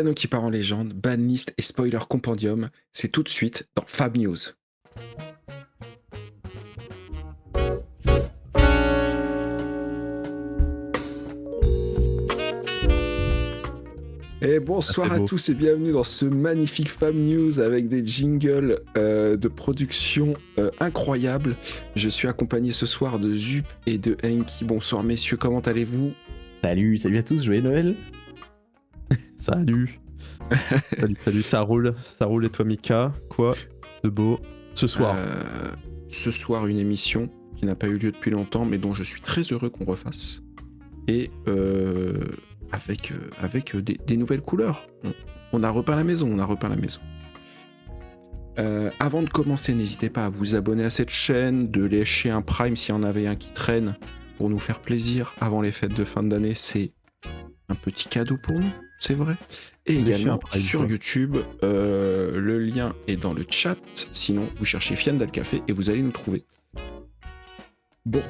Canon qui part en légende, banlist et spoiler compendium, c'est tout de suite dans Fab News. Et bonsoir à tous et bienvenue dans ce magnifique Fab News avec des jingles de production incroyables. Je suis accompagné ce soir de Zup et de Enki. Bonsoir messieurs, comment allez-vous? Salut à tous, joyeux Noël. Salut. salut, ça roule et toi Mika, quoi de beau ce soir? Ce soir une émission qui n'a pas eu lieu depuis longtemps mais dont je suis très heureux qu'on refasse. Et avec des nouvelles couleurs. On a repeint la maison, avant de commencer, n'hésitez pas à vous abonner à cette chaîne, de lécher un Prime s'il y en avait un qui traîne pour nous faire plaisir avant les fêtes de fin d'année. C'est un petit cadeau pour nous, c'est vrai. Et également Prime, sur YouTube, le lien est dans le chat. Sinon, vous cherchez Fiandal Café et vous allez nous trouver. Bon,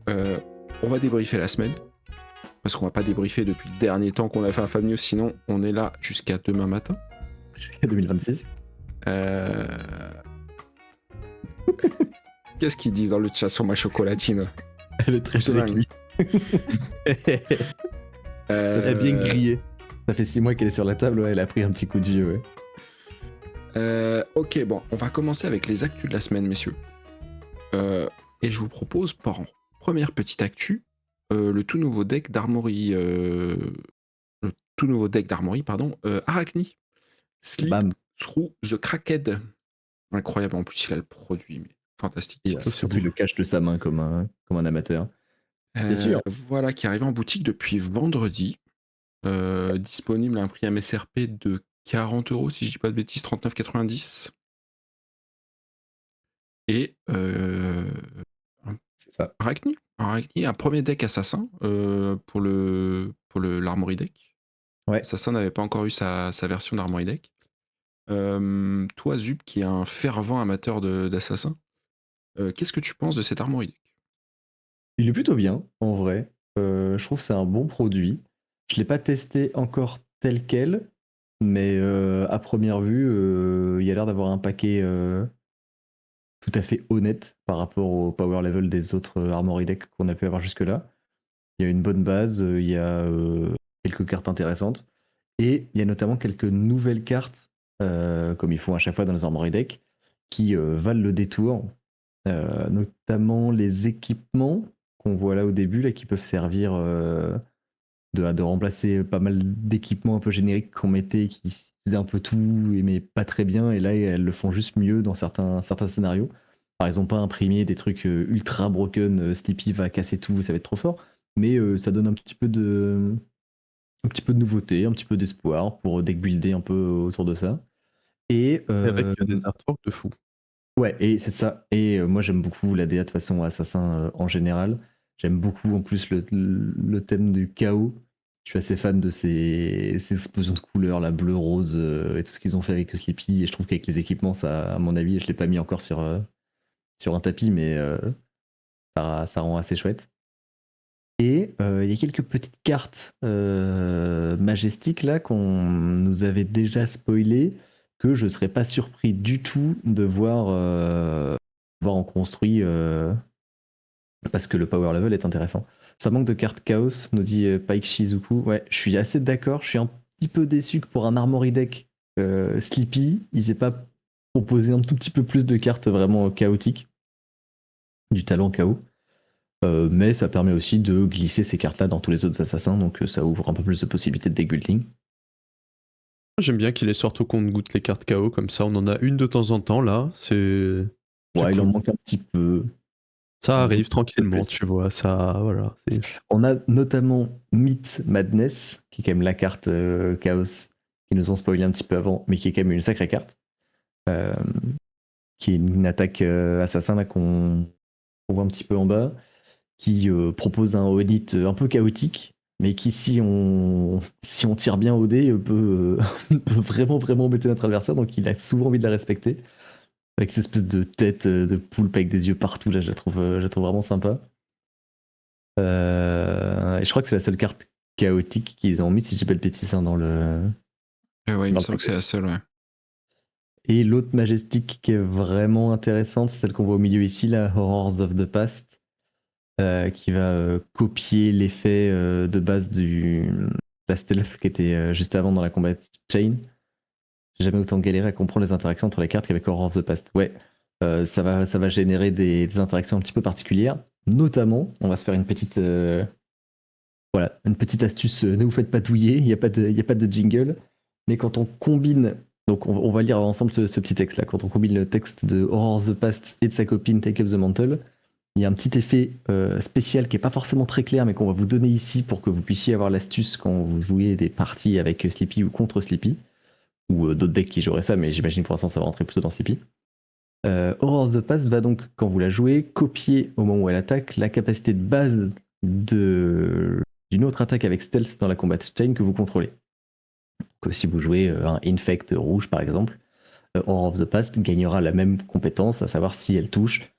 on va débriefer la semaine. Parce qu'on va pas débriefer depuis le dernier temps qu'on a fait un Fab News, sinon on est là jusqu'à demain matin. Jusqu'à 2026. Qu'est-ce qu'ils disent dans le chat sur ma chocolatine? Elle est très dingue. Elle est bien grillée. Ça fait 6 mois qu'elle est sur la table, ouais, elle a pris un petit coup de vieux, ouais. Ok, bon, on va commencer avec les actus de la semaine, messieurs. Et je vous propose, par première petite actu, le tout nouveau deck d'Armory, Arachni, Sleep Through the Cracked. Incroyable, en plus il a le produit, mais fantastique. Il le cache de sa main comme un amateur. C'est sûr. Voilà, qui arrive en boutique depuis vendredi. Disponible à un prix MSRP de 40 €, si je dis pas de bêtises, 39,90. Et c'est ça. Arachni, un premier deck assassin pour l'Armory deck. Ouais. Assassin n'avait pas encore eu sa version d'Armory deck. Toi, Zup, qui est un fervent amateur d'assassin, qu'est-ce que tu penses de cet Armory deck? Il est plutôt bien, en vrai. Je trouve que c'est un bon produit. Je l'ai pas testé encore tel quel, mais à première vue, il y a l'air d'avoir un paquet tout à fait honnête par rapport au power level des autres Armory decks qu'on a pu avoir jusque-là. Il y a une bonne base, il y a quelques cartes intéressantes, et il y a notamment quelques nouvelles cartes, comme ils font à chaque fois dans les Armory decks, qui valent le détour, notamment les équipements qu'on voit là au début, là, qui peuvent servir de remplacer pas mal d'équipements un peu génériques qu'on mettait, qui faisaient un peu tout, mais pas très bien, et là elles le font juste mieux dans certains scénarios. Par exemple, pas imprimer des trucs ultra broken, Sleepy va casser tout, ça va être trop fort, mais ça donne un petit peu de nouveauté, un petit peu d'espoir pour deck builder un peu autour de ça. Et avec des artworks de fou. Ouais, et c'est ça. Et moi j'aime beaucoup la DA de façon assassin en général. J'aime beaucoup en plus le thème du chaos. Je suis assez fan de ces explosions de couleurs, la bleu, rose et tout ce qu'ils ont fait avec Sleepy. Et je trouve qu'avec les équipements, ça, à mon avis, je l'ai pas mis encore sur un tapis, mais ça rend assez chouette. Et il y a quelques petites cartes majestiques là qu'on nous avait déjà spoilées, que je serais pas surpris du tout de voir en construit, parce que le power level est intéressant. Ça manque de cartes chaos, nous dit Pike Shizuku. Ouais, je suis assez d'accord. Je suis un petit peu déçu que pour un Armory deck Sleepy, ils aient pas proposé un tout petit peu plus de cartes vraiment chaotiques, du talent chaos. Mais ça permet aussi de glisser ces cartes-là dans tous les autres assassins, donc ça ouvre un peu plus de possibilités de deck building. J'aime bien qu'il les sorte au compte-gouttes les cartes KO, comme ça on en a une de temps en temps là. Ouais, cool. Il en manque un petit peu. Ça arrive tranquillement, tu vois, ça, voilà. On a notamment Myth Madness, qui est quand même la carte Chaos, qui nous ont spoilé un petit peu avant, mais qui est quand même une sacrée carte. Qui est une attaque assassin là qu'on voit un petit peu en bas, qui propose un Onit un peu chaotique, mais qui, si on tire bien au dé, peut vraiment embêter notre adversaire, donc il a souvent envie de la respecter. Avec cette espèce de tête de poulpe avec des yeux partout, là, je la trouve vraiment sympa. Et je crois que c'est la seule carte chaotique qu'ils ont mis, si je dis pas de bêtises, hein, dans le. Ouais, il me Dans le semble que c'est la seule, ouais. Et l'autre majestique qui est vraiment intéressante, c'est celle qu'on voit au milieu ici, la Horrors of the Past, qui va copier l'effet de base de la stealth qui était juste avant dans la combat chain. J'ai jamais autant galéré à comprendre les interactions entre les cartes qu'avec Horror of the Past. Ouais, ça va générer des interactions un petit peu particulières. Notamment, on va se faire une petite, voilà, une petite astuce. Ne vous faites pas douiller, il n'y a pas de jingle. Mais quand on combine, donc on va lire ensemble ce petit texte là. Quand on combine le texte de Horror of the Past et de sa copine Take Up the Mantle, il y a un petit effet spécial qui est pas forcément très clair, mais qu'on va vous donner ici pour que vous puissiez avoir l'astuce quand vous jouez des parties avec Sleepy ou contre Sleepy, ou d'autres decks qui joueraient ça, mais j'imagine pour l'instant ça va rentrer plutôt dans Sleepy. Horror of the Past va donc, quand vous la jouez, copier au moment où elle attaque la capacité de base d'une autre attaque avec Stealth dans la combat chain que vous contrôlez. Donc, si vous jouez un Infect rouge par exemple, Horror of the Past gagnera la même compétence, à savoir si elle touche,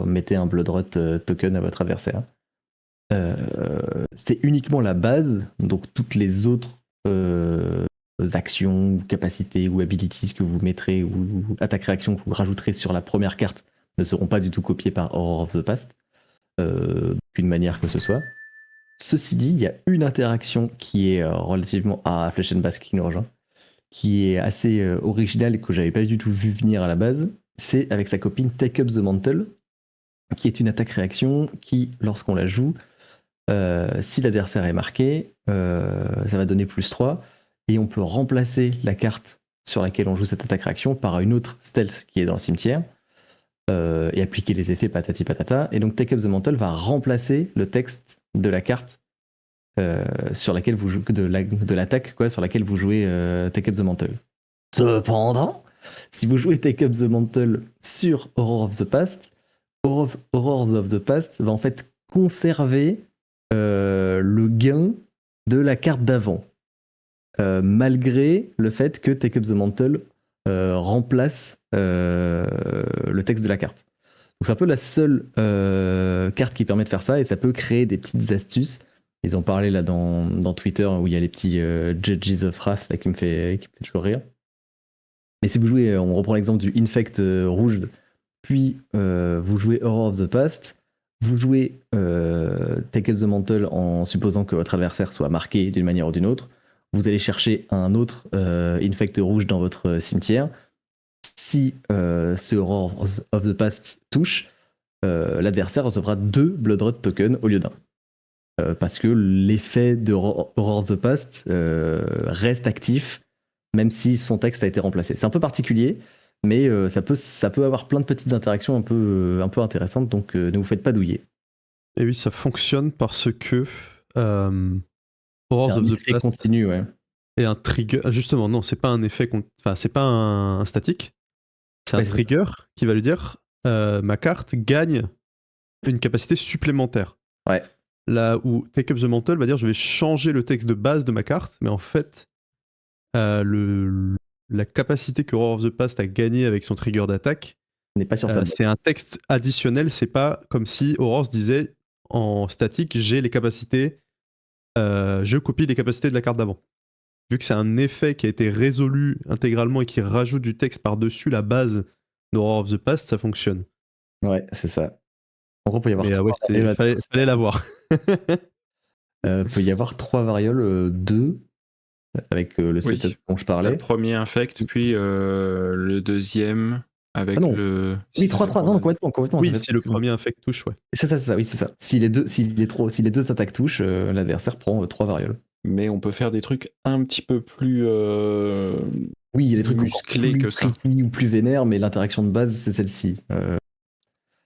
mettez un Bloodrot token à votre adversaire. C'est uniquement la base, donc toutes les autres actions, ou capacités ou abilities que vous mettrez ou attaque-réaction que vous rajouterez sur la première carte ne seront pas du tout copiées par Horror of the Past, d'une manière que ce soit. Ceci dit, il y a une interaction qui est relativement à Flesh and Basque qui nous rejoint, qui est assez originale et que j'avais pas du tout vu venir à la base. C'est avec sa copine Take Up the Mantle, qui est une attaque-réaction qui, lorsqu'on la joue, si l'adversaire est marqué, ça va donner +3, et on peut remplacer la carte sur laquelle on joue cette attaque-réaction par une autre stealth qui est dans le cimetière, et appliquer les effets patati patata. Et donc Take Up the Mantle va remplacer le texte de la carte sur laquelle vous jouez, de l'attaque quoi, sur laquelle vous jouez Take Up the Mantle. Cependant, si vous jouez Take Up the Mantle sur Horror of the Past, Horrors of the Past va en fait conserver le gain de la carte d'avant, malgré le fait que Take Up the Mantle remplace le texte de la carte. Donc c'est un peu la seule carte qui permet de faire ça, et ça peut créer des petites astuces. Ils ont parlé là dans Twitter où il y a les petits Judges of Wrath là, qui me fait toujours rire. Mais si vous jouez, on reprend l'exemple du Infect rouge, puis vous jouez Horror of the Past, vous jouez Take Up the Mantle en supposant que votre adversaire soit marqué d'une manière ou d'une autre. Vous allez chercher un autre Infect rouge dans votre cimetière. Si ce Horror of the Past touche, l'adversaire recevra 2 Bloodrot tokens au lieu d'un. Parce que l'effet de Horror of the Past reste actif, même si son texte a été remplacé. C'est un peu particulier, mais ça peut avoir plein de petites interactions un peu intéressantes, donc ne vous faites pas douiller. Et oui, ça fonctionne parce que Horrors C'est un of the effet Past continu, ouais. est un trigger. Justement, non, c'est pas un effet. Enfin, c'est pas un statique. C'est un trigger qui va lui dire ma carte gagne une capacité supplémentaire. Ouais. Là où Take Up the Mantle va dire je vais changer le texte de base de ma carte, mais en fait, la capacité que Horror of the Past a gagné avec son trigger d'attaque n'est pas sur ça. C'est un texte additionnel, c'est pas comme si Horror disait en statique j'ai les capacités, je copie les capacités de la carte d'avant. Vu que c'est un effet qui a été résolu intégralement et qui rajoute du texte par-dessus la base d'Horror of the Past, ça fonctionne. Ouais, c'est ça. En gros, il peut y avoir fallait l'avoir. peut y avoir 3 varioles, 2 avec le setup dont je parlais. Le premier infect, puis le deuxième avec le. Oui, 3-3, non, complètement. Oui, si le premier infect touche, ouais. C'est ça, oui, c'est ça. Si les deux attaques touchent, l'adversaire prend 3 varioles. Mais on peut faire des trucs un petit peu plus oui, il y a des trucs musclés que ça. Ou plus vénères, mais l'interaction de base, c'est celle-ci.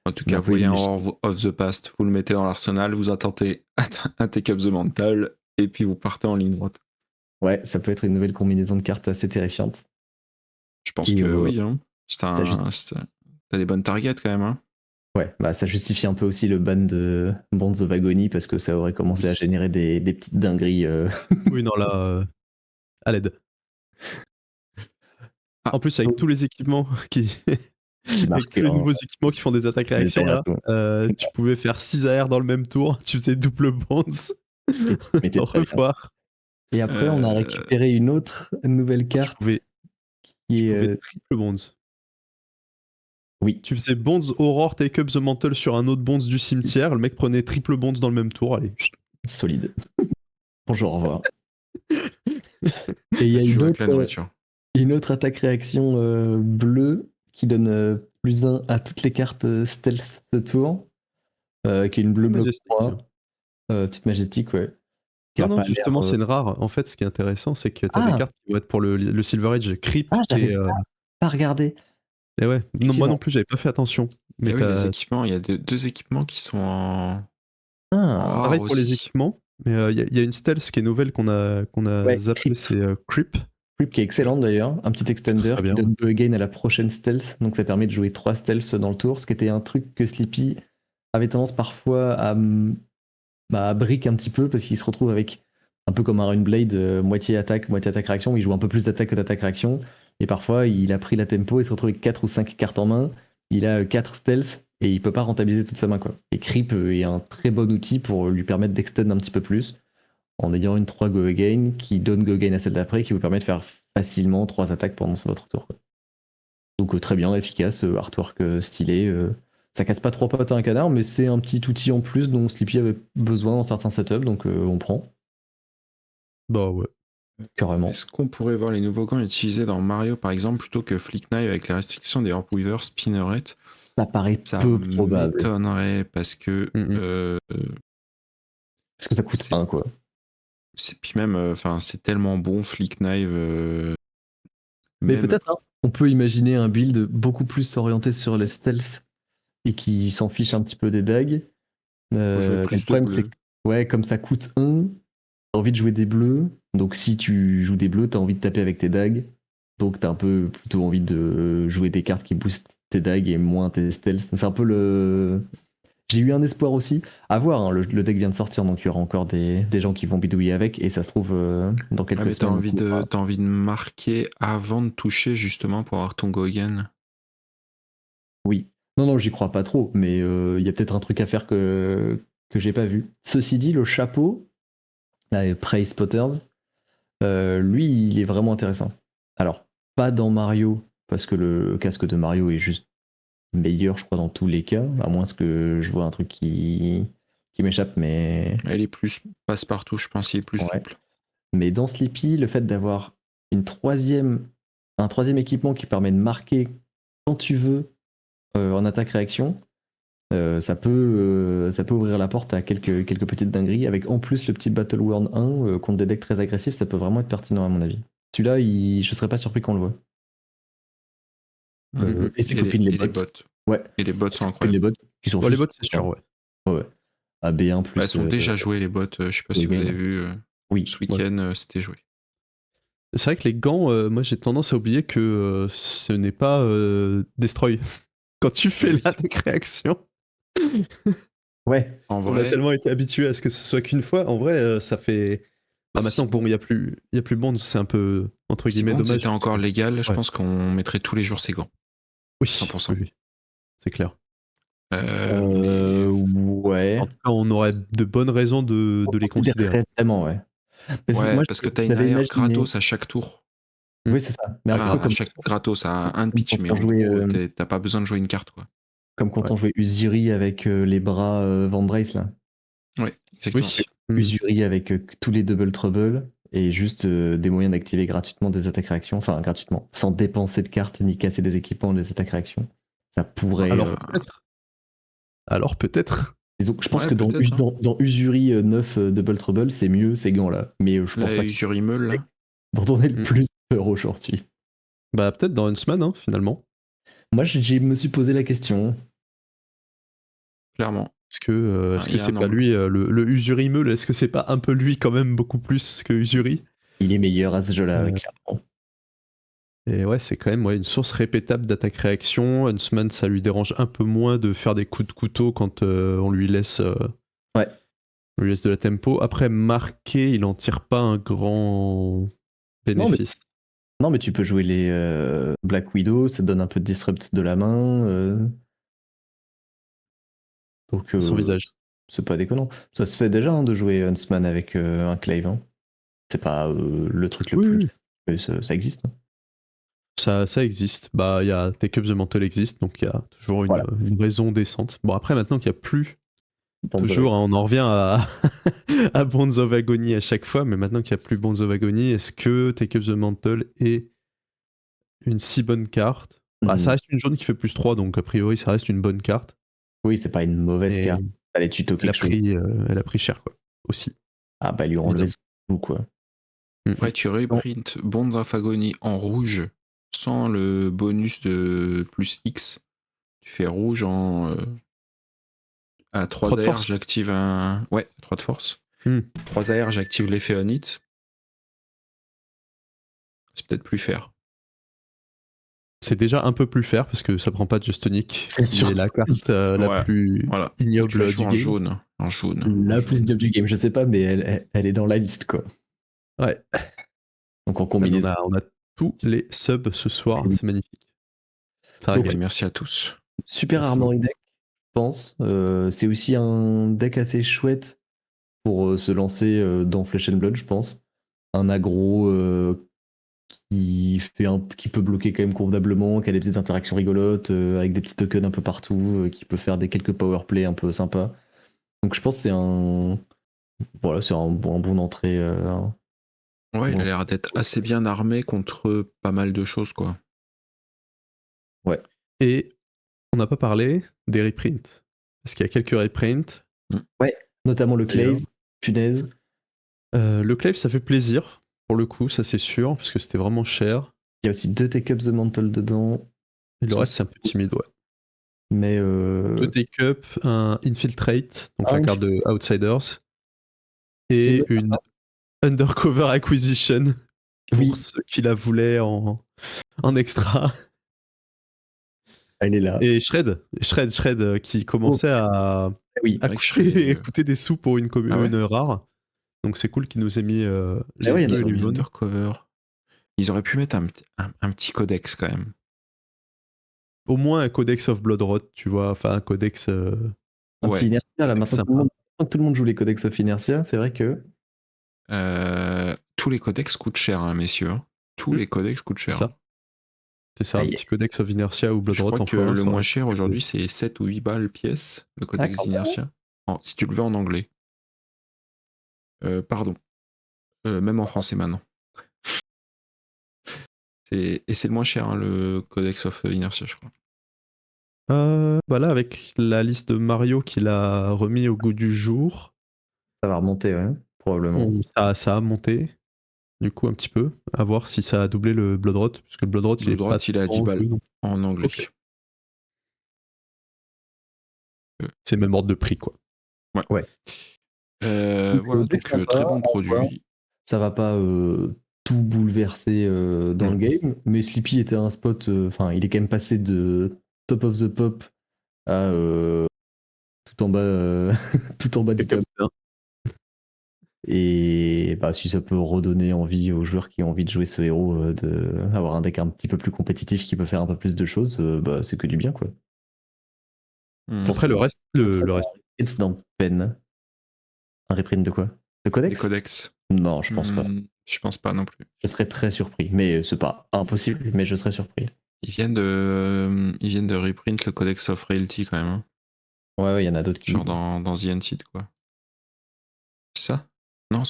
En tout cas, vous voyez un Horror of the Past, vous le mettez dans l'arsenal, vous attendez un Take Up the Mantle, et puis vous partez en ligne droite. Ouais, ça peut être une nouvelle combinaison de cartes assez terrifiante. Je pense que oui. Hein. T'as des bonnes targets quand même. Hein. Ouais, bah ça justifie un peu aussi le ban de Bonds of Agony, parce que ça aurait commencé à générer des petites dingueries. Oui, non, là, à l'aide. En plus, avec tous les équipements avec tous les nouveaux équipements qui font des attaques réactions, là, tu pouvais faire 6 AR dans le même tour, tu faisais double bonds. Et tu te mettais Au très bien. revoir. Et après, on a récupéré une nouvelle Tu carte pouvais, qui tu est. pouvais triple bonds. Oui, Tu faisais bonds Aurore, take up the mantle sur un autre bonds du cimetière. Le mec prenait triple bonds dans le même tour. Allez. solide. Bonjour, au revoir. Et il y Là, a tu joues avec la nourriture. une autre attaque-réaction bleue qui donne +1 à toutes les cartes stealth ce tour, qui est une bleu bloc Majestic. 3. Petite majestique, ouais. Qui Non, a non, pas justement, l'air. c'est une rare. En fait, ce qui est intéressant, c'est que tu as des Ah, cartes qui vont être pour le Silver Age Creep. j'avais pas regardé. Et ouais, non, moi Effectivement. non plus, j'avais pas fait attention. Mais Et oui, les t'as équipements, il y a deux équipements qui sont en Ah, pareil rare pour les aussi. équipements. Mais il y a une stealth qui est nouvelle qu'on a ouais, zappé, Creep. c'est Creep. Creep qui est excellente d'ailleurs. Un petit extender Très qui bien. donne Go Again à la prochaine stealth. Donc ça permet de jouer 3 stealths dans le tour, ce qui était un truc que Sleepy avait tendance parfois à brick un petit peu parce qu'il se retrouve avec un peu comme un Runblade, moitié attaque réaction, où il joue un peu plus d'attaque que d'attaque réaction. Et parfois, il a pris la tempo et se retrouve avec 4 ou 5 cartes en main. Il a 4 stealths et il peut pas rentabiliser toute sa main, quoi. Et Creep est un très bon outil pour lui permettre d'extend un petit peu plus en ayant une 3 Go Again qui donne Go Again à celle d'après qui vous permet de faire facilement 3 attaques pendant votre tour, quoi. Donc très bien, efficace, artwork stylé. Ça casse pas trois pattes à un canard, mais c'est un petit outil en plus dont Sleepy avait besoin dans certains setups, donc on prend. Bah ouais. Carrément. Est-ce qu'on pourrait voir les nouveaux gants utilisés dans Mario, par exemple, plutôt que Flick Knife avec les restrictions des Warp Weaver, Spinneret? Ça paraît Ça peu probable. m'étonnerait parce que Parce que ça coûte 1, quoi. puis même, enfin, c'est tellement bon Flick Knife. Mais Même peut-être, hein, on peut imaginer un build beaucoup plus orienté sur les stealth et qui s'en fiche un petit peu des dagues. faut jouer Mais le plus de problème, c'est bleus. que ouais, comme ça coûte 1, t'as envie de jouer des bleus. Donc si tu joues des bleus, t'as envie de taper avec tes dagues. Donc t'as un peu plutôt envie de jouer des cartes qui boostent tes dagues et moins tes stealth. C'est un peu le. J'ai eu un espoir aussi. À voir, hein, le deck vient de sortir, donc il y aura encore des gens qui vont bidouiller avec, et ça se trouve, dans quelques Ouais, mais semaines. t'as envie de marquer avant de toucher, justement, pour avoir ton go again. Oui. Non, j'y crois pas trop, mais il y a peut-être un truc à faire que j'ai pas vu. Ceci dit, le chapeau, Prey Spotters, lui, il est vraiment intéressant. Alors, pas dans Mario, parce que le casque de Mario est juste meilleur, je crois, dans tous les cas, à moins que je vois un truc qui m'échappe, mais. Elle est plus passe-partout, je pense, il est plus Ouais. souple. Mais dans Sleepy, le fait d'avoir un troisième équipement qui permet de marquer quand tu veux en attaque-réaction, ça peut ouvrir la porte à quelques petites dingueries. Avec en plus le petit Battle Worn 1 contre des decks très agressifs, ça peut vraiment être pertinent à mon avis. Celui-là, je serais pas surpris qu'on le voit. Et ses copines les bots. Ouais. Et les bots sont Les incroyables. bots qui sont Bon, les juste bots, c'est sûr, ouais. Ouais. À B1 plus. Elles sont déjà jouées, les bots. Je sais pas si vous avez vu. Oui. Ce week-end, c'était joué. C'est vrai que les gants, moi j'ai tendance à oublier que ce n'est pas Destroy. Quand tu fais la réaction. Ouais. En On a vrai, tellement été habitué à ce que ce soit qu'une fois. En vrai, ça fait. Bah, maintenant, bon, il y a plus Bonds, c'est un peu entre si guillemets Bonds dommage. était encore légal, je Ouais. pense qu'on mettrait tous les jours ces gants. Oui, 100%. oui. C'est clair. Ouais. En tout cas, on aurait de bonnes raisons de les considérer. Vraiment, ouais. Mais Ouais, moi, parce que t'as une j'avais AR imaginé. gratos à chaque tour. Oui, c'est ça. Mais Enfin, un peu à comme chaque gratos, à un pitch, quand mais on en jouait, gros, t'as pas besoin de jouer une carte, quoi. comme quand on jouait Usuri avec les bras Vambrace, là. Ouais, exactement. Oui. Usuri avec tous les double trouble et juste des moyens d'activer gratuitement des attaques réactions, enfin gratuitement, sans dépenser de cartes ni casser des équipements des attaques réactions. Ça pourrait. Alors peut-être. Je pense Ouais, que dans peut-être, dans Usuri 9 double trouble, c'est mieux ces gants-là. Mais je pense La pas que usure Immel, là. dont on ait le plus peur aujourd'hui. Bah peut-être dans une semaine, hein, finalement. Moi, je me suis posé la question. Clairement. Est-ce que y a c'est un pas angle. lui, le Usuri Meul, est-ce que c'est pas un peu lui quand même beaucoup plus que Usuri? Il est meilleur à ce jeu-là, clairement. Et ouais, c'est quand même une source répétable d'attaque-réaction. Huntsman, ça lui dérange un peu moins de faire des coups de couteau quand on lui laisse de la tempo. Après, marquer, il en tire pas un grand bénéfice. Non, mais tu peux jouer les Black Widow, ça te donne un peu de disrupt de la main. Donc, Son visage. c'est pas déconnant. Ça se fait déjà de jouer Huntsman avec un Clave. Hein. C'est pas le truc le plus. Mais ça existe. Hein. Ça existe. Bah, il y a Take Up the Mantle existe, donc il y a toujours une raison décente. Bon, après, maintenant qu'il n'y a plus. Toujours, hein, on en revient à, à Bonds of Agony à chaque fois, mais maintenant qu'il n'y a plus Bonds of Agony, est-ce que Take Up the Mantle est une si bonne carte? Bah, ça reste une jaune qui fait +3, donc a priori, ça reste une bonne carte. Oui, c'est pas une mauvaise carte. Elle a pris cher, quoi, aussi. Ah, bah, lui enlever son coup, quoi. Ouais, tu reprint Bonds of Agony en rouge sans le bonus de plus X. Tu fais rouge en. À 3 AR, j'active un. Ouais, 3 de force. 3 AR, j'active l'effet on hit. C'est peut-être plus fair. C'est déjà un peu plus fair parce que ça prend pas de Justonic. C'est la carte la plus ignoble du game. En jaune. La plus ignoble du game, je sais pas, mais elle est dans la liste, quoi. Ouais. Donc en combinaison. On a tous les subs ce soir, c'est magnifique. Donc, merci à tous. Super Armory deck, je pense. C'est aussi un deck assez chouette pour se lancer dans Flesh and Blood, je pense. Un aggro qui peut bloquer quand même convenablement, qui a des petites interactions rigolotes, avec des petits tokens un peu partout, qui peut faire quelques powerplay un peu sympas. Donc je pense que c'est un bon entrée. Ouais, il a l'air d'être assez bien armé contre pas mal de choses, quoi. Ouais. Et on n'a pas parlé des reprints. Parce qu'il y a quelques reprints. Ouais, notamment le Clave, punaise. Le Clave, ça fait plaisir, pour le coup, ça c'est sûr, parce que c'était vraiment cher. Il y a aussi 2 Take Up the Mantle dedans. Et le reste, c'est un peu timide, ouais. Mais 2 Take Up, un Infiltrate, donc la carte de Outsiders, et une Undercover Acquisition, pour ceux qui la voulaient en extra. Elle est là. Et Shred qui commençait à coûter des sous pour une rare. Donc c'est cool qu'ils nous aient mis les Undercover. Ils auraient pu mettre un petit codex quand même. Au moins un codex of Bloodrot, tu vois, enfin un codex. Un petit Inertia, là, maintenant tout le monde joue les codex of Inertia, c'est vrai que. Tous les codex coûtent cher, hein, messieurs. Tous les codex coûtent cher. C'est ça, un petit codex of Inertia ou Bloodrot. Je crois que le moins cher aujourd'hui, c'est 7 ou 8 balles pièce, le codex d'Inertia. Si tu le veux en anglais. Pardon. Même en français maintenant. Et c'est le moins cher, hein, le codex of Inertia, je crois. Bah là, avec la liste de Mario qu'il a remis au goût du jour. Ça va remonter, ouais, probablement. Ça a monté, du coup, un petit peu. À voir si ça a doublé le Bloodrot, puisque le Bloodrot, il est à 10 balles en anglais. Okay. C'est le même ordre de prix, quoi. Ouais. Voilà, donc très bon produit. Ça va pas tout bouleverser dans le game, mais Sleepy était un spot, enfin, il est quand même passé de top of the pop à tout en bas du top. Et bah, si ça peut redonner envie aux joueurs qui ont envie de jouer ce héros, d'avoir un deck un petit peu plus compétitif qui peut faire un peu plus de choses, bah, c'est que du bien, quoi. Après, le reste. It's dans Pen. Un reprint de quoi? De codex? Des codex. Non, je pense pas. Je pense pas non plus. Je serais très surpris, mais c'est pas impossible, mais je serais surpris. Ils viennent de reprint le codex of Realty quand même. Hein. Ouais, il y en a d'autres qui. Genre dans The Unseed, quoi. C'est ça? Non,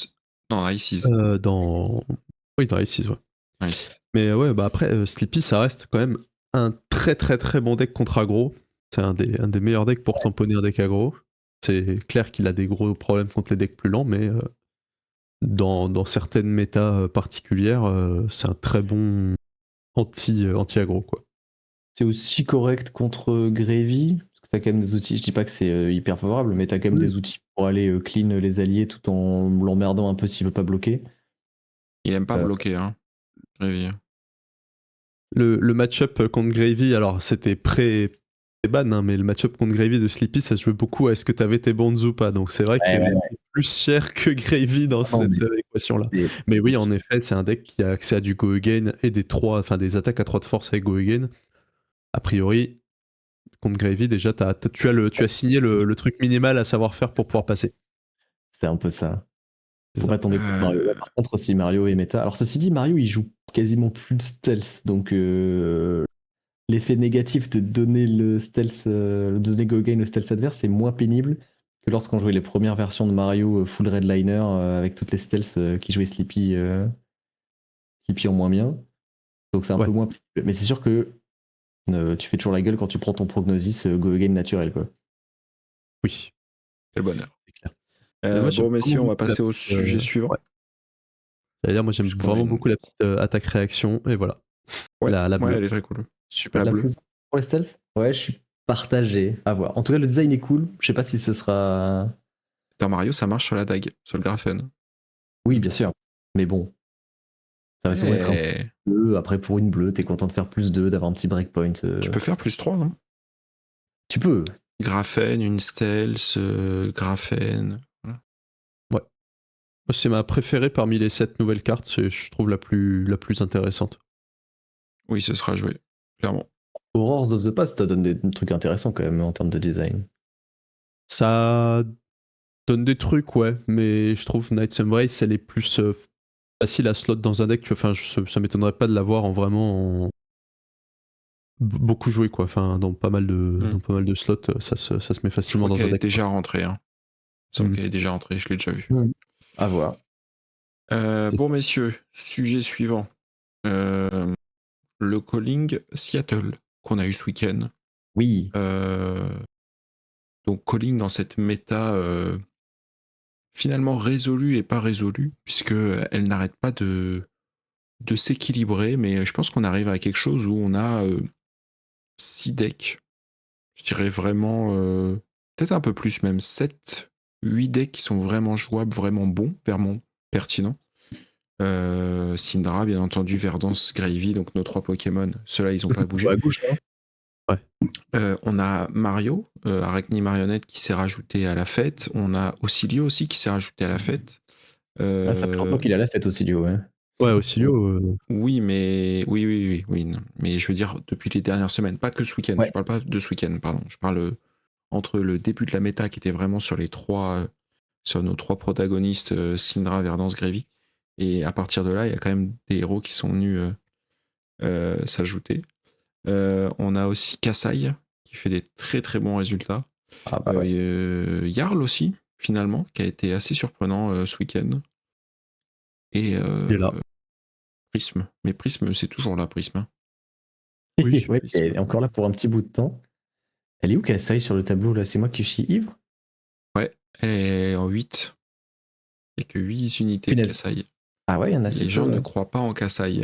dans Ices. Oui, dans Ices, ouais. Mais ouais, bah après, Sleepy, ça reste quand même un très très très bon deck contre aggro. C'est un des meilleurs decks pour tamponner un deck aggro. C'est clair qu'il a des gros problèmes contre les decks plus lents, mais dans certaines méta particulières, c'est un très bon anti-aggro, quoi. C'est aussi correct contre Gravy, parce que t'as quand même des outils, je dis pas que c'est hyper favorable, mais t'as quand même des outils pour aller clean les alliés tout en l'emmerdant un peu s'il veut pas bloquer. Il aime pas bloquer, hein, Gravy. Le match-up contre Gravy, alors c'était ban, hein, mais le match-up contre Gravy de Sleepy, ça se jouait beaucoup à est-ce que t'avais tes bonds ou pas. Donc c'est vrai qu'il est plus cher que Gravy dans cette équation-là. Mais oui, en effet, c'est un deck qui a accès à du Go Again et des attaques à 3 de force avec Go Again. A priori, contre Gravy, déjà, tu as signé le truc minimal à savoir faire pour pouvoir passer. C'est un peu ça. C'est Faut ça. pas tomber contre Mario. Là, par contre, aussi Mario est méta. Alors, ceci dit, Mario, il joue quasiment plus de stealth. Donc, l'effet négatif de donner le stealth, de donner Go-Gain le stealth adverse, c'est moins pénible que lorsqu'on jouait les premières versions de Mario full redliner avec toutes les stealths qui jouaient Sleepy en moins bien. Donc, c'est un peu moins pénible. Mais c'est sûr que tu fais toujours la gueule quand tu prends ton prognosis Go-Gain naturel, quoi. Oui. Quel bonheur. C'est clair. Moi, Bon, messieurs, on va passer au sujet suivant. Ouais. D'ailleurs, moi, j'aime Puisqu'on vraiment a une- beaucoup la petite attaque-réaction. Et voilà. Ouais, La bleue. elle est très cool. Super La bleue. plus pour les stealth. Ouais, je suis partagé. À voir. En tout cas, le design est cool. Je sais pas si ce sera. Dans Mario, ça marche sur la dague, sur le graphène. Oui, bien sûr. Mais bon. Ça va souvent être un Eh, bleu. Après, pour une bleue, t'es content de faire plus 2, d'avoir un petit breakpoint. Tu peux faire plus 3, non? Tu peux. Graphène, une stealth, graphène. Voilà. Ouais. Moi, c'est ma préférée parmi les 7 nouvelles cartes. Je trouve la plus intéressante. Oui, ce sera joué, clairement. Horrors of the Past, ça donne des trucs intéressants quand même en termes de design. Ça donne des trucs, ouais, mais je trouve Knight's Embrace, elle est plus facile à slot dans un deck. Enfin, ça m'étonnerait pas de l'avoir en vraiment beaucoup joué, quoi. Enfin, dans pas mal de slots, ça se met facilement dans un Elle est deck. déjà rentrée. Hein. Il me semble qu'elle est déjà rentrée, je l'ai déjà vu. À voir. Bon, messieurs, sujet suivant. Le calling Seattle qu'on a eu ce week-end. Oui. Donc, calling dans cette méta finalement résolue et pas résolue, puisqu'elle n'arrête pas de s'équilibrer, mais je pense qu'on arrive à quelque chose où on a 6 decks. Je dirais vraiment, peut-être un peu plus même, 7, 8 decks qui sont vraiment jouables, vraiment bons, vraiment pertinents. Syndra, bien entendu, Verdance, Gravy, donc nos 3 Pokémon. Ceux-là, ils n'ont pas bougé. À gauche, hein. On a Mario, Arachni Marionnette qui s'est rajouté à la fête. On a Ocilio aussi qui s'est rajouté à la fête. Ça fait longtemps qu'il a la fête, Ocilio. Ouais. Ouais, Ocilio. Oui, mais oui, non. Mais je veux dire depuis les dernières semaines, pas que ce week-end. Ouais. Je parle pas de ce week-end, pardon. Je parle entre le début de la méta qui était vraiment sur nos 3 protagonistes, Syndra, Verdance, Gravy. Et à partir de là, il y a quand même des héros qui sont venus s'ajouter. On a aussi Kassai qui fait des très très bons résultats. Ah bah ouais. Jarl aussi, finalement, qui a été assez surprenant ce week-end. Et Il est là. Prism. Mais Prism, c'est toujours là, Prism. Oui, ouais, elle est encore là pour un petit bout de temps. Elle est où Kassai sur le tableau là? C'est moi qui suis ivre? Ouais, elle est en 8. Il n'y a que 8 unités de Kassai. Ah ouais, il y en a Les gens ne croient pas en Kassai.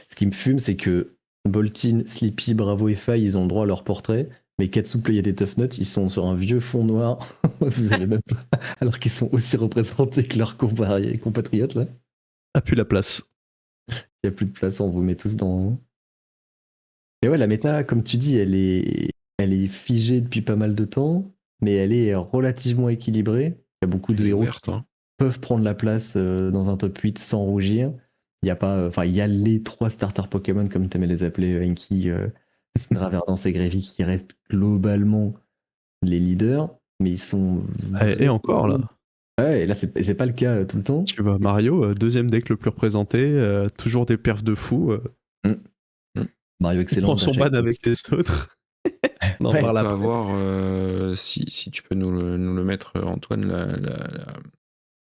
Ce qui me fume, c'est que Boltin, Sleepy, Bravo et Faye, ils ont le droit à leur portrait, mais Katsu, Play et des Tough Nuts, ils sont sur un vieux fond noir. Vous avez même pas. Alors qu'ils sont aussi représentés que leurs compatriotes là. A plus la place. Il n'y a plus de place, on vous met tous dans. Et ouais, la méta, comme tu dis, elle est figée depuis pas mal de temps, mais elle est relativement équilibrée. Il y a beaucoup de héros qui peuvent prendre la place dans un top 8 sans rougir. Il y a pas, enfin, il y a les 3 starters Pokémon, comme tu aimais les appeler, Enki, Syndra, Verdance et Gravy, qui restent globalement les leaders, mais ils sont. Et encore là. Ouais, et là, c'est pas le cas tout le temps. Tu vois, Mario, deuxième deck le plus représenté, toujours des perfs de fou. Mario excellent. Il prend son ban avec les autres. On en parle après. après. On va voir si tu peux nous le mettre, Antoine,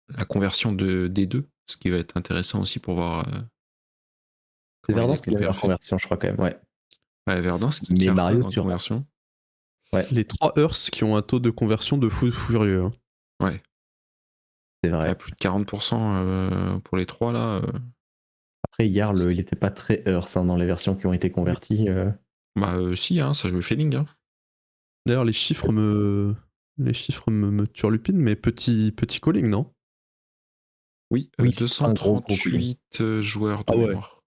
la conversion des deux, ce qui va être intéressant aussi pour voir. C'est Verdance qui a la meilleure conversion, je crois, quand même. Ouais, Verdance qui mais Mario en sur conversion. Ouais. Les 3 Earths qui ont un taux de conversion de fou furieux. Hein. Ouais. C'est vrai. Il y a plus de 40% pour les 3 là. Après, Jarl, il était pas très Earth dans les versions qui ont été converties. Bah si, hein, ça jouait feeling. Hein. D'ailleurs, les chiffres me turlupinent, mais petit calling, non? Oui, 238 joueurs de mémoire.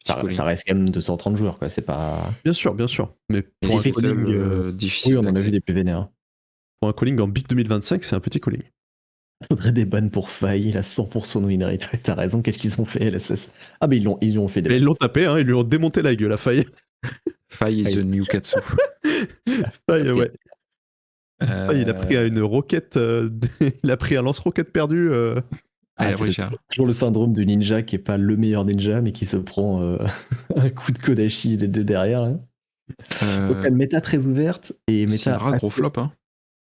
Ça reste quand même 230 joueurs, quoi. C'est pas. Bien sûr. Mais pour un calling difficile. Oui, on en a vu des plus vénères. Pour un calling en Big 2025, c'est un petit calling. Il faudrait des bans pour Faye, il a 100% de win rate. T'as raison, qu'est-ce qu'ils ont fait, LSS? Ah, mais ils l'ont fait. Ils l'ont tapé, hein, ils lui ont démonté la gueule, à Faye. Faye is the new Katsu. Ouais. Il a pris une roquette, il a pris un lance-roquette perdu. Allez, c'est Richard. toujours le syndrome du ninja qui est pas le meilleur ninja, mais qui se prend un coup de Kodashi de derrière. Là. Donc, la méta très ouverte et méta. Syndra, gros flop, hein.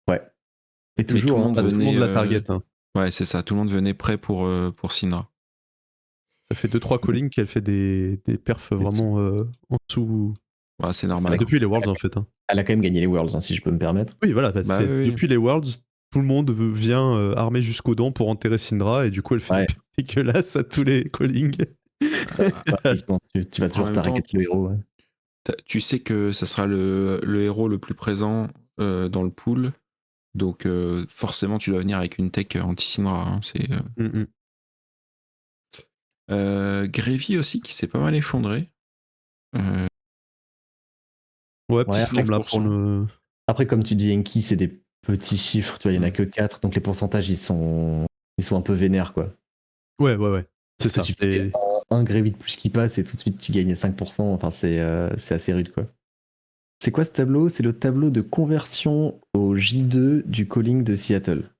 Ouais. Et Mais toujours. tout le monde Tout le venait. monde la target. Hein. Ouais, c'est ça. Tout le monde venait prêt pour Syndra. Ça fait 2-3 callings qu'elle fait des perfs vraiment en dessous. Ouais, c'est normal. Depuis les Worlds, en fait. Hein. Elle a quand même gagné les Worlds, hein, si je peux me permettre. Oui, voilà. Oui. Depuis les Worlds, tout le monde vient armé jusqu'aux dents pour enterrer Syndra, et du coup, elle fait des perfs dégueulasses à tous les callings. Tu vas toujours target le héros. Ouais. Tu sais que ça sera le héros le plus présent dans le pool. Donc forcément, tu dois venir avec une tech anti-Syndra. Hein, c'est Gravy aussi qui s'est pas mal effondré. Ouais, petit flamme là pour le. Après, comme tu dis, Enki, c'est des petits chiffres. Tu vois, il n'y en a que 4, donc les pourcentages, ils sont un peu vénères, quoi. Ouais. C'est ça. Il suffit un Gravy de plus qui passe et tout de suite, tu gagnes 5%. Enfin, c'est assez rude, quoi. C'est quoi ce tableau? C'est le tableau de conversion au J2 du calling de Seattle.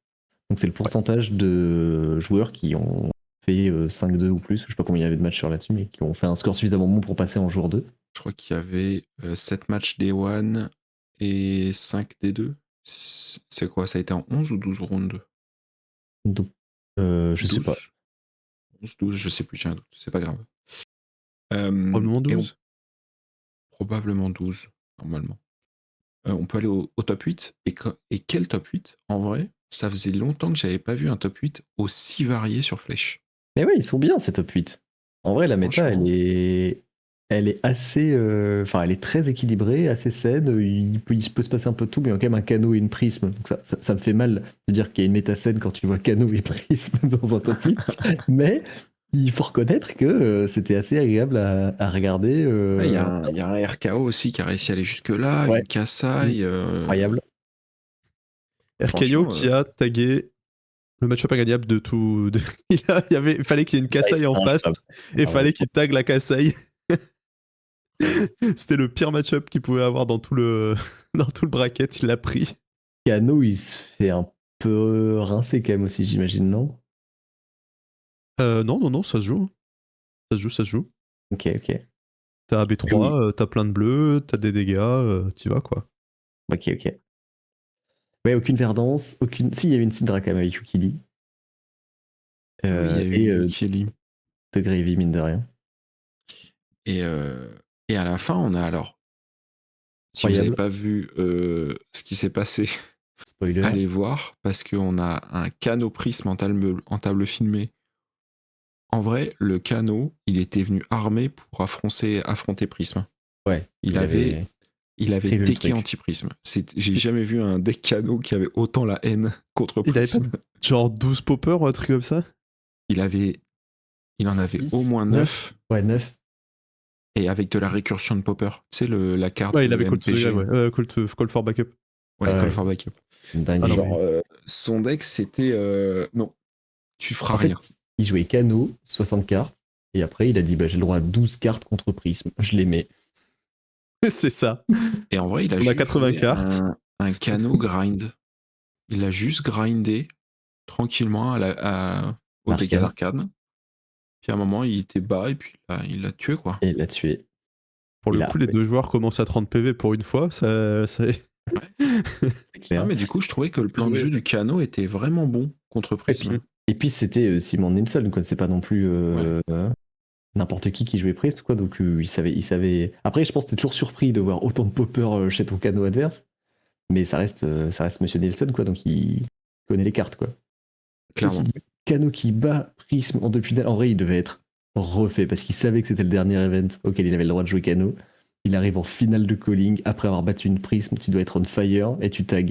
Donc c'est le pourcentage de joueurs qui ont fait 5-2 ou plus, je sais pas combien il y avait de matchs sur là-dessus, mais qui ont fait un score suffisamment bon pour passer en jour 2. Je crois qu'il y avait 7 matchs Day 1 et 5 D2. C'est quoi? Ça a été en 11 ou 12 rounds? Donc, je sais pas. 11, 12, je sais plus, j'ai un doute, c'est pas grave. Probablement 12. Probablement 12, normalement. On peut aller au top 8. Et quel top 8? En vrai, ça faisait longtemps que j'avais pas vu un top 8 aussi varié sur Flèche. Mais ouais, ils sont bien ces top 8. En vrai, la méta, elle est assez. Enfin, elle est très équilibrée, assez saine. Il peut se passer un peu de tout, mais il y a quand même un Cano et une Prisme. Donc ça me fait mal de dire qu'il y a une méta saine quand tu vois Cano et Prisme dans un top 8. Mais il faut reconnaître que c'était assez agréable à regarder. Il y a un RKO aussi qui a réussi à aller jusque-là, une Kassai. Incroyable. RKO qui a tagué le match-up ingagnable de tout. Il fallait qu'il y ait une Kassai en face et il fallait qu'il tague la Kassai. C'était le pire match-up qu'il pouvait avoir dans tout le bracket, il l'a pris. Cano, il se fait un peu rincer quand même aussi, j'imagine, non? Non, ça se joue. Ça se joue. Ok. T'as AB3, t'as plein de bleus, t'as des dégâts, tu vas quoi. Ok. Ouais, aucune verdance, aucune. Si, il y avait une Syndra quand même avec Yukili. Oui, il y a eu Yukili. De Gravy, mine de rien. Et à la fin, on a alors. Si vous n'avez pas vu ce qui s'est passé, spoiler. Allez voir, parce qu'on a un Cano Prisme en table filmée. En vrai, le Cano, il était venu armé pour affronter Prisme. Ouais. Il avait decké anti-Prisme. J'ai jamais vu un deck Cano qui avait autant la haine contre Prisme. Il avait pas genre 12 poppers ou un truc comme ça? Il en avait au moins 9. Ouais, 9. Et avec de la récursion de popper. Tu sais, la carte. Ouais, il avait MPG. Call for Backup. Ouais, Call for Backup. Genre, son deck, c'était. Non, tu feras en fait, rien. Il jouait Cano, 60 cartes, et après, il a dit j'ai le droit à 12 cartes contre Prisme. Je les mets. C'est ça. Et en vrai, il a juste 80 cartes. Un Cano grind. Il a juste grindé tranquillement au dégâts d'arcade. Puis à un moment, il était bas et puis il l'a tué, quoi. Et il l'a tué. Pour le coup, les deux joueurs commencent à 30 PV pour une fois. Ça... Ouais. C'est clair. Mais du coup, je trouvais que le plan de jeu du Cano était vraiment bon contre Prisme. Et puis, c'était Simon Nelson, quoi. C'est pas non plus n'importe qui jouait Prisme, quoi. Donc, il savait. Après, je pense que t'es toujours surpris de voir autant de poppers chez ton Cano adverse. Mais ça reste Monsieur Nelson, quoi. Donc, il connaît les cartes, quoi. Clairement. Cano qui bat Prisme en demi-finale, en vrai, il devait être refait parce qu'il savait que c'était le dernier event auquel il avait le droit de jouer Cano. Il arrive en finale de calling après avoir battu une Prisme, tu dois être on fire et tu tags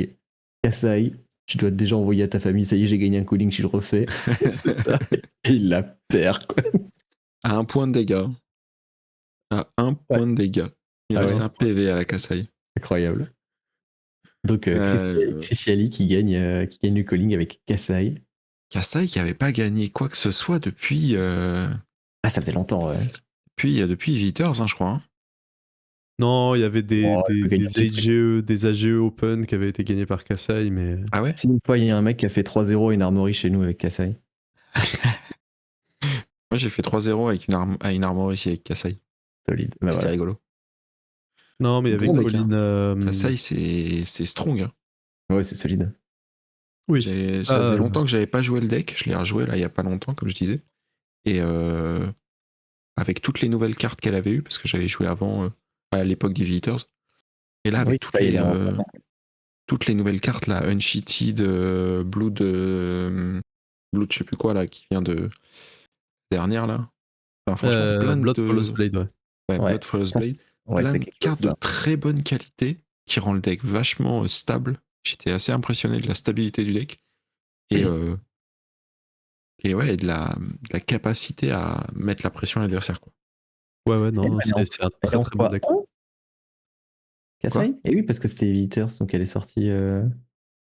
Kassai. Tu dois déjà envoyer à ta famille, ça y est, j'ai gagné un calling, je le refais. C'est ça. Et il la perd, quoi. À 1 point de dégâts. À 1 point de dégâts. Il reste un PV à la Kassai. Incroyable. Donc, Christiali qui gagne le calling avec Kassai. Kassai qui n'avait pas gagné quoi que ce soit depuis. Ah, ça faisait longtemps, ouais. Depuis Viters, hein, je crois. Hein. Non, il y avait Oh, il peut gagner un petit truc. des AGE Open qui avaient été gagnés par Kassai, mais. Ah ouais? Si une fois, il y a un mec qui a fait 3-0 à une armory chez nous avec Kassai. Moi, j'ai fait 3-0 avec une armoire ici avec Kassai. Solide. Bah C'était voilà. rigolo. Non, mais il y avait Bon, mec, Colin. Kassai, c'est strong. Hein. Ouais, c'est solide. Oui. Ça faisait longtemps que j'avais pas joué le deck. Je l'ai rejoué là il y a pas longtemps, comme je disais. Et avec toutes les nouvelles cartes qu'elle avait eues, parce que j'avais joué avant à l'époque des Visitors. Et là, avec Oui, ça, il est en- toutes les nouvelles cartes, là, Uncheated, Blood, Blood, je sais plus quoi, là, qui vient de dernière, là. Enfin, franchement, plein Blood de. Follows Blade, ouais. Ouais, Ouais. Blood Follows Blade. Ouais, Plein c'est de quelque chose, cartes de ça. très bonne qualité qui rend le deck vachement stable. J'étais assez impressionné de la stabilité du deck. Et ouais, de la capacité à mettre la pression à l'adversaire, quoi. Ouais, non, Elle est en- c'est un elle est très en très bon deck. x1, Quoi? Kassai? Et oui, parce que c'était Visitors, donc elle est sortie. Elle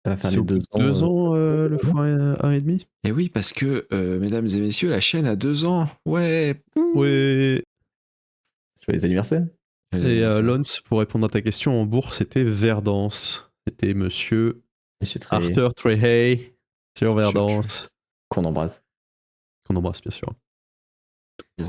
va faire C'est les au bout 2 de ans. 2 ans le x1,5. Et oui, parce que, mesdames et messieurs, la chaîne a 2 ans. Ouais. Ouais. Joyeux anniversaire. Et Lons, pour répondre à ta question, en bourse, c'était Verdance. C'était monsieur Monsieur Trey, Arthur Trehey sur Je- Verdance. qu'on embrasse. Qu'on embrasse, bien sûr.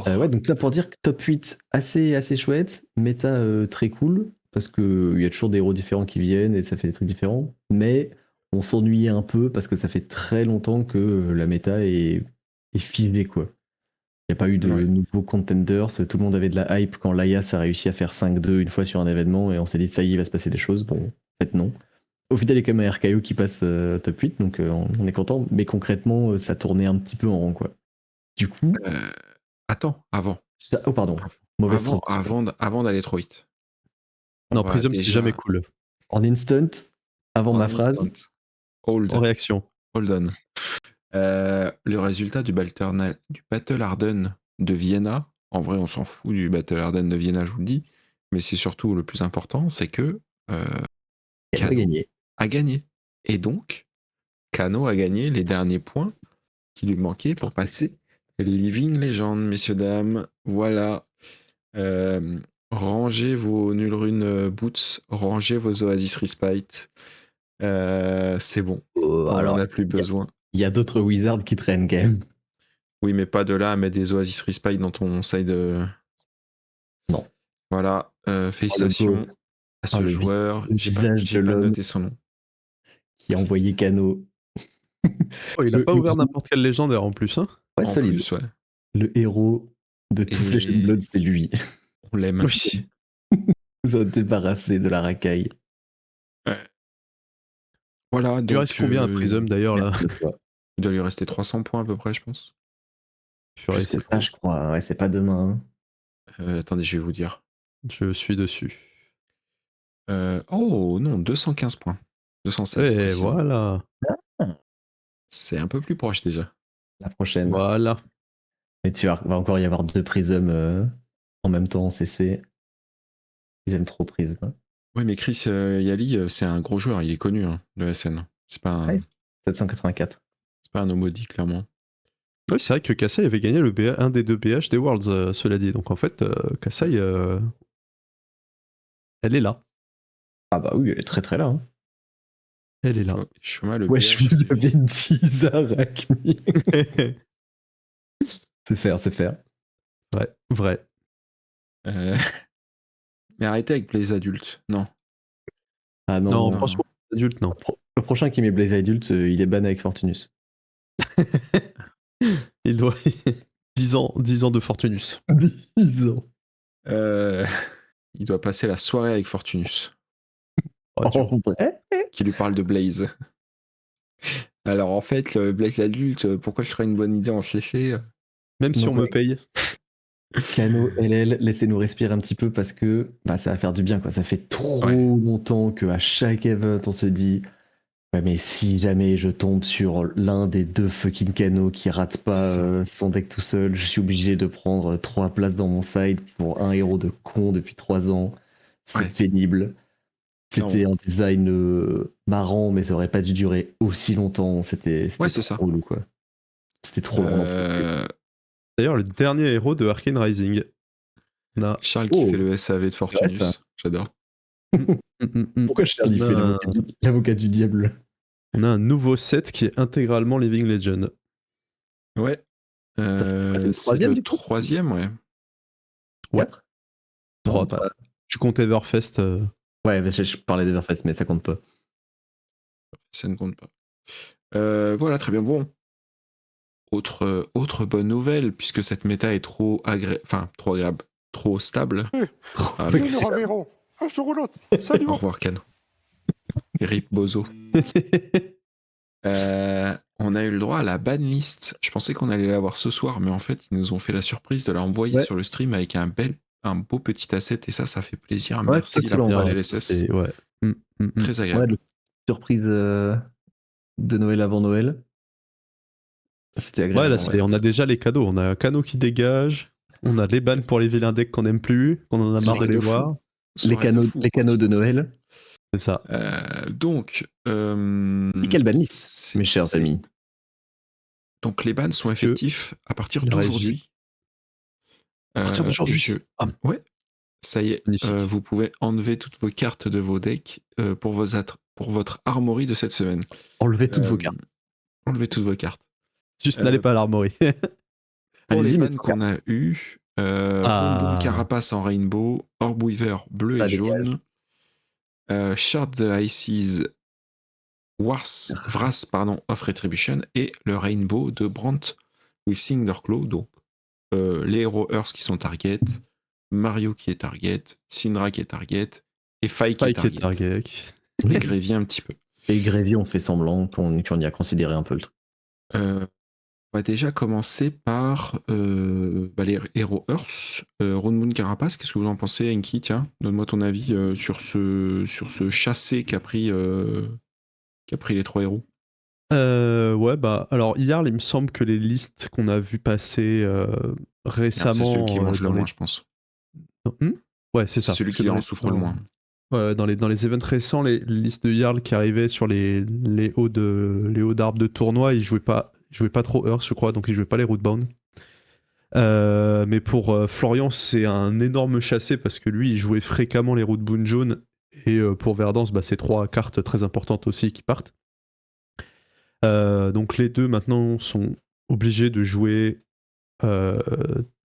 Ouais, donc ça pour dire que top 8 assez chouette, méta très cool, parce qu'il y a toujours des héros différents qui viennent et ça fait des trucs différents, mais on s'ennuyait un peu parce que ça fait très longtemps que la méta est filée, quoi. Il n'y a pas eu de Ouais. nouveaux contenders, tout le monde avait de la hype quand l'Ayas a réussi à faire 5-2 une fois sur un événement et on s'est dit ça y est, il va se passer des choses. Bon, en fait non. Au final, il y a quand même un RKO qui passe top 8, donc on est content, mais concrètement, ça tournait un petit peu en rond, quoi. Du coup, Attends, avant. oh pardon, mauvaise transition. Avant d'aller trop vite. On Non, va Prism, c'est déjà jamais cool. En instant, avant en ma phrase, instant. Hold. En réaction. Hold on. Le résultat du Battle Harden de Vienna, en vrai, on s'en fout du Battle Harden de Vienna, je vous le dis, mais c'est surtout le plus important, c'est que elle va Kano gagner. a gagné. Et donc, Kano a gagné les derniers points qui lui manquaient pour passer Living Legend, messieurs, dames. Voilà. Rangez vos Nullrune Boots, rangez vos Oasis Respite. C'est bon, on n'en Alors, a plus besoin. il y a d'autres wizards qui traînent quand même. Oui, mais pas de là à mettre des Oasis Respite dans ton side. Non. Voilà, Le félicitations GOAT. à ce Le joueur. visage J'ai de pas l'homme noté son nom. qui a envoyé Kano. Oh, il a Le pas ouvert héros. n'importe quelle légendaire en plus, hein. Ouais, En solide. plus, ouais. Le héros de tout Flesh and Et Blood, c'est lui. on l'aime. Oui. Nous a débarrassé de la racaille. Ouais. Voilà, Il lui reste donc combien à Prism d'ailleurs là? Merci de toi. il doit lui rester 300 points à peu près, je pense. Purée, Plus que c'est ça, beau. je crois. Ouais, c'est pas demain. Attendez, je vais vous dire. Je suis dessus. Oh non, 215 points. 216 Et précisément. voilà. C'est un peu plus proche déjà. La prochaine. Voilà. Et va encore y avoir 2 prisms en même temps en CC. Ils aiment trop prism. Oui, mais Chris Yali, c'est un gros joueur, il est connu, hein, le SN. C'est pas un, Ouais, 784. c'est pas un homodie, clairement. Ouais, c'est vrai que Kassai avait gagné un des 2 BH des Worlds, cela dit. Donc en fait, Kassai, elle est là. Ah bah oui, elle est très très là. Hein. Elle est là. Shoma, le Ouais, BH, je vous c'est- avais dit Zarakni. C'est faire, c'est faire. Vrai. Euh, Mais arrêtez avec les adultes. Non. Ah non, Non, non. franchement, adulte, non. Le prochain qui met Blaze Adult, il est ban avec Fortunus. Il doit 10 ans de Fortunus. 10 ans. Il doit passer la soirée avec Fortunus, Oh, tu- En vrai qui lui parle de Blaze. Alors en fait, le Blaze adulte, pourquoi je ferais une bonne idée en CC Même si Donc, on me ouais. paye. Kano, LL, laissez-nous respirer un petit peu parce que bah, ça va faire du bien. Quoi. Ça fait trop Ouais. longtemps qu'à chaque event, on se dit ouais, mais si jamais je tombe sur l'un des 2 fucking Kano qui rate C'est ça. pas son deck tout seul, je suis obligé de prendre 3 places dans mon side pour un héros de con depuis 3 ans. C'est Ouais. pénible. C'était un design marrant, mais ça aurait pas dû durer aussi longtemps. C'était Ouais, c'est trop ça. relou, quoi. C'était trop long. Euh, D'ailleurs, le dernier héros de Arcane Rising. On a... Charles qui fait le SAV de Fortunus. ça. J'adore. Pourquoi Charlie On a fait un- l'avocat du diable? On a un nouveau set qui est intégralement Living Legend. Ouais. Ça fait quoi, c'est le C'est troisième, le du coup 3e, ouais. Ouais. 3. Non, pas- Tu comptes Everfest Ouais, mais je parlais d'Everfest, mais ça compte pas. Ça ne compte pas. Voilà, très bien. Bon. Autre bonne nouvelle, puisque cette méta est trop agréable, trop stable. Ah, Nous mec, le reverrons un jour ou l'autre. Salut. au revoir, Cano. Et Rip Bozo. On a eu le droit à la banlist. Je pensais qu'on allait l'avoir ce soir, mais en fait, ils nous ont fait la surprise de la envoyer Ouais. sur le stream avec un beau petit asset, et ça fait plaisir. Ouais, Merci c'est la cool, en part vrai. LSS. C'est- ouais. Très Ouais, agréable. le surprise de Noël avant Noël. C'était Ouais, agréable. là, en vrai. on a déjà les cadeaux. On a un Cano qui dégage. On a les bans pour les vilains decks qu'on n'aime plus, qu'on en a marre Soirée de de les fou. voir. Les Soirée canaux, fou, les quoi, canaux tu de penses. Noël. C'est ça. Donc, Et quelle banlist, mes chers amis. Donc les bans sont Est-ce que effectifs à partir la régie- d'aujourd'hui. À partir d'aujourd'hui. et Ah. Ouais, ça y est. Magnifique. Vous pouvez enlever toutes vos cartes de vos decks pour votre armory de cette semaine. Enlevez toutes vos cartes. Enlevez toutes vos cartes. Juste n'allez pas à l'armory. Pour Allez-y, les mais bans sans qu'on a eu, Runeboom Carapace en rainbow, Orbweaver bleu Ah, et jaune, Shard the Ices Vras of Retribution et le rainbow de Brandt with Cinderclaw. Donc les héros Earth qui sont target, Mario qui est target, Syndra qui est target et Faye qui est Spike target. et Target. Et Grévy un petit peu. Et Grévy, on fait semblant qu'on y a considéré un peu le truc. On va déjà commencer par les héros Earth. Runeboom Carapace, qu'est-ce que vous en pensez, Enki? Tiens, donne-moi ton avis sur ce chassé qu'a pris les 3 héros. Ouais, bah, alors hier, il me semble que les listes qu'on a vu passer C'est récemment. celui qui mange le dans moins, les... je pense. Ouais, c'est C'est ça. celui Parce que qui dans en les- souffre le moins. Ouais, dans les events récents, les listes de Jarl qui arrivaient sur les hauts d'arbres de tournoi, ils jouaient pas trop Earth, je crois, donc ils jouaient pas les Rootbound. Mais pour Florian, c'est un énorme chassé parce que lui, il jouait fréquemment les Rootbound jaunes. Et pour Verdance, bah, c'est 3 cartes très importantes aussi qui partent. Donc les deux maintenant sont obligés de jouer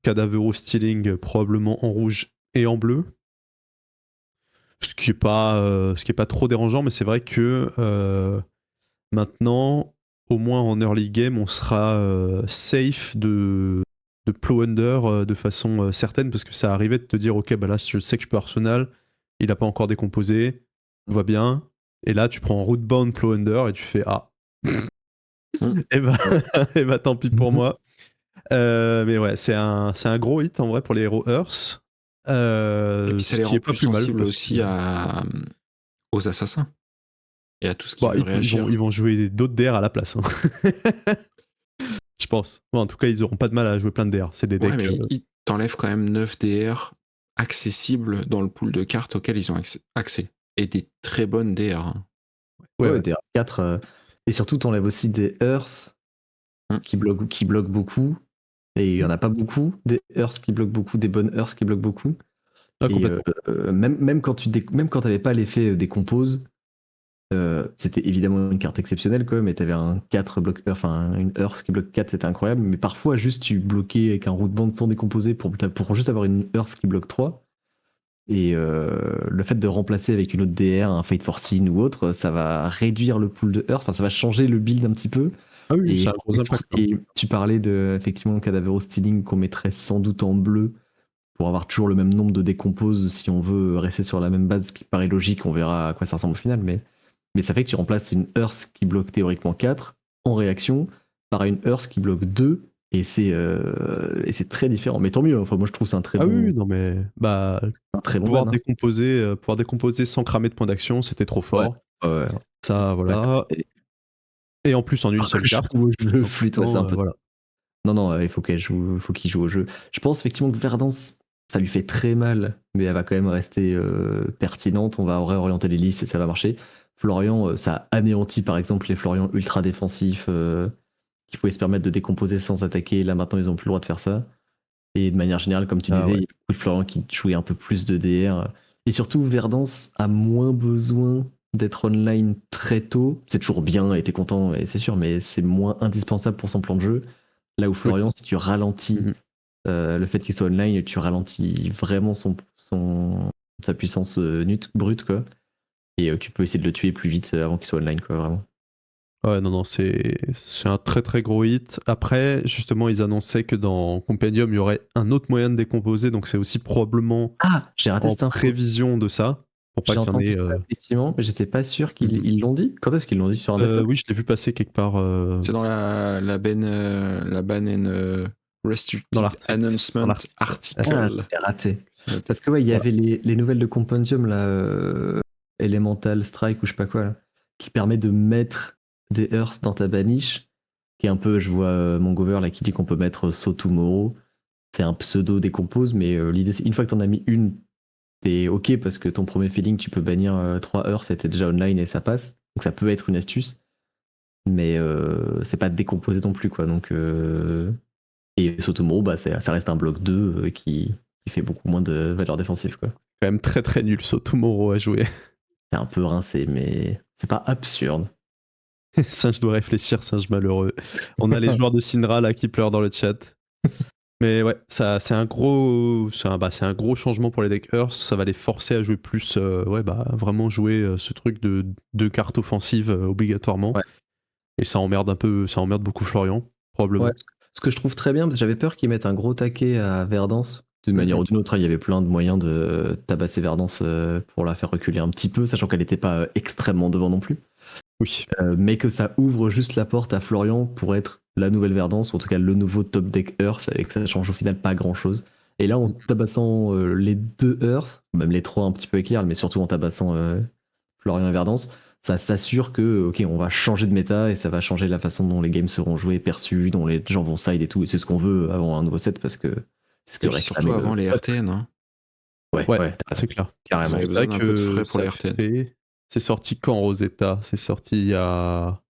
Cadavero Stealing probablement en rouge et en bleu. Ce qui est pas trop dérangeant, mais c'est vrai que maintenant, au moins en early game, on sera safe de plow under de façon certaine, parce que ça arrivait de te dire, ok, bah là, je sais que je peux Arsenal, il n'a pas encore décomposé, on va bien, et là, tu prends Rootbound plow under et tu fais, ah, et bah tant pis pour moi. Mais ouais, c'est un gros hit en vrai pour les héros Earth. Et puis ça les ce qui rend est pas plus plus mal sensibles parce aussi que- aux assassins. Et à tout ce qui Bah, veut réagir. ils vont jouer d'autres DR à la place. Hein. Je pense. Bon, en tout cas, ils auront pas de mal à jouer plein de DR. C'est des Ouais, decks. mais ils t'enlèvent quand même 9 DR accessibles dans le pool de cartes auxquelles ils ont accès. Et des très bonnes DR. Hein. Ouais. Des R4. Et surtout, t'enlèves aussi des Earth qui bloquent beaucoup. Et il y en a pas beaucoup. Des Earth qui bloquent beaucoup, des bonnes Earth qui bloquent beaucoup. Ah, Et complètement. même quand t'avais pas l'effet décompose, c'était évidemment une carte exceptionnelle, quoi, mais t'avais un 4 bloc, enfin une Earth qui bloque 4, c'était incroyable. Mais parfois, juste tu bloquais avec un route band sans décomposer pour juste avoir une Earth qui bloque 3. Et le fait de remplacer avec une autre DR, un Fate for Sin ou autre, ça va réduire le pool de Earth, enfin ça va changer le build un petit peu. Ah oui, Et, ça a un gros impact. Hein. et tu parlais de effectivement Cadavero Stealing qu'on mettrait sans doute en bleu pour avoir toujours le même nombre de décomposes si on veut rester sur la même base, ce qui paraît logique, on verra à quoi ça ressemble au final, mais ça fait que tu remplaces une Earth qui bloque théoriquement 4 en réaction par une Earth qui bloque 2 et c'est très différent. Mais tant mieux, enfin moi je trouve c'est un très Ah bon, oui, non mais bah un très bon pouvoir ban, hein. décomposer sans cramer de points d'action, c'était trop fort. Ouais. Ça, voilà. Ouais. Et en plus en une seule carte. Le flûte, ouais, c'est un peu voilà. Non, il faut qu'il joue au jeu. Je pense effectivement que Verdance, ça lui fait très mal, mais elle va quand même rester pertinente. On va réorienter les listes et ça va marcher. Florian, ça anéantit par exemple les Florian ultra défensifs qui pouvaient se permettre de décomposer sans attaquer. Là maintenant, ils n'ont plus le droit de faire ça. Et de manière générale, comme tu Ah disais, ouais. il y a beaucoup de Florian qui jouait un peu plus de DR. Et surtout, Verdance a moins besoin d'être online très tôt. C'est toujours bien et t'es content, et c'est sûr, mais c'est moins indispensable pour son plan de jeu. Là où Florian, si tu ralentis Mhm. le fait qu'il soit online, tu ralentis vraiment sa puissance brute, quoi. Et tu peux essayer de le tuer plus vite avant qu'il soit online, quoi, vraiment. Ouais, non, non, c'est un très très gros hit. Après, justement, ils annonçaient que dans Compendium, il y aurait un autre moyen de décomposer, donc c'est aussi probablement Ah, j'ai raté en cette info. prévision de ça, pour pas J'ai qu'il y en entendu ait. ça, effectivement, mais j'étais pas sûr qu'ils Mhm. ils l'ont dit. Quand est-ce qu'ils l'ont dit sur un desktop? Oui, je l'ai vu passer quelque part C'est dans la ban and dans restricted l'article. announcement Ah, article. j'ai raté. Parce que ouais, il y Voilà. avait les nouvelles de Compendium, là, Elemental Strike ou je sais pas quoi, là, qui permet de mettre des Earths dans ta baniche, qui est un peu, je vois mon gover là qui dit qu'on peut mettre So Tomorrow. C'est un pseudo décompose, mais l'idée c'est une fois que t'en as mis une, t'es ok parce que ton premier feeling, tu peux bannir 3 Earths, c'était déjà online et ça passe. Donc ça peut être une astuce, mais c'est pas décomposé non plus, quoi. Donc, et So Tomorrow, bah, ça reste un bloc 2 qui fait beaucoup moins de valeur défensive, quoi. Quand même très très nul, So Tomorrow à jouer. C'est un peu rincé, mais c'est pas absurde. Singe doit réfléchir, singe malheureux. On a les joueurs de Syndra là qui pleurent dans le chat. Mais ouais, ça c'est un gros, c'est un gros changement pour les deck Earth. Ça va les forcer à jouer plus, ouais bah vraiment jouer ce truc de deux cartes offensives obligatoirement. Ouais. Et ça emmerde un peu, ça emmerde beaucoup Florian probablement. Ouais, ce que je trouve très bien, parce que j'avais peur qu'ils mettent un gros taquet à Verdance. D'une manière ou d'une autre, il y avait plein de moyens de tabasser Verdance pour la faire reculer un petit peu, sachant qu'elle n'était pas extrêmement devant non plus. Oui. Mais que ça ouvre juste la porte à Florian pour être la nouvelle Verdance, ou en tout cas le nouveau top deck Earth, et que ça change au final pas grand chose. Et là, en tabassant les deux Earth, même les trois un petit peu éclair, mais surtout en tabassant Florian et Verdance, ça s'assure que ok, on va changer de méta et ça va changer la façon dont les games seront joués, perçus, dont les gens vont side et tout. Et c'est ce qu'on veut avant un nouveau set parce que c'est ce que Et puis surtout réclamait avant les le. RTN. Hein. Ouais, Ouais, ouais, c'est clair. Vous carrément. avez C'est vrai besoin d'un peu de que frais pour les ça RTN. fait. C'est sorti quand Rosetta? C'est sorti il y a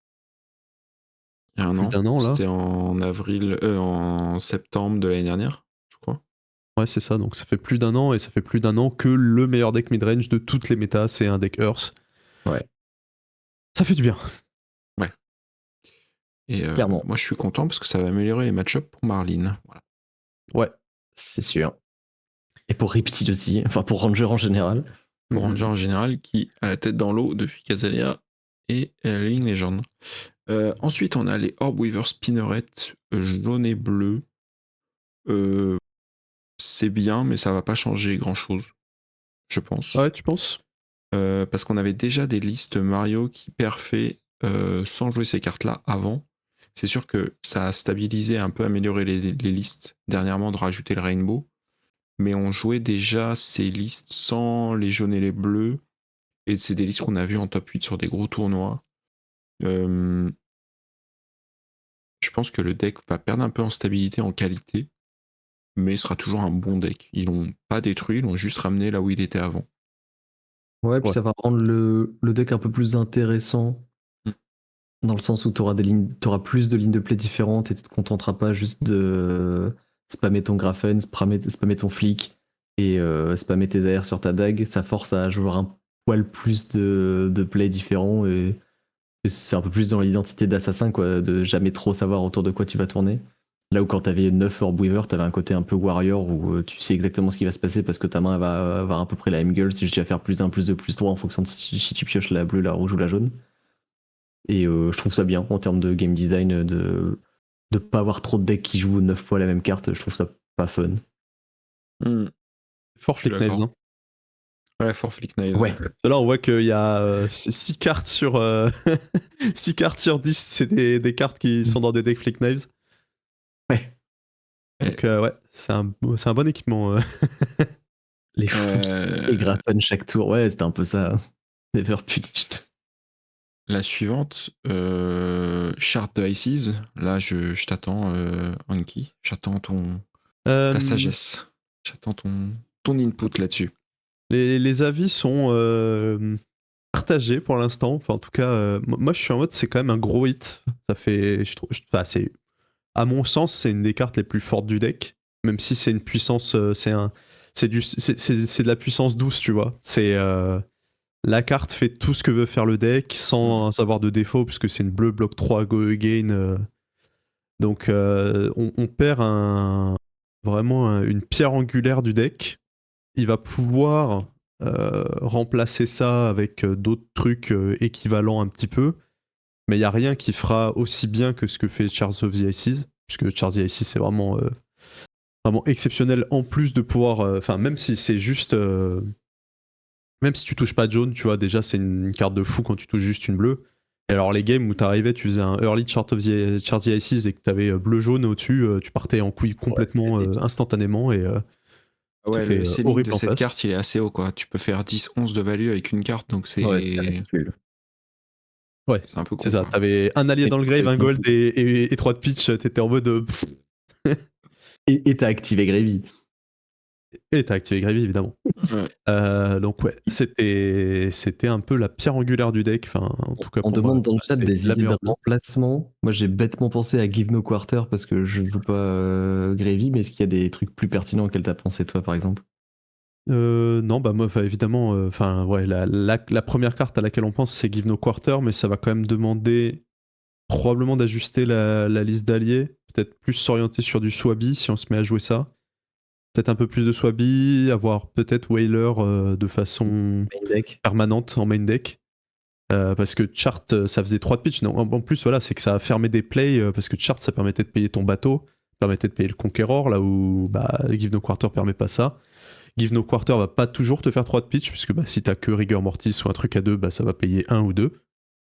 Il y a un plus an. d'un an là. C'était en septembre de l'année dernière, je crois. Ouais, c'est ça. Donc ça fait plus d'un an et ça fait plus d'un an que le meilleur deck midrange de toutes les métas, c'est un deck Earth. Ouais. Ça fait du bien. Et Clairement. moi, je suis content parce que ça va améliorer les match-ups pour Marlene. Voilà. Ouais. C'est sûr. Et pour Riptide aussi, enfin pour Ranger en général. Pour Ranger en général, qui a la tête dans l'eau depuis Casalia et Living Legend. Ensuite, on a les Orbweaver Spinneret jaune et bleu. C'est bien, mais ça va pas changer grand-chose, je pense. Ouais, tu penses? Parce qu'on avait déjà des listes Mario qui perfait sans jouer ces cartes-là avant. C'est sûr que ça a stabilisé, un peu amélioré les listes dernièrement de rajouter le Rainbow. Mais on jouait déjà ces listes sans les jaunes et les bleus. Et c'est des listes qu'on a vues en top 8 sur des gros tournois. Je pense que le deck va perdre un peu en stabilité, en qualité. Mais sera toujours un bon deck. Ils l'ont pas détruit, ils l'ont juste ramené là où il était avant. Ouais, puis Ouais. ça va rendre le deck un peu plus intéressant. Dans le sens où tu auras plus de lignes de play différentes et tu te contenteras pas juste de spammer ton Grafen, spammer ton flic et spammer tes AR sur ta dague. Ça force à jouer un poil plus de play différents et c'est un peu plus dans l'identité d'assassin, quoi, de jamais trop savoir autour de quoi tu vas tourner. Là où quand t'avais 9 Orbweaver, t'avais un côté un peu warrior où tu sais exactement ce qui va se passer parce que ta main va avoir à peu près la même gueule si tu vas faire plus 1, plus 2, plus 3 en fonction de si tu pioches la bleue, la rouge ou la jaune. Et je trouve ça bien en termes de game design de pas avoir trop de decks qui jouent 9 fois la même carte. Je trouve ça pas fun. Fort Je suis Flick Knives. d'accord. Hein. Ouais, for Flick Knives. Ouais. Là, on voit qu'il y a 6 cartes sur 6 cartes sur 10, c'est des cartes qui sont dans des decks Flick Knives. Ouais. Donc ouais, c'est un bon équipement. Les flics et Grafen chaque tour. Ouais, c'était un peu ça. Never punished. La suivante, Shard de Ices. Là, je t'attends, Anki. J'attends ta sagesse. J'attends ton input là-dessus. Les avis sont partagés pour l'instant. Enfin, en tout cas, moi, je suis en mode, c'est quand même un gros hit. Ça fait, je trouve, enfin, c'est, à mon sens, c'est une des cartes les plus fortes du deck. Même si c'est une puissance, c'est de la puissance douce, tu vois. La carte fait tout ce que veut faire le deck sans avoir de défaut, puisque c'est une bleue bloc 3 go again. Donc on perd vraiment une pierre angulaire du deck. Il va pouvoir remplacer ça avec d'autres trucs équivalents un petit peu, mais il n'y a rien qui fera aussi bien que ce que fait Shards of the Ices, puisque Shards of the Ices c'est vraiment exceptionnel, en plus de pouvoir, même si c'est juste, même si tu touches pas jaune, tu vois, déjà c'est une carte de fou quand tu touches juste une bleue. Et alors les games où t'arrivais, tu faisais un early Shards of the Ices et que t'avais bleu-jaune au-dessus, tu partais en couille complètement instantanément et Ouais, c'était le ceiling horrible de en cette face. carte, il est assez haut, quoi. Tu peux faire 10-11 de value avec une carte, donc c'est ridicule. Ouais, c'est un peu con, c'est ça. quoi. T'avais un allié Et dans le grave, un gold et 3 de pitch, t'étais en mode. Et t'as activé Gravy. Et t'as activé Gravy, évidemment. Ouais. Donc ouais, c'était un peu la pierre angulaire du deck. Enfin, en tout cas On pour moi, demande dans le chat c'était des la idées de meilleure bleue. remplacement. Moi, j'ai bêtement pensé à Give No Quarter parce que je ne joue pas Gravy, mais est-ce qu'il y a des trucs plus pertinents auxquels t'as pensé, toi, par exemple? Non, bah moi, évidemment, ouais, la première carte à laquelle on pense, c'est Give No Quarter, mais ça va quand même demander probablement d'ajuster la liste d'alliés, peut-être plus s'orienter sur du Swabi si on se met à jouer ça. Peut-être un peu plus de Swabi, avoir peut-être Whaler de façon Main deck. permanente en main deck. Parce que Chart, ça faisait 3 de pitch. Non, en plus, voilà, c'est que ça a fermé des plays parce que Chart, ça permettait de payer ton bateau, permettait de payer le Conqueror, là où Give No Quarter permet pas ça. Give No Quarter va pas toujours te faire 3 de pitch, puisque si t'as que Rigor Mortis ou un truc à 2, ça va payer 1 ou 2,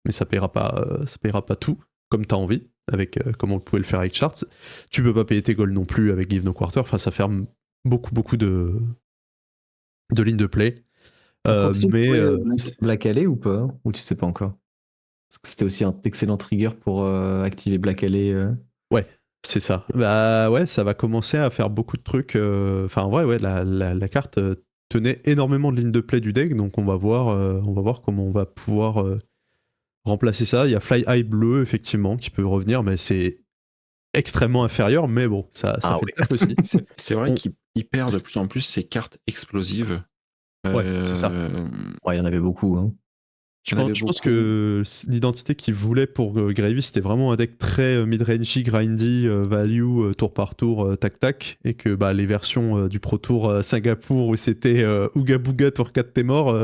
mais ça payera pas tout, comme t'as envie, comme on pouvait le faire avec Charts. Tu peux pas payer tes goals non plus avec Give No Quarter, enfin ça ferme beaucoup de lignes de play. On continue de Mais jouer Black Alley ou pas? Ou tu sais pas encore? Parce que c'était aussi un excellent trigger pour activer Black Alley. ouais, c'est ça. Bah ouais, ça va commencer à faire beaucoup de trucs. Enfin ouais, la carte tenait énormément de lignes de play du deck, donc on va voir comment on va pouvoir remplacer ça. Il y a Fly High bleu effectivement qui peut revenir, mais c'est extrêmement inférieur. Mais bon, ça fait le taf aussi. C'est vrai qu'il perd de plus en plus ses cartes explosives. Ouais, c'est ça. Ouais, il y en avait beaucoup. Hein. Je pense que l'identité qu'il voulait pour Gravy, c'était vraiment un deck très mid-rangey, grindy, value, tour par tour, tac-tac, et que les versions du Pro Tour Singapour où c'était Ouga Booga, tour 4 t'es mort,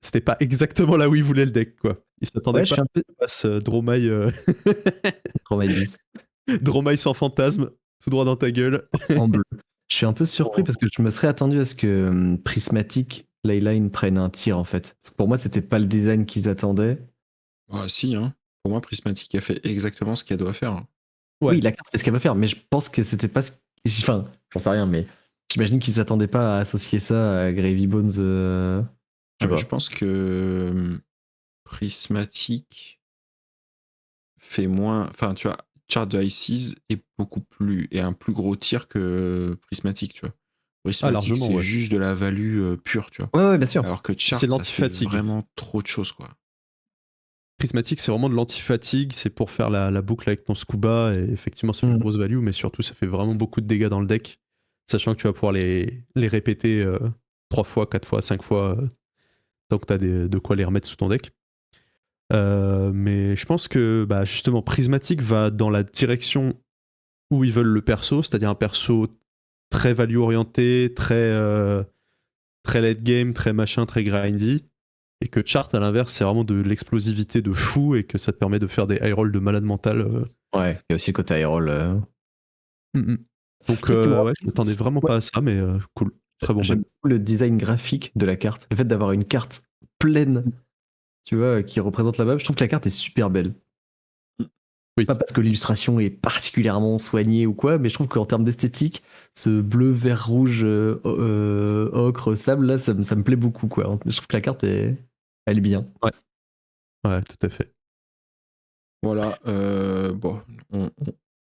c'était pas exactement là où il voulait le deck, quoi. Il s'attendait pas à ce qu'il fasse Dromai Dromai sans fantasme, tout droit dans ta gueule. En bleu. Je suis un peu surpris parce que je me serais attendu à ce que Prismatic Leyline prenne un tir en fait. Parce que pour moi, c'était pas le design qu'ils attendaient. Ah si, hein. Pour moi, Prismatic a fait exactement ce qu'elle doit faire. Ouais. Oui, la carte fait ce qu'elle va faire, mais je pense que c'était pas ce... Enfin, j'en sais rien, mais j'imagine qu'ils s'attendaient pas à associer ça à Gravy Bones. Je pense que Prismatic fait moins... Enfin, tu vois, Chart de Ices est un plus gros tir que Prismatic, tu vois. Prismatic, c'est juste de la value pure, tu vois. Ouais, bien sûr. Alors que Chart, ça fait vraiment trop de choses, quoi. Prismatic, c'est vraiment de l'anti-fatigue, c'est pour faire la boucle avec ton scuba, et effectivement, ça fait une grosse value, mais surtout, ça fait vraiment beaucoup de dégâts dans le deck, sachant que tu vas pouvoir les répéter 3 fois, 4 fois, 5 fois, tant que tu as de quoi les remettre sous ton deck. Mais je pense que justement, Prismatic va dans la direction où ils veulent le perso, c'est-à-dire un perso très value-orienté, très late game, très machin, très grindy. Et que Chart, à l'inverse, c'est vraiment de l'explosivité de fou et que ça te permet de faire des high rolls de malade mental. Ouais, il y a aussi le côté high roll. Donc, ouais, je m'attendais vraiment pas à ça, mais cool. Très bon. J'aime beaucoup le design graphique de la carte. Le fait d'avoir une carte pleine, tu vois, qui représente la map, je trouve que la carte est super belle. Oui. Pas parce que l'illustration est particulièrement soignée ou quoi, mais je trouve qu'en termes d'esthétique, ce bleu, vert, rouge, ocre, sable, là, ça me plaît beaucoup, quoi. Je trouve que la carte, elle est bien. Ouais, tout à fait. Voilà, bon, on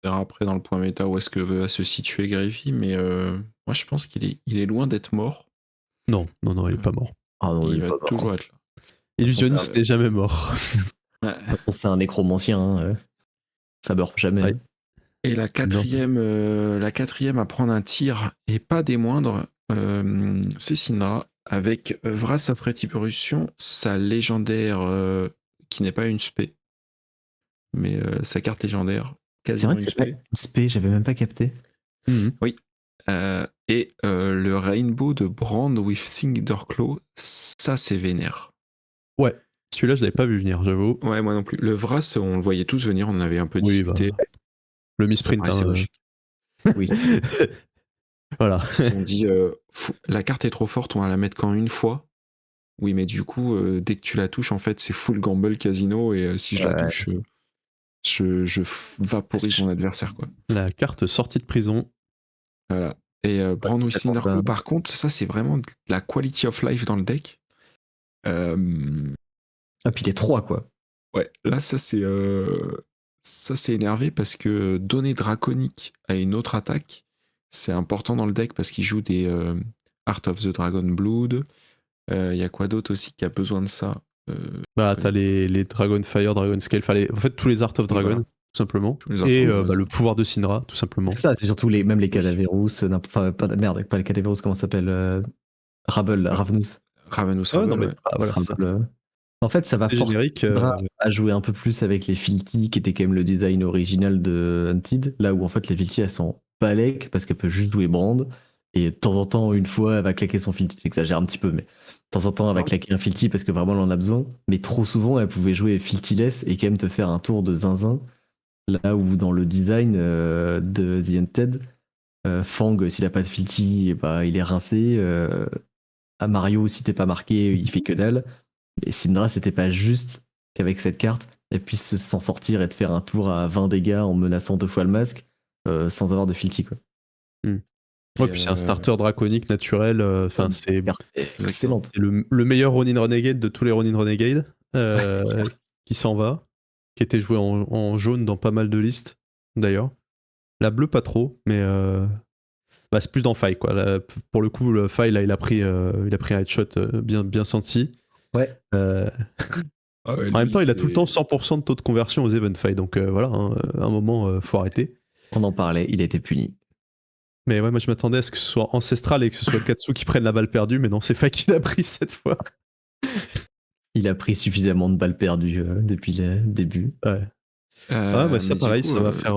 verra après dans le point méta où est-ce que va se situer Gravy, mais moi je pense qu'il est loin d'être mort. Non, il est pas mort. Ah non, il va toujours être là. Illusionniste n'est jamais mort. De toute façon, c'est un nécromancien, ça meurt jamais. Ouais. Et la quatrième à prendre un tir, et pas des moindres, c'est Syndra, avec Wrath of Retribution, sa légendaire, qui n'est pas une spé, mais sa carte légendaire, C'est quasiment vrai que une c'est pas spé. une spé, j'avais même pas capté. Et le Rainbow de Brand with Cinderclaw, ça c'est vénère. Ouais, celui-là, je l'avais pas vu venir, j'avoue. Ouais, moi non plus. Le Wrath, on le voyait tous venir, on en avait un peu Oui, discuté. Le Ça misprint. paraissait logique. Oui. Voilà. Ils se sont dit, la carte est trop forte, on va la mettre qu'en une fois. Oui, mais du coup, dès que tu la touches, en fait, c'est full gamble casino, et si je la touche, je vaporise mon adversaire, quoi. La carte sortie de prison. Voilà. Et Brand with c'est pour ça. Cinderclaw, par contre, ça c'est vraiment de la quality of life dans le deck. Ah, puis les 3, quoi. Ouais, là ça c'est énervé parce que donner draconique à une autre attaque, c'est important dans le deck parce qu'il joue des Art of the Dragon Blood. Il y a quoi d'autre aussi qui a besoin de ça? T'as les Dragon Fire, Dragon Scale, en fait tous les Art of Dragon, voilà. tout simplement. Tous les Art Et of Dragon. le pouvoir de Syndra, tout simplement. C'est ça, c'est surtout même les Cadaverous, enfin, pas les Cadaverous, comment ça s'appelle Ravenous. Ravenous Ah ouais, Rabble, non, mais ouais. voilà, c'est ça. Rabble. En fait, ça va C'est forcer générique, Syndra à jouer un peu plus avec les Filti, qui était quand même le design original de Hunted, là où en fait les Filti elles sont balèques parce qu'elle peut juste jouer Brand, et de temps en temps, une fois, elle va claquer son Filti. J'exagère un petit peu, mais de temps en temps, elle va claquer un Filti parce que vraiment elle en a besoin, mais trop souvent, elle pouvait jouer Filtiless et quand même te faire un tour de zinzin, là où dans le design de The Hunted, Fang, s'il a pas de Filti, bah, il est rincé. À Mario, si t'es pas marqué, il fait que dalle. Et Syndra, c'était pas juste qu'avec cette carte, elle puisse s'en sortir et te faire un tour à 20 dégâts en menaçant 2 fois le masque, sans avoir de Filti, quoi. Ouais, puis c'est un starter draconique naturel. Enfin, c'est excellente. le meilleur Ronin Renegade de tous les Ronin Renegade qui s'en va, qui était joué en jaune dans pas mal de listes d'ailleurs. La bleue pas trop, mais c'est plus dans Faille, quoi. Là, pour le coup, le Faille, là, il a pris un headshot bien senti. Ouais. Ah ouais, En même temps, il a c'est- tout le temps 100% de taux de conversion aux event Faille, donc voilà, hein, à un moment, faut arrêter. On en parlait, il a été puni. Mais ouais, moi je m'attendais à ce que ce soit Ancestral et que ce soit Katsu qui prenne la balle perdue, mais non, c'est Faille qui l'a pris cette fois. Il a pris suffisamment de balles perdues depuis le début. Ouais. Ouais, ça mais pareil, du coup, ça va faire,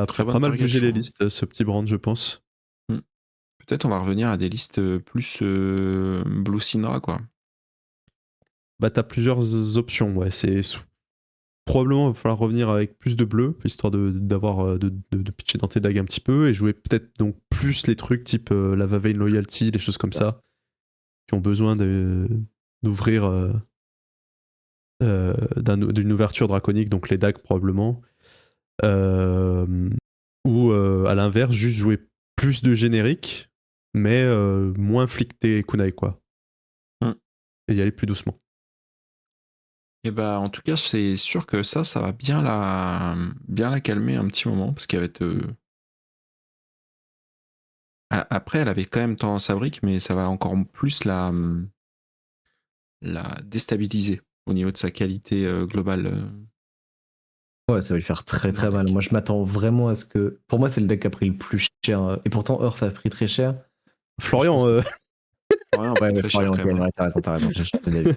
très bonne pas mal bouger target, les je listes, ce petit brand, je pense. peut-être on va revenir à des listes plus Blue Syndra, quoi. Bah, t'as plusieurs options, ouais. Probablement, il va falloir revenir avec plus de bleu, histoire d'avoir de pitcher dans tes dagues un petit peu et jouer peut-être donc plus les trucs type Lava Vein Loyalty, des choses comme ça, qui ont besoin d'ouvrir d'une ouverture draconique, donc les dagues probablement. Ou à l'inverse, juste jouer plus de générique, mais moins fliquer kunai, quoi. Et y aller plus doucement. Et bah en tout cas c'est sûr que ça va bien la calmer un petit moment parce qu'elle va être après elle avait quand même tendance à brique, mais ça va encore plus la déstabiliser au niveau de sa qualité globale. Ouais, ça va lui faire très Dans le mal. deck. Moi, je m'attends vraiment à ce que. Pour moi, c'est le deck qui a pris le plus cher. Et pourtant, Earth a pris très cher. Florian, Florian, Ouais, mais très cher Florian, quand même. ouais, t'as raison. Je l'ai vu.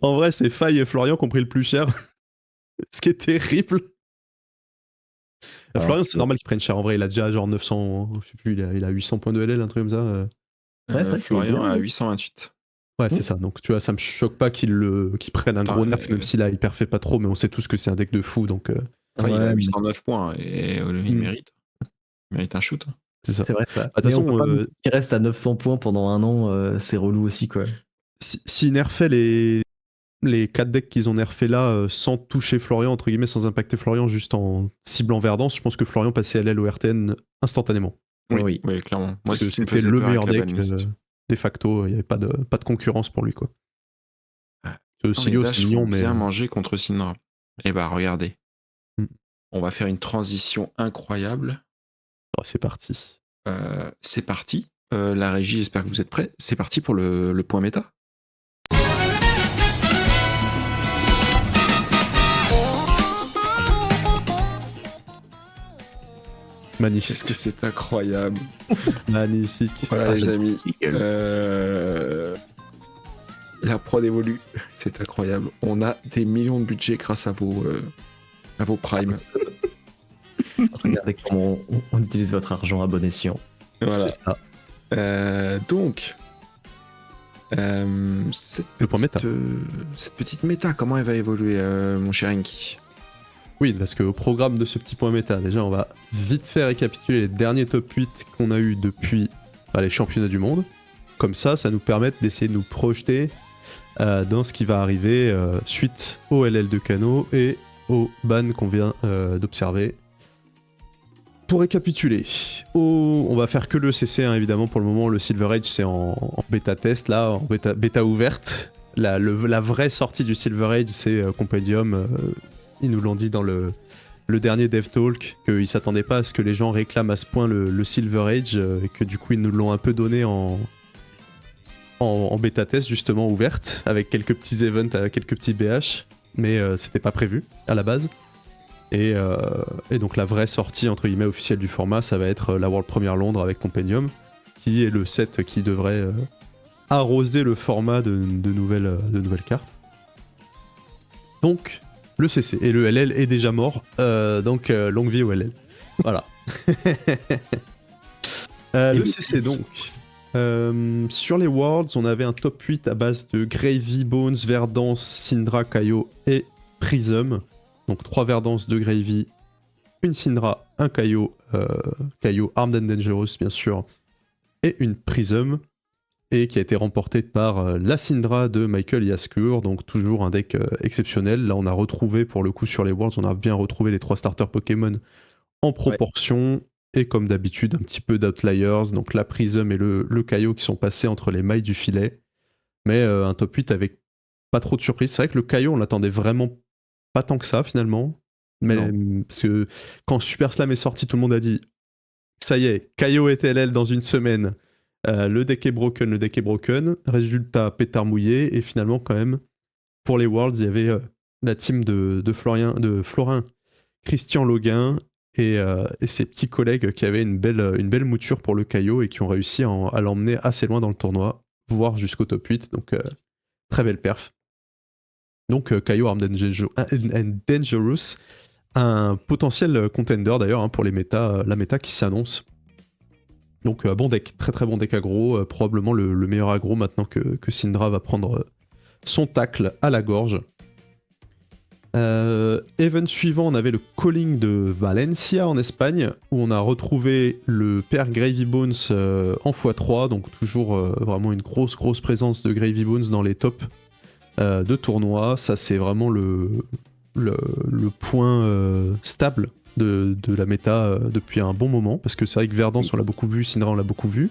en vrai, c'est Faye et Florian qui ont pris le plus cher. Ce qui est terrible. Alors, Florian, c'est normal qu'il prenne cher. En vrai, il a déjà genre 900, je sais plus, il a 800 points de LL, un truc comme ça. Ouais, c'est vrai qu'il est Florian bien, à ouais. 828. Ouais, c'est ça. Donc, tu vois, ça me choque pas qu'il prenne un gros nerf, même s'il a hyper fait pas trop, mais on sait tous que c'est un deck de fou, donc. Enfin, il a Ouais, 809 points et il mérite. Il mérite un shoot. C'est ça. C'est vrai, ça. De toute Mais façon, on peut pas qu'il reste à 900 points pendant un an, c'est relou aussi, quoi. s'ils nerfaient les 4 decks qu'ils ont nerfés là sans toucher Florian, entre guillemets, sans impacter Florian, juste en ciblant Verdance, je pense que Florian passait LL au RTN instantanément. Oui, clairement. Moi, Parce que c'est ce qui me c'était faisait le peur meilleur avec la deck banlist. de facto, il n'y avait pas de concurrence pour lui, quoi. Les Silio, c'est Dash mignon, font mais. bien manger contre Syndra. Et bah regardez. Mm. On va faire une transition incroyable. Oh, c'est parti. C'est parti. La régie, j'espère que vous êtes prêts. C'est parti pour le point méta. Magnifique. Qu'est-ce que c'est incroyable. Magnifique. Voilà les amis. Gueule. La prod évolue. C'est incroyable. On a des millions de budget grâce à vos primes. Regardez comment on utilise votre argent à bon escient. Voilà. C'est ça. Donc, cette Le point méta. cette petite méta, comment elle va évoluer, mon cher Enki? Oui, parce qu'au programme de ce petit point méta, déjà, on va vite fait récapituler les derniers top 8 qu'on a eu depuis les championnats du monde. Comme ça nous permet d'essayer de nous projeter dans ce qui va arriver suite au LL de Kano et au ban qu'on vient d'observer. Pour récapituler, on va faire que le CC, hein, évidemment, pour le moment. Le Silver Age, c'est en bêta test, là, en bêta ouverte. La vraie sortie du Silver Age, c'est Compendium. Ils nous l'ont dit dans le dernier Dev Talk, qu'ils s'attendaient pas à ce que les gens réclament à ce point le Silver Age, et que du coup, ils nous l'ont un peu donné en bêta test, justement, ouverte, avec quelques petits events, quelques petits BH, mais c'était pas prévu à la base. Et donc la vraie sortie entre guillemets officielle du format, ça va être la World Premiere Londres avec Compendium, qui est le set qui devrait arroser le format de nouvelles cartes. Donc le CC et le LL est déjà mort, donc longue vie au LL. Voilà. Le CC donc. Sur les Worlds, on avait un top 8 à base de Gravy, Bones, Verdance, Syndra, Kaio et Prism. Donc 3 Verdance, 2 Gravy, une Syndra, un Kaio, Armed and Dangerous bien sûr, et une Prism, et qui a été remportée par la Syndra de Michael Yaskur, donc toujours un deck exceptionnel. Là on a retrouvé, pour le coup sur les Worlds, on a bien retrouvé les 3 starters Pokémon en proportion, et comme d'habitude un petit peu d'outliers, donc la Prism et le Kaio qui sont passés entre les mailles du filet, mais un top 8 avec pas trop de surprises. C'est vrai que le Kaio on l'attendait vraiment pas tant que ça finalement, mais parce que quand Super Slam est sorti, tout le monde a dit ça y est, Kaio et TLL dans une semaine, le deck est broken. Résultat, pétard mouillé, et finalement quand même pour les Worlds, il y avait la team de Florin, Christian Loguin et ses petits collègues qui avaient une belle mouture pour le Kaio et qui ont réussi à l'emmener assez loin dans le tournoi, voire jusqu'au top 8, donc très belle perf. Donc Kaio Armed and Dangerous, un potentiel contender d'ailleurs pour la méta qui s'annonce. Donc bon deck, très très bon deck aggro, probablement le meilleur aggro maintenant que Syndra va prendre son tacle à la gorge. Event suivant, on avait le Calling de Valencia en Espagne, où on a retrouvé le père Gravy Bones en x3, donc toujours vraiment une grosse présence de Gravy Bones dans les tops de tournoi. Ça c'est vraiment le point stable de la méta depuis un bon moment, parce que c'est vrai que Verdance on l'a beaucoup vu, Syndra on l'a beaucoup vu,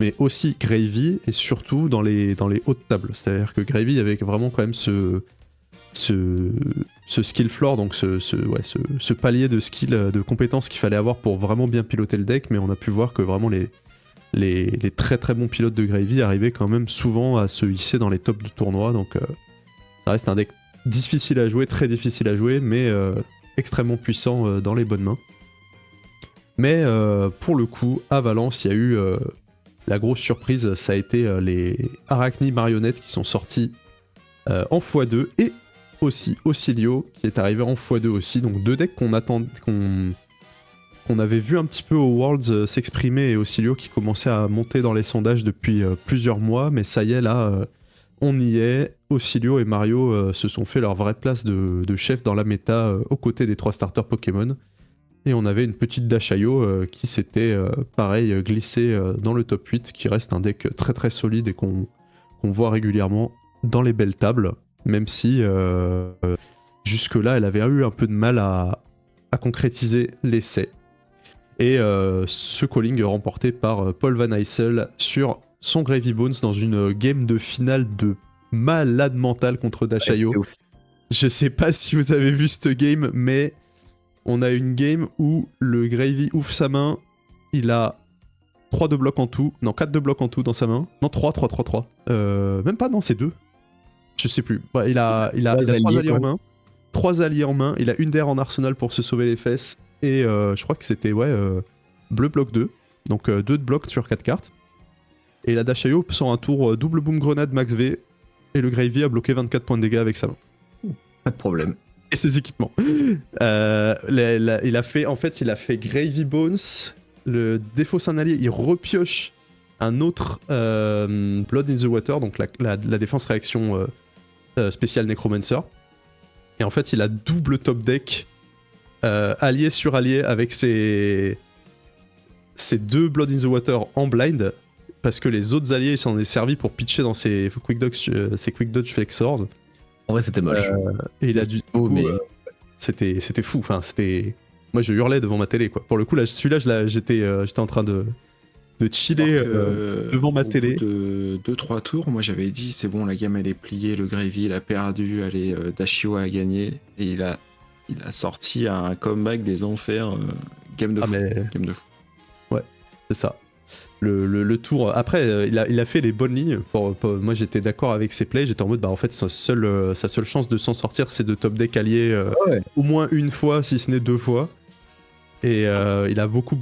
mais aussi Gravy, et surtout dans les hautes tables. C'est-à-dire que Gravy avait vraiment quand même ce skill floor, donc ce palier de skill, de compétences qu'il fallait avoir pour vraiment bien piloter le deck, mais on a pu voir que vraiment les très très bons pilotes de Gravy arrivaient quand même souvent à se hisser dans les tops du tournoi, donc ça reste un deck difficile à jouer, très difficile à jouer, mais extrêmement puissant dans les bonnes mains. Mais pour le coup, à Valence, il y a eu la grosse surprise, ça a été les Arachni marionnettes qui sont sortis en x2, et aussi Ossilio qui est arrivé en x2 aussi, donc deux decks qu'on avait vu un petit peu aux Worlds s'exprimer, et Ossilio qui commençait à monter dans les sondages depuis plusieurs mois, mais ça y est là, on y est. Ossilio et Mario se sont fait leur vraie place de chef dans la méta aux côtés des 3 starters Pokémon, et on avait une petite Dashayo qui s'était pareil glissé dans le top 8, qui reste un deck très très solide et qu'on voit régulièrement dans les belles tables, même si jusque-là elle avait eu un peu de mal à concrétiser l'essai. Et ce calling remporté par Paul Van Eyssel sur son Gravy Bones dans une game de finale de malade mental contre Dashayo. Je sais pas si vous avez vu cette game, mais on a une game où le Gravy ouvre sa main, il a 3 de blocs en tout, non 4 de blocs en tout dans sa main, non 3, même pas, non c'est 2. Je sais plus. Ouais, il a 3 alliés en main. 3 alliés en main. Il a une d'air en arsenal pour se sauver les fesses. Et je crois que c'était bleu bloc 2, donc 2 de bloc sur 4 cartes. Et la Dashayo sort un tour double boom grenade max V, et le Gravy a bloqué 24 points de dégâts avec sa main. Pas de problème. Et ses équipements. Il a fait Gravy Bones, le défausse un allié, il repioche un autre Blood in the Water, donc la défense réaction spéciale Necromancer. Et en fait, il a double top deck, allié sur allié, avec ses 2 Blood in the Water en blind, parce que les autres alliés s'en est servi pour pitcher dans ses Quick Dodge Flexors. En vrai, c'était moche. Et il a dû. C'était fou. Enfin, c'était. Moi, je hurlais devant ma télé, quoi. Pour le coup, là, celui-là, j'étais en train de chiller devant ma télé. De 2-3 tours, moi j'avais dit c'est bon, la gamme elle est pliée, le Gravy il a perdu, allez, Dashiwa a gagné, et il a sorti un comeback des enfers, game de fou. Game de fou. Ouais, c'est ça. Le tour. Après, il a fait les bonnes lignes. Moi j'étais d'accord avec ses plays, j'étais en mode bah en fait sa seule chance de s'en sortir c'est de top deck allié au moins une fois, si ce n'est 2 fois. Et il a beaucoup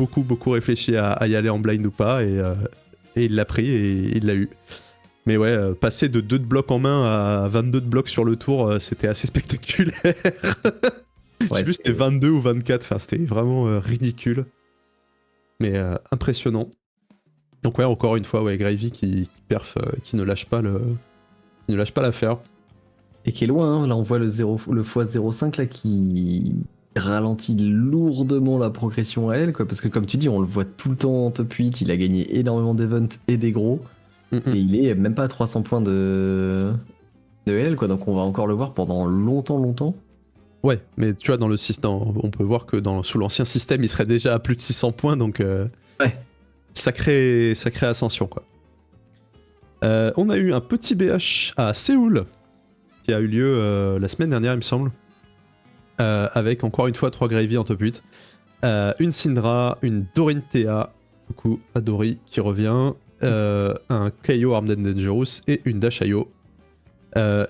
réfléchi à y aller en blind ou pas, et il l'a pris et il l'a eu. Mais ouais, passer de 2 de blocs en main à 22 de blocs sur le tour, c'était assez spectaculaire. Je sais plus c'était 22 ou 24, enfin c'était vraiment ridicule. Mais impressionnant. Donc ouais, encore une fois, ouais, Gravy qui perf, qui ne lâche pas l'affaire. Et qui est loin, hein. Là on voit le x05 là qui ralentit lourdement la progression à elle, quoi, parce que comme tu dis, on le voit tout le temps en top 8, il a gagné énormément d'events et des gros, et il est même pas à 300 points de LL, quoi, donc on va encore le voir pendant longtemps. Ouais, mais tu vois, dans le système, on peut voir que sous l'ancien système, il serait déjà à plus de 600 points, donc ouais. Sacrée ascension, quoi. On a eu un petit BH à Séoul, qui a eu lieu la semaine dernière, il me semble. Avec encore une fois 3 Gravy en top 8. Une Syndra, une Dorinthea, coucou à Dori qui revient, un Kaio Armed and Dangerous et une Dashayo.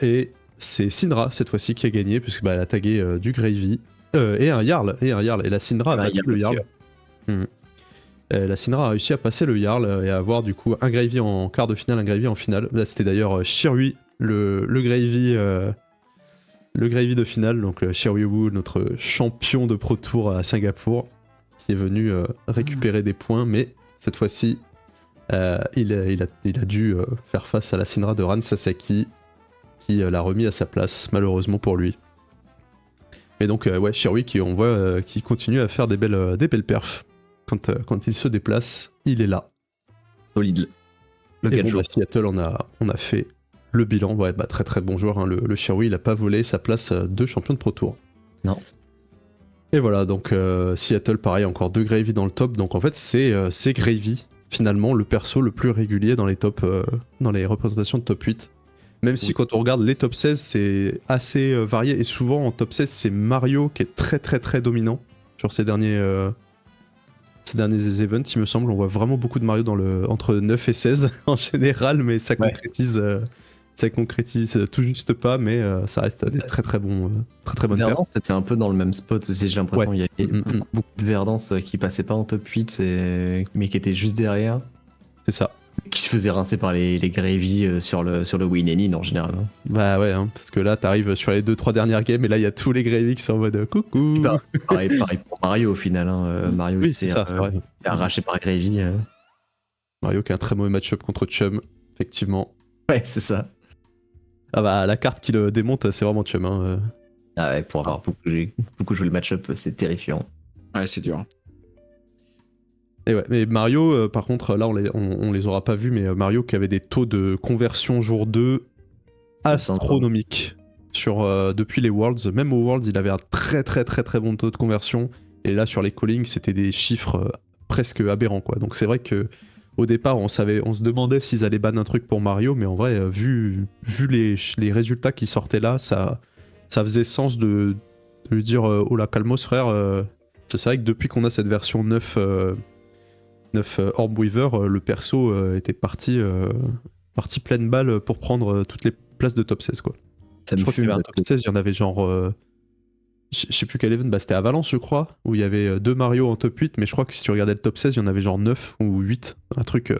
Et c'est Syndra cette fois-ci qui a gagné, puisque elle a tagué du Gravy. Et un Jarl. Et la Syndra a battu le Jarl. La Syndra a réussi à passer le Jarl et à avoir du coup un Gravy en quart de finale, un Gravy en finale. Là c'était d'ailleurs Shirui, le Gravy. Le Gravy de finale, donc Shiryu Wu, notre champion de Pro Tour à Singapour, qui est venu récupérer des points, mais cette fois-ci, il a dû faire face à la Syndra de Ran Sasaki, qui l'a remis à sa place, malheureusement pour lui. Et donc, ouais, Shiryu on voit qui continue à faire des belles perfs. Quand il se déplace, il est là. Solide. Le et bon, bah, Seattle, on a fait le bilan, ouais, bah, très bon joueur, hein. Le Shiryu, il a pas volé sa place de champion de Pro Tour. Non. Et voilà, donc Seattle, pareil, encore 2 Gravy dans le top. Donc en fait, c'est Gravy, finalement, le perso le plus régulier dans les dans les représentations de top 8. Même si quand on regarde les top 16, c'est assez varié. Et souvent, en top 16, c'est Mario qui est très dominant sur ces derniers events, il me semble. On voit vraiment beaucoup de Mario entre 9 et 16 en général, mais ça concrétise... Ça concrétise tout juste pas, mais ça reste des très bonnes Verdance, c'était un peu dans le même spot aussi, j'ai l'impression. Il y avait beaucoup de Verdance qui passaient pas en top 8, mais qui étaient juste derrière. C'est ça. Qui se faisaient rincer par les Gravy sur le win and in en général. Hein. Bah ouais, hein, parce que là, t'arrives sur les 2-3 dernières games, et là, il y a tous les Gravy qui sont en mode coucou. Pareil pour Mario au final. Hein. Mario oui, c'est ça, c'est vrai. Arraché par Gravy. Mario qui a un très mauvais match-up contre Chum, effectivement. Ouais, c'est ça. Ah bah la carte qui le démonte, c'est vraiment Chum. Hein. Ah ouais, pour avoir beaucoup joué le match-up, c'est terrifiant. Ouais, c'est dur. Et ouais, mais Mario, par contre, là on les aura pas vus, mais Mario qui avait des taux de conversion jour 2 astronomiques depuis les Worlds. Même aux Worlds, il avait un très bon taux de conversion. Et là, sur les callings, c'était des chiffres presque aberrants, quoi. Donc c'est vrai que au départ, on se demandait s'ils allaient ban un truc pour Mario, mais en vrai, vu les résultats qui sortaient là, ça faisait sens de lui dire oh la calmos frère. C'est vrai que depuis qu'on a cette version 9 Orb Weaver, le perso était parti pleine balle pour prendre toutes les places de top 16, quoi. Je crois qu'il y avait un top 16, il y en avait genre je sais plus quel event, c'était à Valence, je crois, où il y avait 2 Mario en top 8, mais je crois que si tu regardais le top 16, il y en avait genre 9 ou 8. Un truc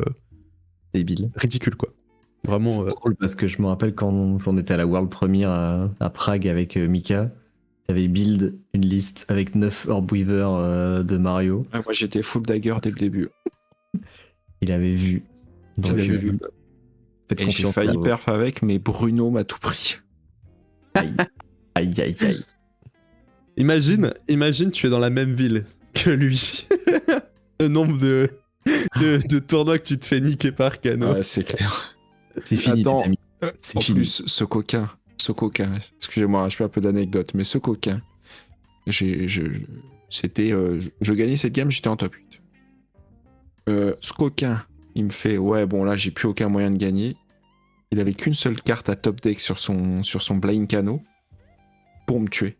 Débile. ridicule, quoi. Vraiment. C'est drôle parce que je me rappelle quand on était à la World Premiere à Prague avec Mika, t'avais build une liste avec 9 Orb Weaver de Mario. Ah, moi j'étais full dagger dès le début. Il avait vu. Donc, J'avais vu. faites Et j'ai confiance failli à vous. perf avec, mais Bruno m'a tout pris. Aïe, aïe, aïe, aïe. Imagine, tu es dans la même ville que lui. Le nombre de tournois que tu te fais niquer par Kano. Ouais, c'est clair. C'est fini, Attends, les amis. C'est En fini. plus, ce coquin, excusez-moi, je fais un peu d'anecdote, mais ce coquin, je gagnais cette game, j'étais en top 8. Ce coquin, il me fait, ouais, bon là, j'ai plus aucun moyen de gagner. Il avait qu'une seule carte à top deck sur son blind Kano pour me tuer.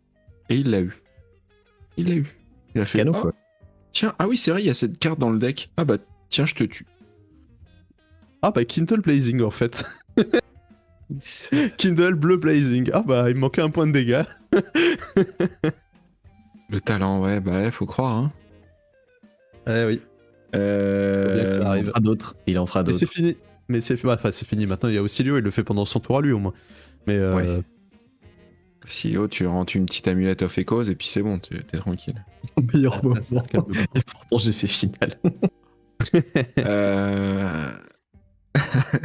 Et il l'a eu. Il a fait, Kano, ah, quoi. tiens, ah oui, c'est vrai, il y a cette carte dans le deck. Ah bah, tiens, je te tue. Ah bah Kindle Blazing en fait. Kindle Bleu Blazing. Ah bah il me manquait un point de dégâts. Le talent, ouais, bah, faut croire, hein. Eh oui. Faut bien que ça Il en arrive. fera d'autres. Il en fera Mais d'autres. c'est fini. Mais c'est c'est fini. Maintenant il y a Ocilio, il le fait pendant son tour à lui au moins. Mais Ouais. Si tu rentres une petite amulette of Echoes et puis c'est bon, t'es tranquille. Meilleur moment. calme-toi. Et pourtant, j'ai fait finale.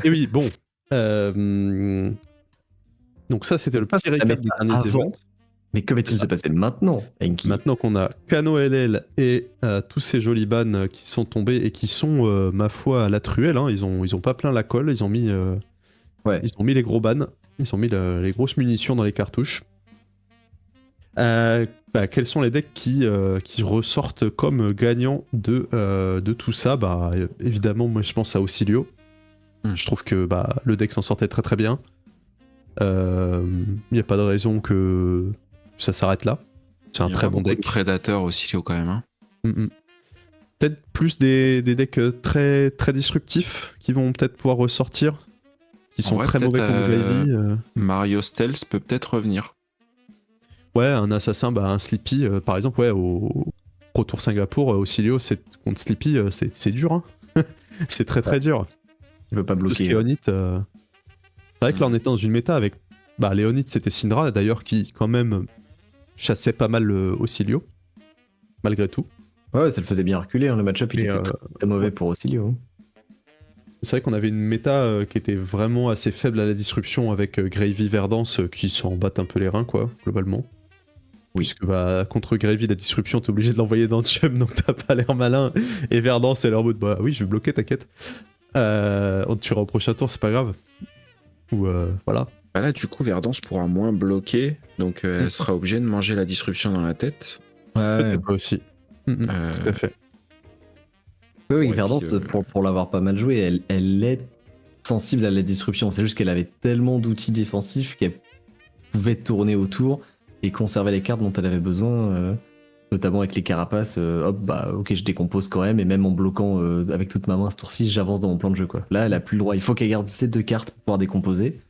Et oui, bon. Donc ça c'était le Ça, petit c'est la récap des méta derniers avant. events. Mais que va-t-il C'est ça. se passer maintenant, Enki? Maintenant qu'on a Kano LL et tous ces jolis bans qui sont tombés et qui sont, ma foi, à la truelle, hein, ils ont pas plein la colle, ils ont mis les gros bans, ils ont mis les grosses munitions dans les cartouches. Quels sont les decks qui ressortent comme gagnants de tout ça? Évidemment, moi je pense à Ocilio. Je trouve que le deck s'en sortait très très bien. Il n'y a pas de raison que ça s'arrête là. C'est un très bon deck. Prédateur aussi, Léo, quand même. Hein. Peut-être plus des decks très, très disruptifs qui vont peut-être pouvoir ressortir, qui sont vrai, très mauvais peut-être, contre Gravy. Mario Stealth peut peut-être revenir. Ouais, un assassin, un Sleepy, par exemple, ouais, au Pro Tour Singapour, Ocilio, contre Sleepy, c'est dur. Hein. C'est très très dur. Il veut pas bloquer. Léonite, c'est vrai que là on était dans une méta avec. Léonite, c'était Syndra d'ailleurs qui, quand même, chassait pas mal Ocilio, malgré tout. Ouais, ça le faisait bien reculer. Hein. Le match-up, il Et, était très mauvais pour Ocilio. C'est vrai qu'on avait une méta qui était vraiment assez faible à la disruption avec Gravy Verdance qui s'en battent un peu les reins, quoi, globalement. Oui. Puisque contre Gravy, la disruption, t'es obligé de l'envoyer dans le chum, donc t'as pas l'air malin. Et Verdance, elle est en mode, oui, je vais bloquer, t'inquiète. On te tuera au prochain tour, c'est pas grave. Ou voilà. Là, du coup, Verdance pourra moins bloquer, donc elle sera obligée de manger la disruption dans la tête. Ouais. Peut-être pas aussi. Tout à fait. Oui, Ouais, Verdance, puis, pour l'avoir pas mal joué, elle est sensible à la disruption. C'est juste qu'elle avait tellement d'outils défensifs qu'elle pouvait tourner autour et conserver les cartes dont elle avait besoin, notamment avec les carapaces. Ok, je décompose quand même, et même en bloquant avec toute ma main ce tour-ci, j'avance dans mon plan de jeu, quoi. Là, elle a plus le droit. Il faut qu'elle garde ces 2 cartes pour pouvoir décomposer.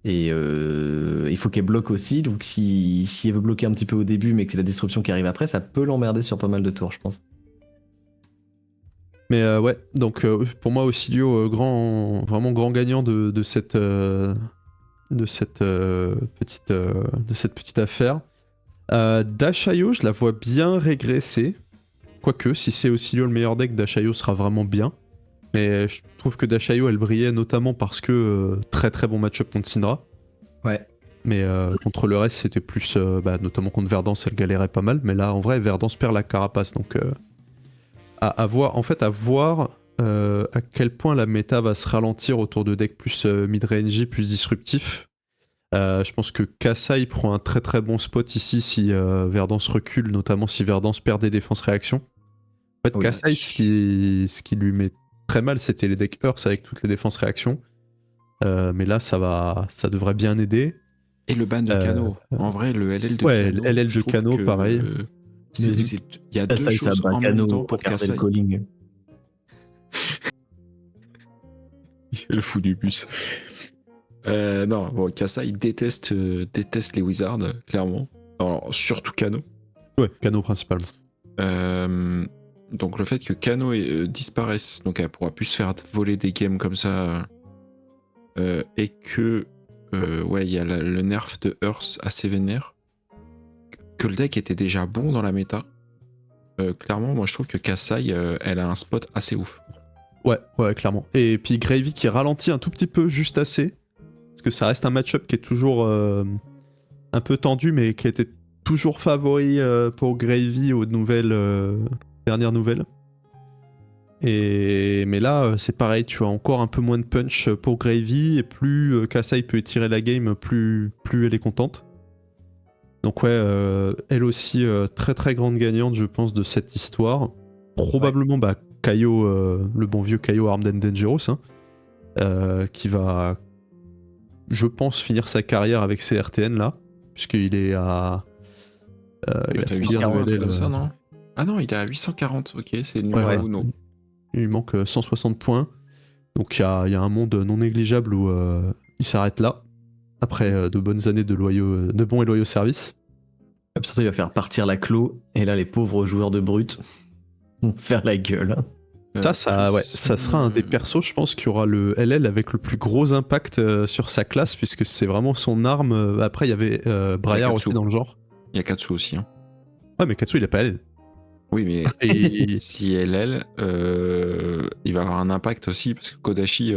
Et il faut qu'elle bloque aussi. Donc, si elle veut bloquer un petit peu au début, mais que c'est la disruption qui arrive après, ça peut l'emmerder sur pas mal de tours, je pense. Mais ouais, donc pour moi, Ocilio, vraiment grand gagnant de cette petite affaire. Dashayo, je la vois bien régresser. Quoique, si c'est Ocilio le meilleur deck, Dashayo sera vraiment bien. Mais je trouve que Dashayo, elle brillait notamment parce que très très bon match-up contre Syndra. Ouais. Mais contre le reste, c'était plus, notamment contre Verdance, elle galérait pas mal. Mais là, en vrai, Verdance perd la carapace, donc à voir à quel point la méta va se ralentir autour de decks plus mid-range, plus disruptifs. Je pense que Kassai prend un très très bon spot ici si Verdance recule, notamment si Verdance perd des défenses réactions. En fait, Kassai, ce qui lui met très mal, c'était les decks Earth avec toutes les défenses réactions. Mais là, ça devrait bien aider. Et le ban de Kano. En vrai, le LL de Kano. Ouais, LL de Kano, pareil. Il y a deux choses en même temps pour Kassai. Le fou du bus. Non, bon, Kassai déteste les Wizards, clairement. Alors, surtout Kano. Ouais, Kano principalement. Donc le fait que Kano disparaisse, donc elle pourra plus se faire voler des games comme ça, et que ouais, il y a le nerf de Earth assez vénère, que le deck était déjà bon dans la méta. Clairement, moi je trouve que Kassai, elle a un spot assez ouf. Ouais, clairement. Et puis Gravy qui ralentit un tout petit peu, juste assez. Parce que ça reste un match-up qui est toujours un peu tendu, mais qui était toujours favori pour Gravy aux dernières nouvelles. Mais là, c'est pareil, tu as encore un peu moins de punch pour Gravy, et plus Kassai peut étirer la game, plus elle est contente. Donc ouais, elle aussi, très très grande gagnante, je pense, de cette histoire. Probablement, Kaio, le bon vieux Kaio Armed and Dangerous, qui va, je pense, finir sa carrière avec ses RTN là, puisqu'il est à... Il a 840 comme ça, non? Ah non, il est à 840, ok, c'est le numéro Uno. Il lui manque 160 points. Donc il y a un monde non négligeable où il s'arrête là, après de bonnes années de bons et loyaux services. Comme ça, il va faire partir la clos, et là, les pauvres joueurs de brut vont faire la gueule. Ça sera un des persos, je pense, qui aura le LL avec le plus gros impact sur sa classe, puisque c'est vraiment son arme. Après, il y avait Briar aussi dans le genre. Il y a Katsu aussi. Hein. Ouais, mais Katsu, il a pas LL. Oui, mais si LL, il va avoir un impact aussi, parce que Kodashi...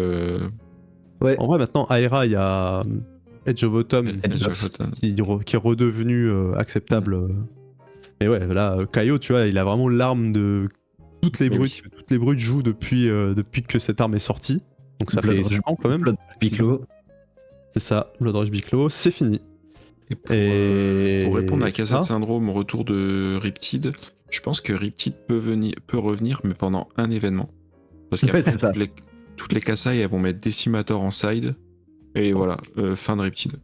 Ouais. En vrai, maintenant, Aera, il y a Edge of Autumn, qui est redevenu acceptable. Et ouais, là, Kaio, tu vois, il a vraiment l'arme de toutes les brutes. Oui. Toutes les brutes jouent depuis que cette arme est sortie. Donc ça fait 5 ans quand même. Blood Biclo. C'est ça, Blood Rush Biclo, c'est fini. Et pour répondre à Cassette Syndrome, retour de Riptide, je pense que Riptide peut revenir, mais pendant un événement. Parce qu'après, toutes les Kassai, elles vont mettre Decimator en side. Et voilà, fin de Riptide.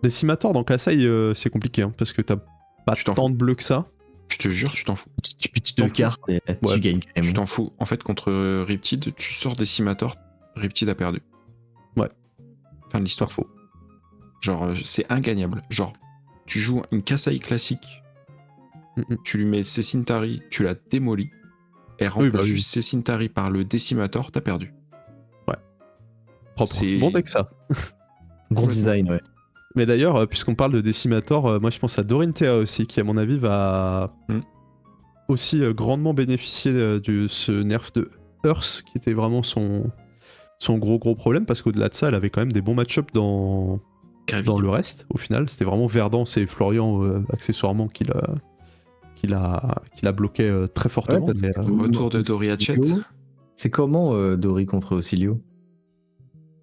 Decimator dans Kassai, c'est compliqué, hein, parce que t'as pas tant de bleus que ça. Je te jure, tu t'en fous. Tu piques deux cartes et tu gagnes quand même. Tu t'en fous. En fait, contre Riptide, tu sors Decimator, Riptide a perdu. Ouais. Fin de l'histoire. Faux. Genre, c'est ingagnable. Genre, tu joues une Kassai classique, tu lui mets Cessintari, tu la démolis, et remplace juste Cessintari par le Decimator, t'as perdu. Ouais. Propre. Bon deck ça. Bon design, ouais. Mais d'ailleurs, puisqu'on parle de Decimator, moi je pense à Dorinthea aussi, qui à mon avis va aussi grandement bénéficier de ce nerf de Earth, qui était vraiment son gros problème, parce qu'au-delà de ça, elle avait quand même des bons match-ups dans le reste. Au final, c'était vraiment Verdance et Florian accessoirement qui l'a bloqué très fortement. Ouais, retour de Dory Hatchet. C'est comment Dory contre Ocilio?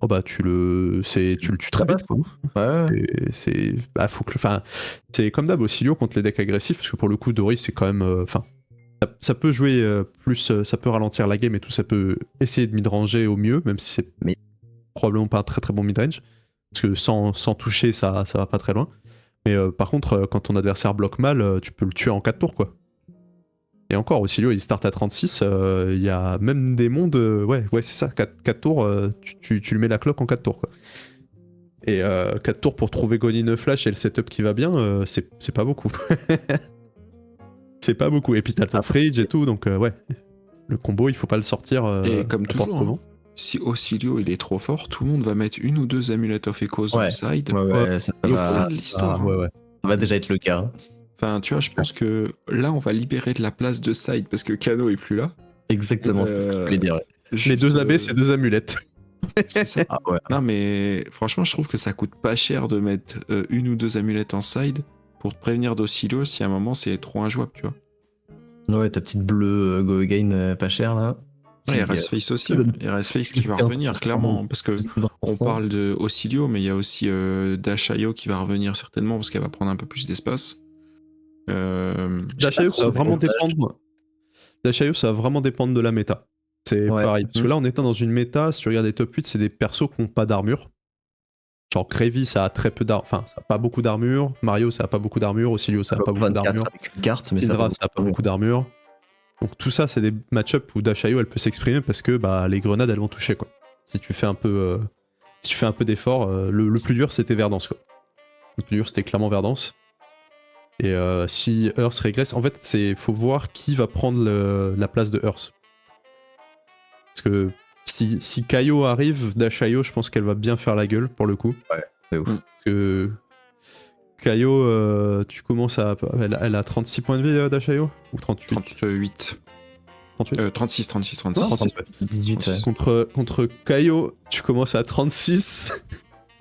Oh bah tu le tues très vite. Ouais. C'est comme d'hab Ocilio contre les decks agressifs, parce que pour le coup Dory c'est quand même ça peut jouer plus, ça peut ralentir la game et tout, ça peut essayer de mid-ranger au mieux, même si c'est probablement pas un très très bon mid-range, parce que sans toucher ça va pas très loin. Mais par contre quand ton adversaire bloque mal, tu peux le tuer en 4 tours quoi. Et encore, Ocilio il start à 36, il y a même des mondes, ouais c'est ça, 4 tours, tu lui mets la cloque en 4 tours quoi. Et 4 tours pour trouver Gonin Flash et le setup qui va bien, c'est pas beaucoup. C'est pas beaucoup, et puis t'as ton fridge et tout, donc ouais, le combo il faut pas le sortir et comme toujours, si Ocilio il est trop fort, tout le monde va mettre une ou deux Amulet of Echoes dans le side, ça et va, au fin de l'histoire, ça va déjà être le cas. Enfin, tu vois, je pense que là, on va libérer de la place de side parce que Kano est plus là. Exactement, c'est ce que je voulais dire. Les deux AB, c'est deux amulettes. C'est ça. Non, mais franchement, je trouve que ça coûte pas cher de mettre une ou deux amulettes en side pour te prévenir d'Ocilio si à un moment c'est trop injouable, tu vois. Ouais, ta petite bleue Go Again pas chère là. Ouais, RS Face aussi. RS Face qui va revenir, clairement. Parce que on parle de Ocilio, mais il y a aussi Dashayo qui va revenir certainement parce qu'elle va prendre un peu plus d'espace. Dashayo, ça va vraiment dépendre. Dashayo, ça va vraiment dépendre de la méta. C'est pareil. Parce que là, on est dans une méta, si tu regardes les top 8, c'est des persos qui n'ont pas d'armure. Genre Gravy, ça a très peu d'armure. Enfin, ça a pas beaucoup d'armure. Mario, ça a pas beaucoup d'armure. Ocilio, ça a pas beaucoup d'armure. Syndra, ça a pas beaucoup d'armure. Donc tout ça, c'est des match-ups où Dashayo, elle peut s'exprimer parce que les grenades, elles vont toucher, quoi. Si tu fais un peu, d'effort, le plus dur, c'était Verdance, quoi. Le plus dur, c'était clairement Verdance. Et si Earth régresse, en fait, faut voir qui va prendre la place de Earth. Parce que si Kaio arrive, Dashayo, je pense qu'elle va bien faire la gueule pour le coup. C'est ouf. Parce que Kaio, tu commences à. Elle a 36 points de vie, Dashayo? Ou 38? 38. 38 36. 18, ouais. Contre Kaio, tu commences à 36.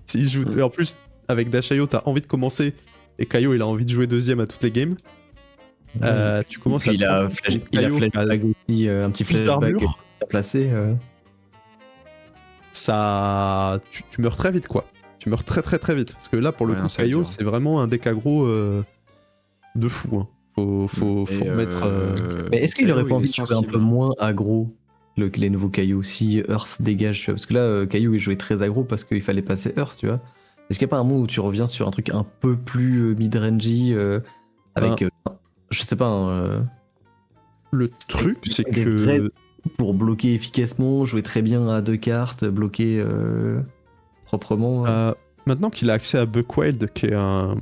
S'il joue. Et en plus, avec Dashayo, t'as envie de commencer. Et Kaio, il a envie de jouer deuxième à toutes les games. Tu commences à. Il a 36 contre il a Kaio, flashback aussi, un petit plus flashback d'armure. à placer. Ça. Tu meurs très vite, quoi. Tu meurs très très très vite. Parce que là, pour le Ouais, coup, ça va Kaio, dur. c'est vraiment un deck aggro de fou. Hein. Faut mettre. Mais est-ce qu'il Kaio, aurait pas il envie est de jouer un sensible. peu moins aggro les nouveaux Kaio si Earth dégage, tu vois? Parce que là, Kaio il jouait très aggro parce qu'il fallait passer Earth, tu vois. Est-ce qu'il n'y a pas un moment où tu reviens sur un truc un peu plus mid-rangey avec, je sais pas, Le truc, c'est des vrais- que. pour bloquer efficacement, jouer très bien à 2 cartes, bloquer proprement. Maintenant qu'il a accès à Buckwild, qui est un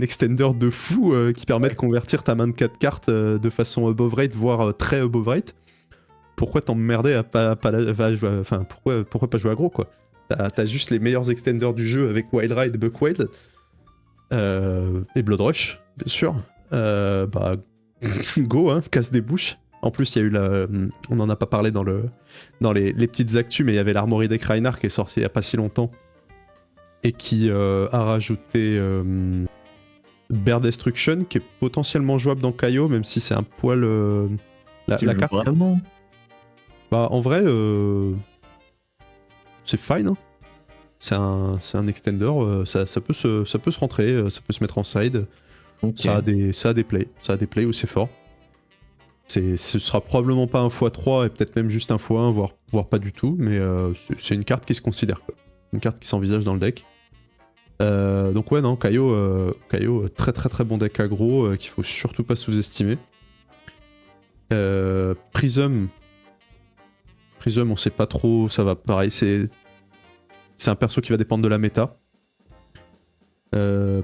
extender de fou qui permet de convertir ta main de 4 cartes de façon above rate, voire très above rate, pourquoi t'emmerder à pas jouer, enfin, pourquoi pas jouer aggro, quoi? T'as juste les meilleurs extenders du jeu avec Wild Ride, Buckwild et Blood Rush, bien sûr. Bah, go, hein, casse des bouches. En plus, il y a eu on en a pas parlé dans les petites actus, mais il y avait l'Armory deck Reinhardt qui est sorti il y a pas si longtemps et qui a rajouté Bear Destruction, qui est potentiellement jouable dans Kaio, même si c'est un poil la carte. Vraiment. Bah, en vrai, c'est fine. Hein. C'est un extender, ça peut se rentrer, ça peut se mettre en side. Ok. Ça a des plays. Ça a des plays où c'est fort. Ce sera probablement pas un x3 et peut-être même juste un x1, voire pas du tout, mais c'est une carte qui se considère, quoi. Une carte qui s'envisage dans le deck. Donc ouais, non, Kaio, très très très bon deck aggro qu'il faut surtout pas sous-estimer. Prism, on sait pas trop, ça va pareil, c'est un perso qui va dépendre de la méta.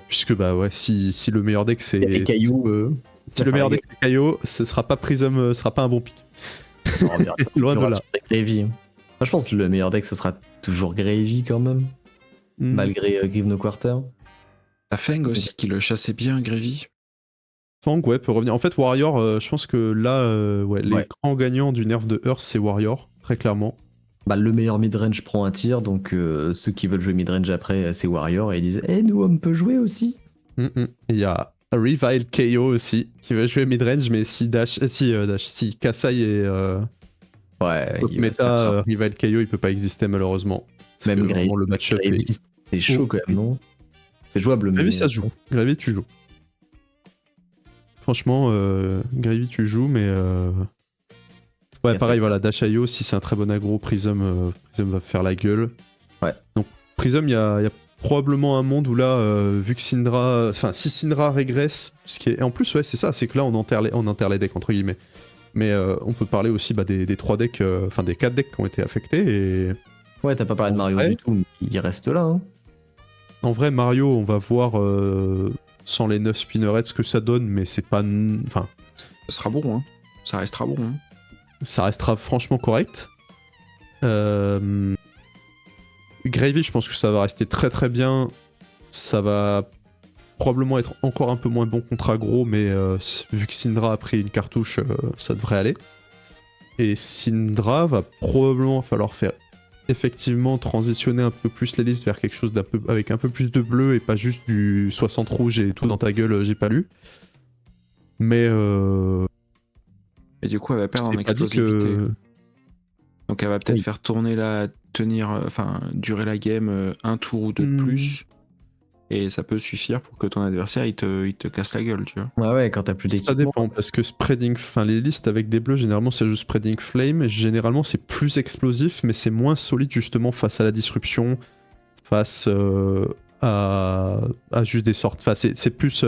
Puisque bah ouais, si le meilleur deck c'est... Et Kaio, Si le meilleur deck c'est Kaio, ce sera pas Prism, ce sera pas un bon pick. Loin de là. Gravy. Moi, je pense que le meilleur deck ce sera toujours Gravy quand même, malgré Grieve No Quarter. La Feng aussi, qui le chassait bien, Gravy. Fang, ouais, peut revenir. En fait, Warrior, je pense que là, les Ouais. grands gagnants du nerf de Earth, c'est Warrior, très clairement. Bah, le meilleur midrange prend un tir, donc ceux qui veulent jouer midrange après, c'est Warrior, et ils disent Eh, nous, on peut jouer aussi. Et il y a Revile KO aussi, qui veut jouer midrange, mais si Kasai est Ouais, top il va se faire méta, frapper. Revile KO, il peut pas exister malheureusement. Parce Même que vraiment, le match-up Gravy, est... c'est chaud quand même, non? C'est jouable, mais. Gravy, ça se joue. Gravy, tu joues. Franchement, Gravy, tu joues, mais... Ouais, Et pareil, ça- voilà, Dashayo, si c'est un très bon aggro, Prism va faire la gueule. Ouais. Donc, Prism, il y a probablement un monde où là, vu que Syndra... Enfin, si Syndra régresse, ce qui est... Et en plus, ouais, c'est ça, c'est que là, on enterre les decks, entre guillemets. Mais on peut parler aussi des 3 decks, enfin des 4 decks qui ont été affectés, et... Ouais, t'as pas parlé de Mario Ouais. du tout, mais il reste là. Hein. En vrai, Mario, on va voir sans les 9 spinnerets ce que ça donne, mais c'est pas... Enfin, Ça sera bon, hein. Ça restera bon, hein. ça restera franchement correct. Gravy, je pense que ça va rester très très bien. Ça va probablement être encore un peu moins bon contre aggro, mais vu que Syndra a pris une cartouche, ça devrait aller. Et Syndra va probablement falloir faire effectivement transitionner un peu plus les listes vers quelque chose avec un peu plus de bleu et pas juste du 60 rouge et tout dans ta gueule, j'ai pas lu. Mais Et du coup, elle va perdre en c'est pas dit explosivité. que... Donc elle va peut-être Oui. faire tourner durer la game un tour ou deux de Hmm. plus. Et ça peut suffire pour que ton adversaire il te casse la gueule, tu vois. Ouais, ouais, quand t'as plus Ça d'équipement. dépend, parce que les listes avec des bleus, généralement c'est juste Spreading Flame, et généralement c'est plus explosif, mais c'est moins solide justement face à la disruption, face à juste des sortes. Enfin, c'est plus.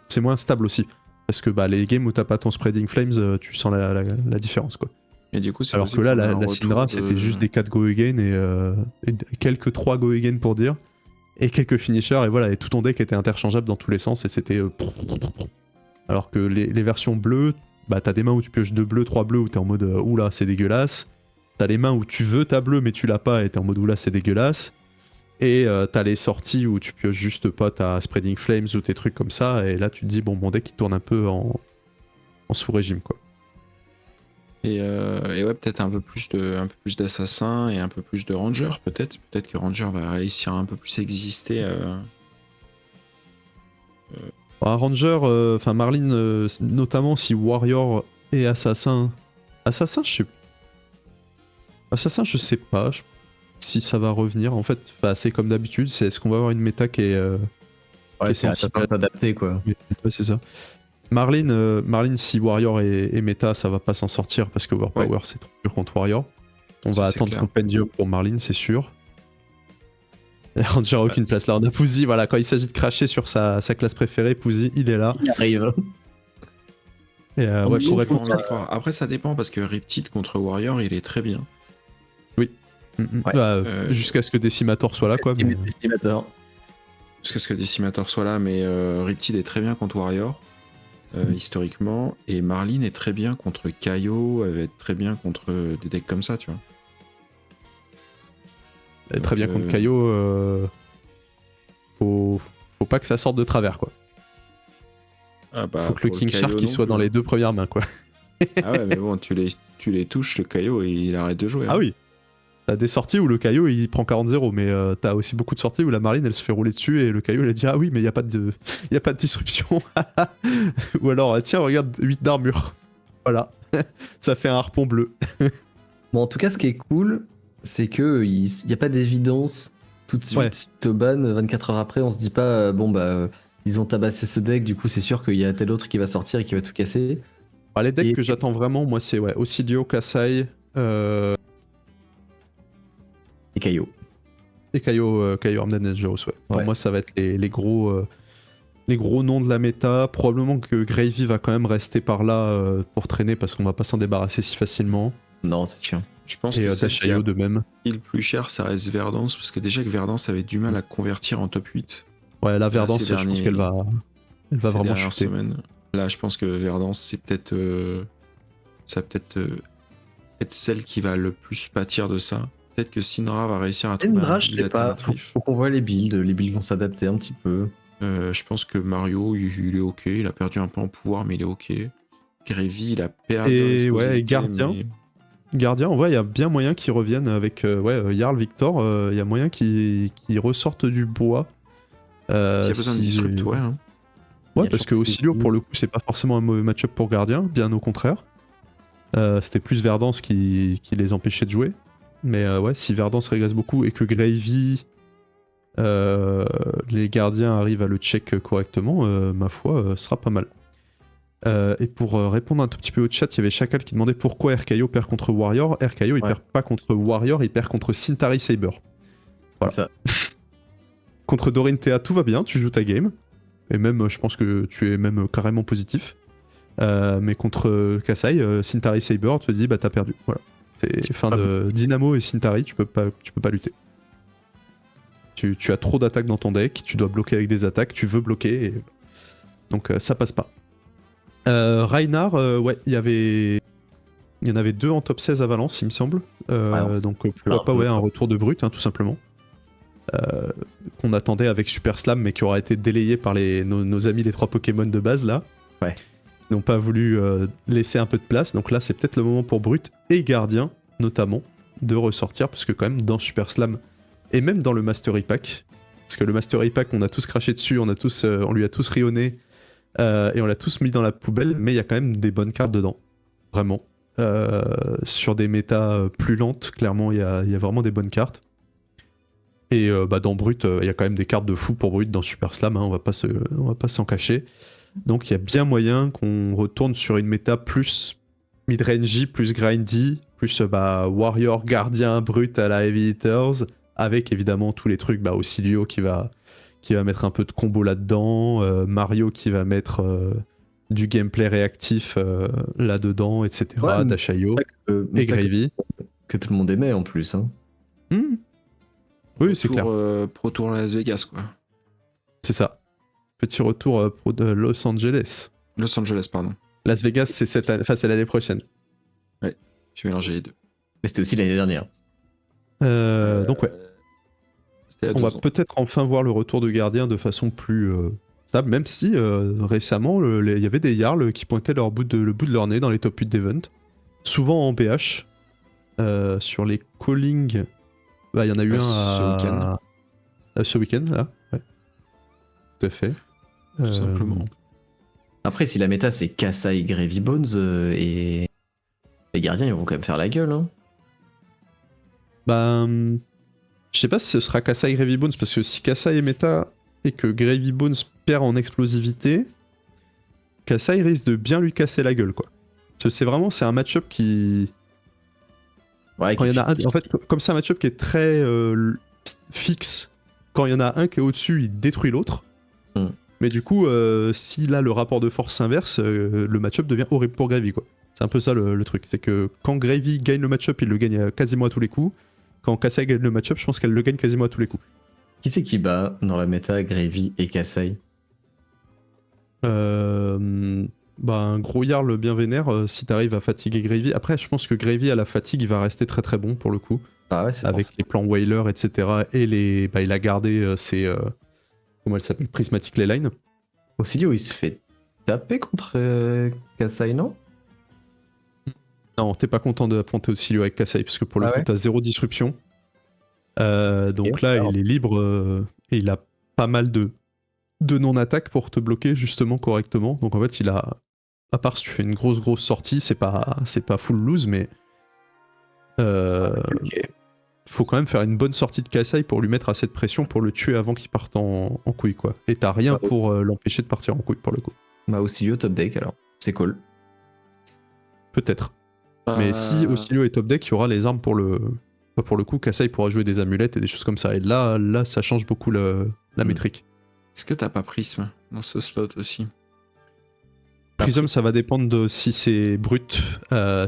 C'est moins stable aussi. Parce que bah, les games où t'as pas ton Spreading Flames, tu sens la différence, quoi. Et du coup, c'est Alors que possible là, qu'on ait un la retour Syndra, de- c'était juste des 4 go again et quelques 3 go again pour dire. et quelques finishers, et voilà, et tout ton deck était interchangeable dans tous les sens, et c'était... Alors que les versions bleues, bah t'as des mains où tu pioches 2 bleus, 3 bleus, où t'es en mode oula, c'est dégueulasse. T'as les mains où tu veux ta bleue, mais tu l'as pas, et t'es en mode oula, c'est dégueulasse. Et t'as les sorties où tu pioches juste pas ta Spreading Flames ou tes trucs comme ça, et là tu te dis, bon, mon deck il tourne un peu en sous-régime, quoi. Et ouais, peut-être un peu plus d'assassin et un peu plus de ranger, peut-être. Peut-être que ranger va réussir à un peu plus exister. Ranger, enfin Marlene, notamment si Warrior et Assassin. Assassin, je sais pas si ça va revenir. En fait, bah, c'est comme d'habitude, c'est est-ce qu'on va avoir une méta qui est. Ouais, c'est adapté quoi. Ouais, c'est ça. Marlene, si Warrior est méta, ça va pas s'en sortir parce que Overpower c'est trop dur contre Warrior. On va attendre clair. Compendium pour Marlene, c'est sûr. Ranger a aucune place là. On a Pouzy, voilà, quand il s'agit de cracher sur sa classe préférée, Pouzy, il est là. Il arrive. Et ouais, pour répondre Après, ça dépend parce que Riptide contre Warrior, il est très bien. Oui. Ouais. Bah, jusqu'à ce que Decimator soit là, quoi. Mais... Jusqu'à ce que Decimator soit là, mais Riptide est très bien contre Warrior, historiquement, et Marlene est très bien contre Kaio, elle va être très bien contre des decks comme ça, tu vois. Donc, très bien contre Kaio, faut pas que ça sorte de travers, quoi. Ah bah, faut que le King Shark il soit dans les 2 premières mains, quoi. Ah ouais, mais bon, tu les touches, le Kaio, et il arrête de jouer. Ah hein. oui. T'as des sorties où le Kaio il prend 40-0, mais t'as aussi beaucoup de sorties où la Marlene elle se fait rouler dessus et le Kaio elle dit ah oui mais y a pas de disruption. Ou alors tiens regarde 8 d'armure. Voilà. Ça fait un harpon bleu. Bon, en tout cas, ce qui est cool, c'est que il n'y a pas d'évidence tout de suite. Ouais. Te ban 24 heures après, on se dit pas bon bah ils ont tabassé ce deck, du coup c'est sûr qu'il y a tel autre qui va sortir et qui va tout casser. Alors, les decks Et- que j'attends vraiment, moi c'est Ocilio, Kasai Et Kaio. et Kaio Armed Dangerous. Ouais. Pour Ouais. moi ça va être les gros noms de la méta. Probablement que Gravy va quand même rester par là pour traîner parce qu'on va pas s'en débarrasser si facilement. Non, c'est chiant. Je pense Et que celle qui a Dashayo de même. le plus cher, ça reste Verdance, parce que déjà que Verdance avait du mal à convertir en top 8. Ouais, la Là, Verdance, ces je pense derniers- qu'elle va ces vraiment dernières chuter. semaines. Là, je pense que Verdance, c'est peut-être ça va peut-être être celle qui va le plus pâtir de ça. Peut-être que Syndra va réussir à trouver Endra, un je build sais pas. alternatif. Faut qu'on voit les builds. Les builds vont s'adapter un petit peu. Je pense que Mario, il est ok. Il a perdu un peu en pouvoir, mais il est ok. Gravy, il a perdu en Et explosivité, ouais, Gardien. mais- Gardien, en vrai, il y a bien moyen qu'ils reviennent avec Jarl Victor. Il y a moyen qu'ils ressortent du bois. S'il y a besoin de disrupt, ouais. hein. Ouais, Il y a parce que surtout Ocilio, des- pour le coup, c'est pas forcément un mauvais match-up pour Gardien, bien au contraire. C'était plus Verdance qui les empêchait de jouer. Mais ouais, si Verdance régresse beaucoup et que Gravy, les gardiens arrivent à le check correctement, ma foi, ce sera pas mal. Et pour répondre un tout petit peu au chat, il y avait Chacal qui demandait pourquoi RKO perd contre Warrior. RKO, il Ouais. perd pas contre Warrior, il perd contre Cintari Saber. Voilà. Ça. Contre Dorinthea, tout va bien, tu joues ta game. Et même, je pense que tu es même carrément positif. Mais contre Kasai, Cintari Saber te dit bah t'as perdu. Voilà. C'est fin de Dynamo et Cintari, tu peux pas lutter. Tu as trop d'attaques dans ton deck, tu dois bloquer avec des attaques, tu veux bloquer, et... donc ça passe pas. Reinhardt, ouais, il y en avait 2 en top 16 à Valence, il me semble. Donc pourquoi pas un retour de brut, hein, tout simplement. Qu'on attendait avec Super Slam, mais qui aura été délayé par nos amis les 3 Pokémon de base là. Ouais. Ils n'ont pas voulu laisser un peu de place, donc là c'est peut-être le moment pour Brut et Gardien, notamment, de ressortir, parce que quand même dans Super Slam, et même dans le Mastery Pack, parce que le Mastery Pack on a tous craché dessus, on lui a tous rionné, et on l'a tous mis dans la poubelle, mais il y a quand même des bonnes cartes dedans, vraiment. Sur des méta plus lentes, clairement il y a vraiment des bonnes cartes. Et dans Brut, il y a quand même des cartes de fou pour Brut dans Super Slam, hein, on va pas s'en cacher. Donc il y a bien moyen qu'on retourne sur une méta plus mid-range, plus grindy, plus Warrior, Gardien, Brut à la Heavy Hitters, avec évidemment tous les trucs, Ocilio qui va mettre un peu de combo là-dedans, Mario qui va mettre du gameplay réactif là-dedans, etc. Ouais, Dashayo Mais et pas Gravy. que tout le monde aimait en plus. Hein. Oui, c'est clair. Pro Tour Las Vegas, quoi. C'est ça. Petit retour pro de Los Angeles. Los Angeles, pardon. Las Vegas, c'est c'est l'année prochaine. J'ai mélangé les deux. Mais c'était aussi l'année dernière. Donc ouais, C'était il y a on va 2 ans. peut-être enfin voir le retour de gardien de façon plus stable, même si récemment, il y avait des Jarls qui pointaient le bout de leur nez dans les top 8 d'event. Souvent en BH. Sur les callings, bah, il y en a eu un ce week-end, là. Ouais. Tout à fait. Tout simplement. Après, si la méta c'est Kassai, Gravy Bones et les gardiens, ils vont quand même faire la gueule. Hein. Je sais pas si ce sera Kassai Gravy Bones, parce que si Kassai est méta et que Gravy Bones perd en explosivité, Kassai risque de bien lui casser la gueule, quoi. Parce que c'est un match-up qui... Ouais, Quand il y en a un, en fait, comme c'est un match-up qui est très fixe, quand il y en a un qui est au-dessus, il détruit l'autre. Mm. Mais du coup, si là le rapport de force s'inverse, le match-up devient horrible pour Gravy, quoi. C'est un peu ça le truc. C'est que quand Gravy gagne le match-up, il le gagne quasiment à tous les coups. Quand Kassai gagne le match-up, je pense qu'elle le gagne quasiment à tous les coups. Qui c'est qui bat dans la méta Gravy et Kassai? Un gros Jarl bien vénère si t'arrives à fatiguer Gravy. Après, je pense que Gravy à la fatigue, il va rester très très bon pour le coup. Ah ouais, c'est Avec les plans Whaler, etc. Et il a gardé ses... comment elle s'appelle? Prismatic Leyline. Auxilio, il se fait taper contre Kassai, non? Non, t'es pas content d'affronter Auxilio avec Kassai, parce que pour le coup, t'as 0 disruption. Donc là, il est libre et il a pas mal de non-attaque pour te bloquer justement correctement. Donc en fait, il a... À part si tu fais une grosse sortie, c'est pas full lose, mais... Faut quand même faire une bonne sortie de Kassai pour lui mettre assez de pression pour le tuer avant qu'il parte en couille, quoi. Et t'as rien pour l'empêcher de partir en couille, pour le coup. Bah Auxilio top deck alors, c'est cool. Peut-être. Mais si Auxilio est top deck, il y aura les armes pour le... Pour le coup, Kassai pourra jouer des amulettes et des choses comme ça. Et là ça change beaucoup la métrique. Est-ce que t'as pas Prism dans ce slot aussi? Prism, ça va dépendre de si c'est brut.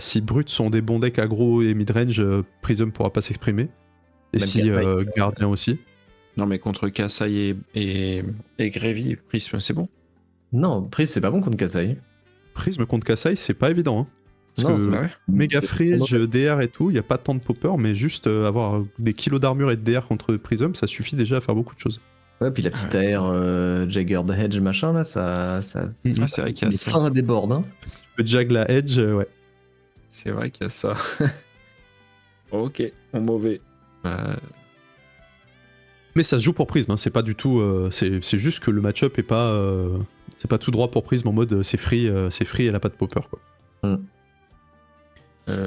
Si brut sont des bons decks aggro et midrange, Prism pourra pas s'exprimer. Et Même si gardien aussi. Non, mais contre Kassai et Gravy, Prism, c'est bon? Non, Prism c'est pas bon contre Kassai. Prism contre Kassai, c'est pas évident. Hein. Parce Non, que c'est Bah ouais. méga fridge, DR et tout, il y a pas tant de popper, mais juste avoir des kilos d'armure et de DR contre Prism, ça suffit déjà à faire beaucoup de choses. Ouais, puis la petite AR Jagger Hedge machin là, ça c'est vrai qu'il y a les ça. trains débordent. Hein. Le Jag la Edge, ouais. C'est vrai qu'il y a ça. Ok, en mauvais. Mais ça se joue pour Prism, hein. C'est pas du tout. C'est juste que le match-up est pas. C'est pas tout droit pour Prism en mode c'est free, elle a pas de popper, quoi.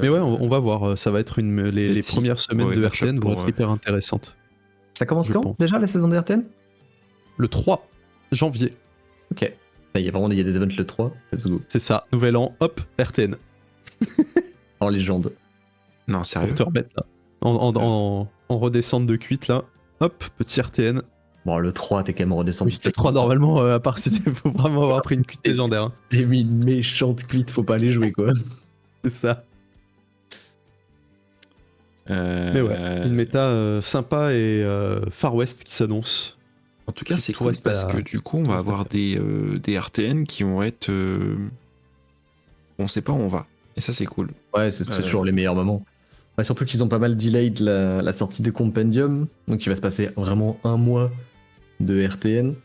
Mais ouais, on va voir. Ça va être les premières semaines de RTN vont être hyper intéressantes. Ça commence Je quand pense. déjà la saison de RTN? Le 3 janvier. Ok. Il y a des events le 3. Let's go. C'est ça. Nouvel an, hop, RTN. En légende. Non, Pour sérieux. te remettre là. En redescente de cuite là. Hop, petit RTN. Bon, le 3, t'es quand même redescendu. Oui, le 3 normalement, à part si faut vraiment avoir pris une cuite légendaire. Hein. T'es mis une méchante cuite, faut pas aller jouer quoi. C'est ça. Mais ouais, une méta sympa et Far West qui s'annonce. En tout cas, c'est Tout cool reste parce à- que du coup, on tout va reste à avoir faire. des RTN qui vont être. On sait pas où on va. Et ça, c'est cool. Ouais, c'est toujours les meilleurs moments. Ouais, surtout qu'ils ont pas mal delayed la sortie de Compendium. Donc il va se passer vraiment un mois de RTN.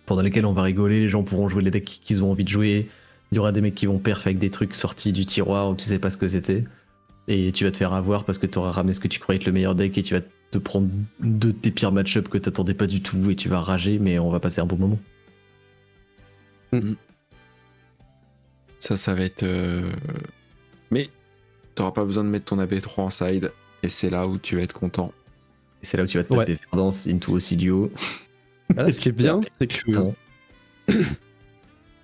Pendant lesquels on va rigoler, les gens pourront jouer les decks qu'ils ont envie de jouer. Il y aura des mecs qui vont perf avec des trucs sortis du tiroir où tu sais pas ce que c'était. Et tu vas te faire avoir parce que tu auras ramené ce que tu croyais être le meilleur deck et tu vas te prendre deux de tes pires match-up que t'attendais pas du tout et tu vas rager, mais on va passer un bon moment. Ça va être. Mais t'auras pas besoin de mettre ton AB3 en side. Et c'est là où tu vas être content. Et c'est là où tu vas te taper Verdance, Into Auxilio. Ah, ce qui est bien, c'est que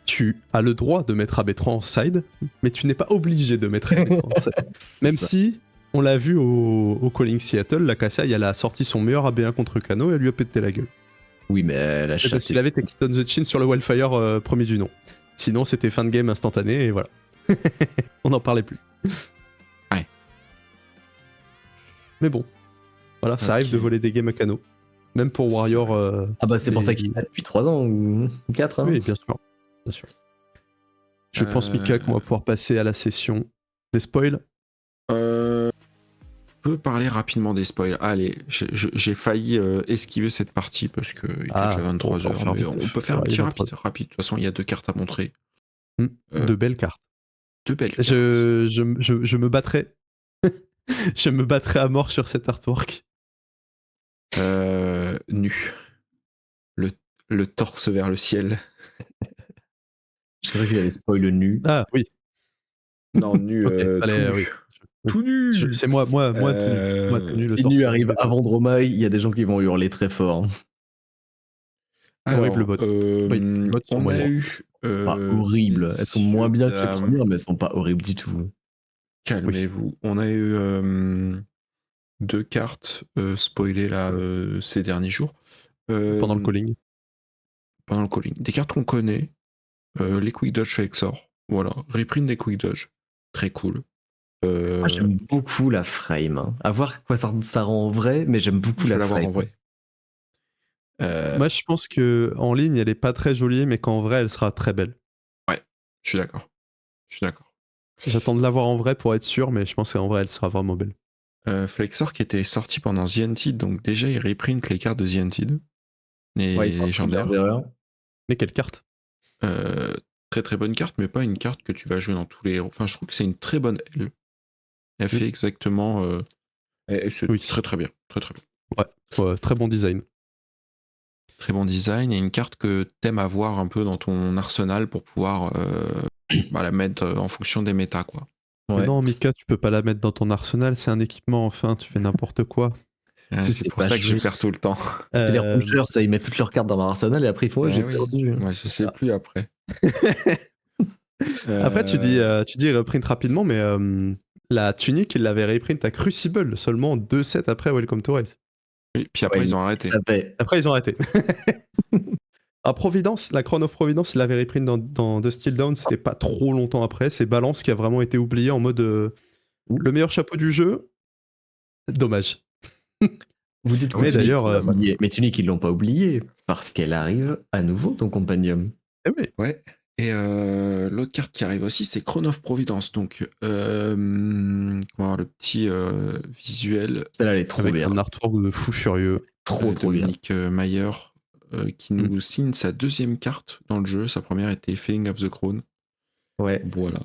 tu as le droit de mettre AB3 en side, mais tu n'es pas obligé de mettre AB3 en side. Même si, on l'a vu au Calling Seattle, la Kassai, elle a sorti son meilleur AB1 contre Kano et elle lui a pété la gueule. Oui, mais elle a Parce chassé. qu'il avait Take It on the Chin sur le Wildfire premier du nom. Sinon, c'était fin de game instantané et voilà. On n'en parlait plus. Ouais. Mais bon. Voilà, ça arrive Ok. de voler des games à Kano. Même pour Warrior. Ah bah c'est pour et- ça qu'il est là depuis 3 ans ou 4 hein. Oui, bien sûr. Bien sûr. Je pense, Mika, qu'on va pouvoir passer à la session des spoils. On peut parler rapidement des spoils. Allez, j'ai failli esquiver cette partie parce qu'il était déjà on 23h. va faire vite. On peut faire un Il est petit 23. rapide. De toute façon, il y a 2 cartes à montrer. De belles cartes. 2 belles cartes. Je me battrai. Je me battrai à mort sur cet artwork. Nu. Le torse vers le ciel. Je savais qu'il avait spoil nu. Ah oui. Non, nu. Ok, tout allez, nu. oui. Tout nu. C'est moi tout nu. Moi tout nu, le Si torse. nu arrive avant Dromae, il y a des gens qui vont hurler très fort. Alors, Horrible bot. Oui, les bots sont on a moyens. eu. Pas horribles. Elles sont moins bien que les dames, premières, mais elles sont pas horribles du tout. Calmez-vous. On a eu 2 cartes spoilées là ces derniers jours. Pendant le calling. Pendant le calling. Des cartes qu'on connaît. Les Quick Dodge Flexor. Voilà. Reprint des Quick Dodge. Très cool. Moi, j'aime beaucoup la frame. Hein. À voir quoi ça rend en vrai, mais j'aime beaucoup Je vais la l'avoir frame. en vrai. Moi, je pense que en ligne, elle est pas très jolie, mais qu'en vrai, elle sera très belle. Je suis d'accord. J'attends de l'avoir en vrai pour être sûr, mais je pense qu'en vrai, elle sera vraiment belle. Flexor qui était sorti pendant The Untied, donc déjà il reprint les cartes de The Untied. Les Ouais, ils sont légendaires. leurs erreurs. Mais quelle carte? Très très bonne carte, mais pas une carte que tu vas jouer dans tous les héros. Enfin, je trouve que c'est une très bonne L. Elle fait exactement. C'est Oui. très très bien. Très très bien. Ouais, très bon design. Très bon design et une carte que t'aimes avoir un peu dans ton arsenal pour pouvoir la mettre en fonction des méta, quoi. Mais Ouais. non, Mika, tu peux pas la mettre dans ton arsenal, c'est un équipement, enfin, tu fais n'importe quoi. Tu C'est sais pour pas ça que je jouer. perds tout le temps. C'est les punchers, ça, ils mettent toutes leurs cartes dans leur arsenal et après ils font ouais, j'ai oui. perdu. Moi, je sais plus après. Après, tu dis reprint rapidement, mais la tunique, ils l'avaient reprint à Crucible seulement 2 sets après Welcome to Rise. Oui, puis après, Ouais, ils ont arrêté. Ça paie. Après, ils ont arrêté. À Providence, la Crown of Providence, il l'avait reprint dans The Still Down, c'était pas trop longtemps après. C'est Balance qui a vraiment été oublié en mode le meilleur chapeau du jeu. Dommage. Vous dites Mais que d'ailleurs, mais Tunic, ils l'ont pas oublié parce qu'elle arrive à nouveau dans Compendium. eh oui. Ouais. Et l'autre carte qui arrive aussi, c'est Crown of Providence. Donc, le petit visuel Celle-là, elle est trop Avec bien. un artwork de fou furieux. Trop bien. Dominique Mayer qui nous signe sa 2e carte dans le jeu. Sa première était Feeling of the Crown. Ouais. Voilà.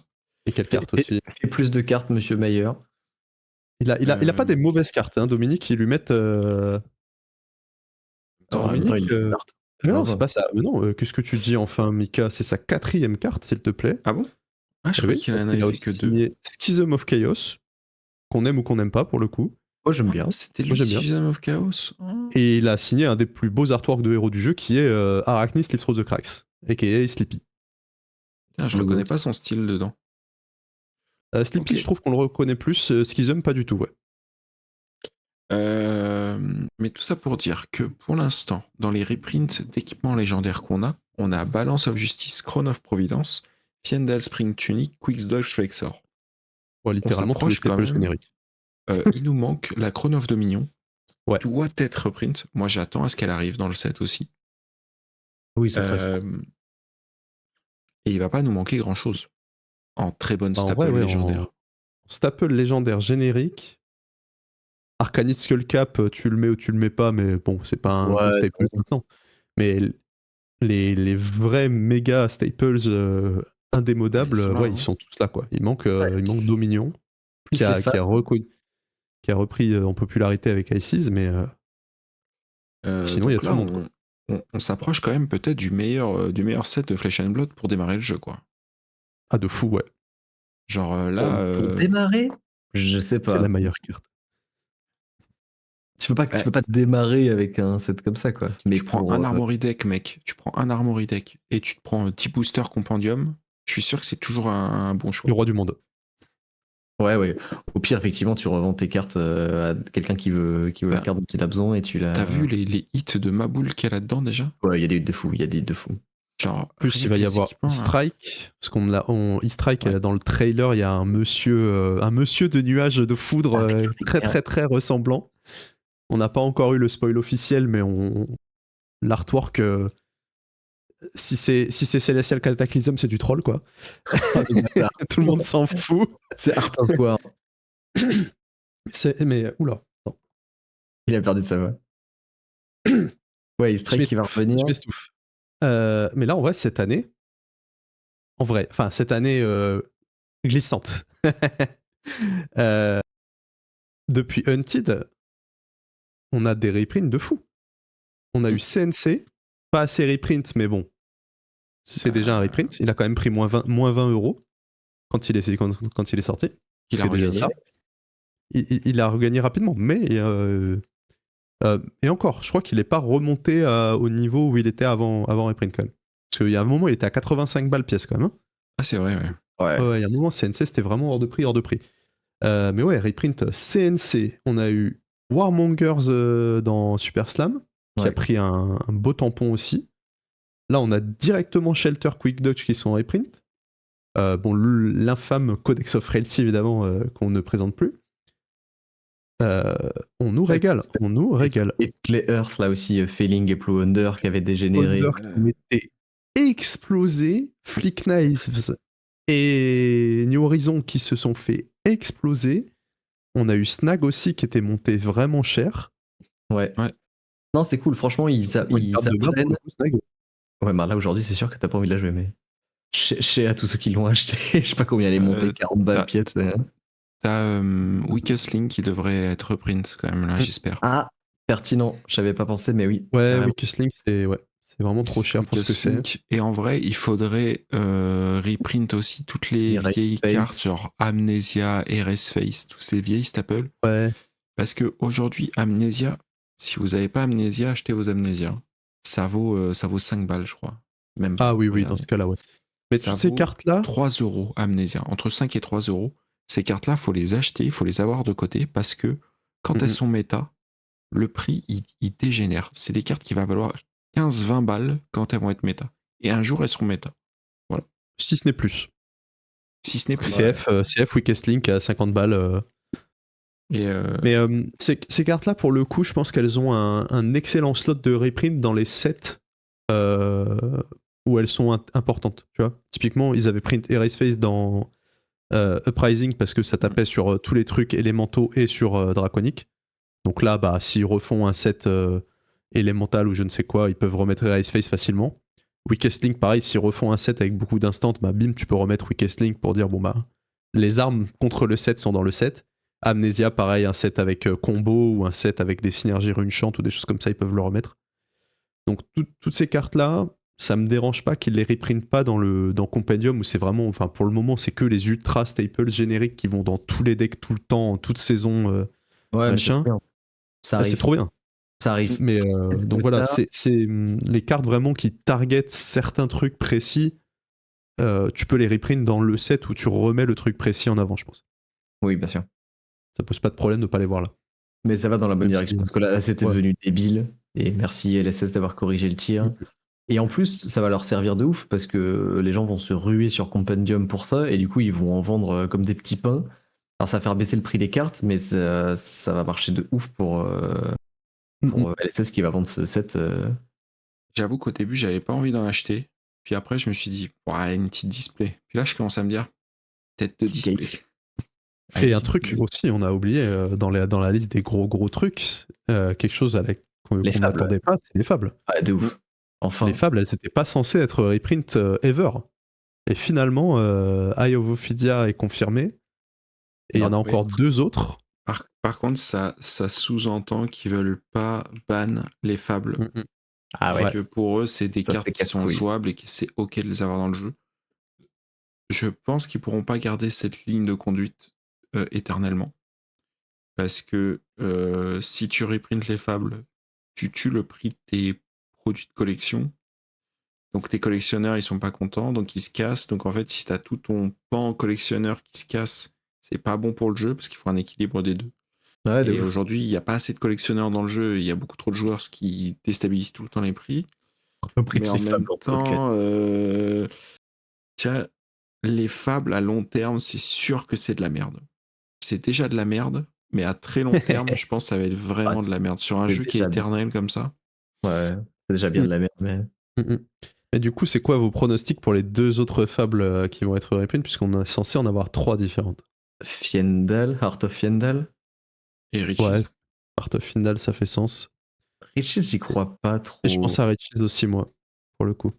Et quelle carte aussi. Fait plus de cartes, Monsieur Mayer. Il a pas des mauvaises cartes, hein, Dominique. Ils lui mettent. Dominique. Non, c'est pas ça. Mais non, qu'est-ce que tu dis enfin, Mika? C'est sa 4e carte, s'il te plaît. Ah bon? Ah, je croyais qu'il en avait fait que 2. signé Schism of Chaos, qu'on aime ou qu'on n'aime pas pour le coup. Moi, j'aime bien. C'était Moi, lui, j'aime bien. Schism of Chaos. Et il a signé un des plus beaux artworks de héros du jeu qui est Arachne Slips Through the Cracks, aka Sleepy. Putain, je ne reconnais pas son style dedans. Sleepy, Ok. je trouve qu'on le reconnaît plus. Schism, pas du tout, ouais. Mais tout ça pour dire que pour l'instant, dans les reprints d'équipements légendaires qu'on a, on a Balance of Justice, Crown of Providence, Fiendal Spring Tunic, Quick Dodge Flexor. Ouais, littéralement tous les s'approche quand staples même. génériques. Il nous manque la Crown of Dominion. Ouais. Doit être reprint. Moi, j'attends à ce qu'elle arrive dans le set aussi. Oui, ça ferait sens. Et il va pas nous manquer grand chose. En très bonne En staple vrai, ouais, légendaire. en staple légendaire générique. Arcanite Skull Cap, tu le mets ou tu le mets pas, mais bon, c'est pas un gros staple maintenant. Mais les vrais méga staples indémodables, Ils sont là, ils sont tous là, quoi. Il manque Dominion, Plus qui a les repris en popularité avec Ices, mais sinon il y a tout le monde, quoi. On s'approche quand même peut-être du meilleur set de Flesh and Blood pour démarrer le jeu, quoi. Ah, de fou, ouais. Genre là. Pour démarrer, je sais pas. C'est la meilleure carte. Tu peux pas démarrer avec un set comme ça, quoi. Mais tu prends un Armory Deck, mec. Tu prends un Armory Deck et tu te prends un petit booster Compendium. Je suis sûr que c'est toujours un bon choix. Le roi du monde. Ouais. Au pire, effectivement, tu revends tes cartes à quelqu'un qui veut la carte dont il a besoin et tu la. T'as vu les hits de Maboul qu'il y a là-dedans déjà? Ouais, il y a des hits de fou. En Genre, plus, il va y avoir E-Strike, parce qu'on l'a E-Strike, dans le trailer, il y a un monsieur de nuages de foudre très ressemblant. On n'a pas encore eu le spoil officiel, mais l'artwork, si c'est Celestial Cataclysm, c'est du troll, quoi. Tout le monde s'en fout. C'est Art of War. Mais, oula. Il a perdu sa voix. Ouais, il strike qui va revenir. Je m'estouffe. Mais là, en vrai, cette année, cette année glissante. Depuis Hunted, on a des reprints de fou. On a eu CNC, pas assez reprint, mais bon, c'est déjà un reprint. Il a quand même pris moins 20 € quand il est sorti. Il a regagné. Il a regagné rapidement, mais et encore, je crois qu'il n'est pas remonté au niveau où il était avant reprint quand même. Parce qu'il y a un moment, il était à 85 balles pièce quand même. Hein. Ah, c'est vrai, ouais. Il y a un moment, CNC, c'était vraiment hors de prix. Mais ouais, reprint CNC, on a eu Warmongers dans Super Slam, qui a pris un beau tampon aussi. Là, on a directement Shelter, Quick Dodge qui sont en reprint. L'infâme Codex of Reality, évidemment, qu'on ne présente plus. On nous régale. Et les Earth, là aussi, Failing et Blue Wonder qui avait dégénéré. Wonder qui m'était explosé. Flick Knives et New Horizon qui se sont fait exploser. On a eu Snag aussi qui était monté vraiment cher. Ouais. Non, c'est cool. Franchement, ils s'apprennent. Ouais, mais là, aujourd'hui, c'est sûr que t'as pas envie de la jouer, mais... Chez à tous ceux qui l'ont acheté, je sais pas combien elle est montée, 40 balles pièce. T'as Weakest Link qui devrait être reprint quand même, là, j'espère. Ah, pertinent. J'avais pas pensé, mais oui. Ouais, Weakest Link, c'est vraiment trop cher pour ce que c'est. Et en vrai, il faudrait reprint aussi toutes les vieilles cartes, genre Amnesia, RS Face, tous ces vieilles staples. Ouais. Parce qu'aujourd'hui, Amnesia, si vous n'avez pas Amnesia, achetez vos Amnesia. Ça vaut 5 balles, je crois. Même pas. Ah oui, dans ce cas-là, ouais. Mais toutes ces cartes-là... 3 € Amnesia. Entre 5 et 3 €. Ces cartes-là, il faut les acheter, il faut les avoir de côté parce que quand elles sont méta, le prix, il dégénère. C'est des cartes qui vont valoir 15-20 balles quand elles vont être méta. Et un jour, elles seront méta. Voilà. Si ce n'est plus. CF, Weakest Link à 50 balles. Mais ces cartes-là, pour le coup, je pense qu'elles ont un excellent slot de reprint dans les sets où elles sont importantes. Tu vois, typiquement, ils avaient print Erase Face dans Uprising parce que ça tapait sur tous les trucs élémentaux et sur Draconic. Donc là, s'ils refont un set élémental ou je ne sais quoi, ils peuvent remettre Erase Face facilement. Weakest Link, pareil, s'ils refont un set avec beaucoup d'instants, bim, tu peux remettre Weakest Link pour dire les armes contre le set sont dans le set. Amnesia, pareil, un set avec combo ou un set avec des synergies runechant ou des choses comme ça, ils peuvent le remettre. Donc toutes ces cartes-là, ça me dérange pas qu'ils les reprintent pas dans Compendium où c'est vraiment, pour le moment, c'est que les ultra staples génériques qui vont dans tous les decks tout le temps, toute saison, machin. Ça arrive. C'est trop bien. Ça arrive. Mais donc voilà, c'est les cartes vraiment qui targetent certains trucs précis. Tu peux les reprint dans le set où tu remets le truc précis en avant, je pense. Oui, bien sûr. Ça pose pas de problème de pas les voir là. Mais ça va dans la bonne direction. Parce que là c'était devenu débile. Et merci LSS d'avoir corrigé le tir. Et en plus, ça va leur servir de ouf parce que les gens vont se ruer sur Compendium pour ça. Et du coup, ils vont en vendre comme des petits pains. Alors, ça va faire baisser le prix des cartes, mais ça va marcher de ouf pour LSS qui va vendre ce set. J'avoue qu'au début, j'avais pas envie d'en acheter. Puis après, je me suis dit, une petite display. Puis là, je commence à me dire, tête de display. Et un truc aussi, on a oublié dans la liste des gros trucs, quelque chose qu'on n'attendait pas, c'est les fables. Ah, de ouf. Enfin. Les fables, elles n'étaient pas censées être reprint ever. Et finalement, Eye of Ophidia est confirmé. Et il y en a encore 2 autres. Par contre, ça sous-entend qu'ils veulent pas ban les fables. Ah ouais. Que pour eux, c'est des cartes qui sont jouables et que c'est ok de les avoir dans le jeu. Je pense qu'ils pourront pas garder cette ligne de conduite éternellement. Parce que si tu reprintes les fables, tu tues le prix de tes produits de collection. Donc tes collectionneurs, ils sont pas contents, donc ils se cassent. Donc en fait, si t'as tout ton pan collectionneur qui se casse, c'est pas bon pour le jeu parce qu'il faut un équilibre des deux. Ouais, et aujourd'hui, il n'y a pas assez de collectionneurs dans le jeu, il y a beaucoup trop de joueurs, ce qui déstabilise tout le temps les prix. Mais en même temps, les fables à long terme, c'est sûr que c'est de la merde. C'est déjà de la merde, mais à très long terme, je pense que ça va être vraiment de la merde. Sur un c'est jeu qui est déjà bien. éternel comme ça, Ouais, c'est déjà bien de la merde, mais. Et du coup, c'est quoi vos pronostics pour les 2 autres fables qui vont être reprint, puisqu'on est censé en avoir 3 différentes? Fiendal, Heart of Fiendal. et Riches. Ouais, Art of Final, ça fait sens. Riches, j'y crois pas trop. Et je pense à Riches aussi, moi, pour le coup.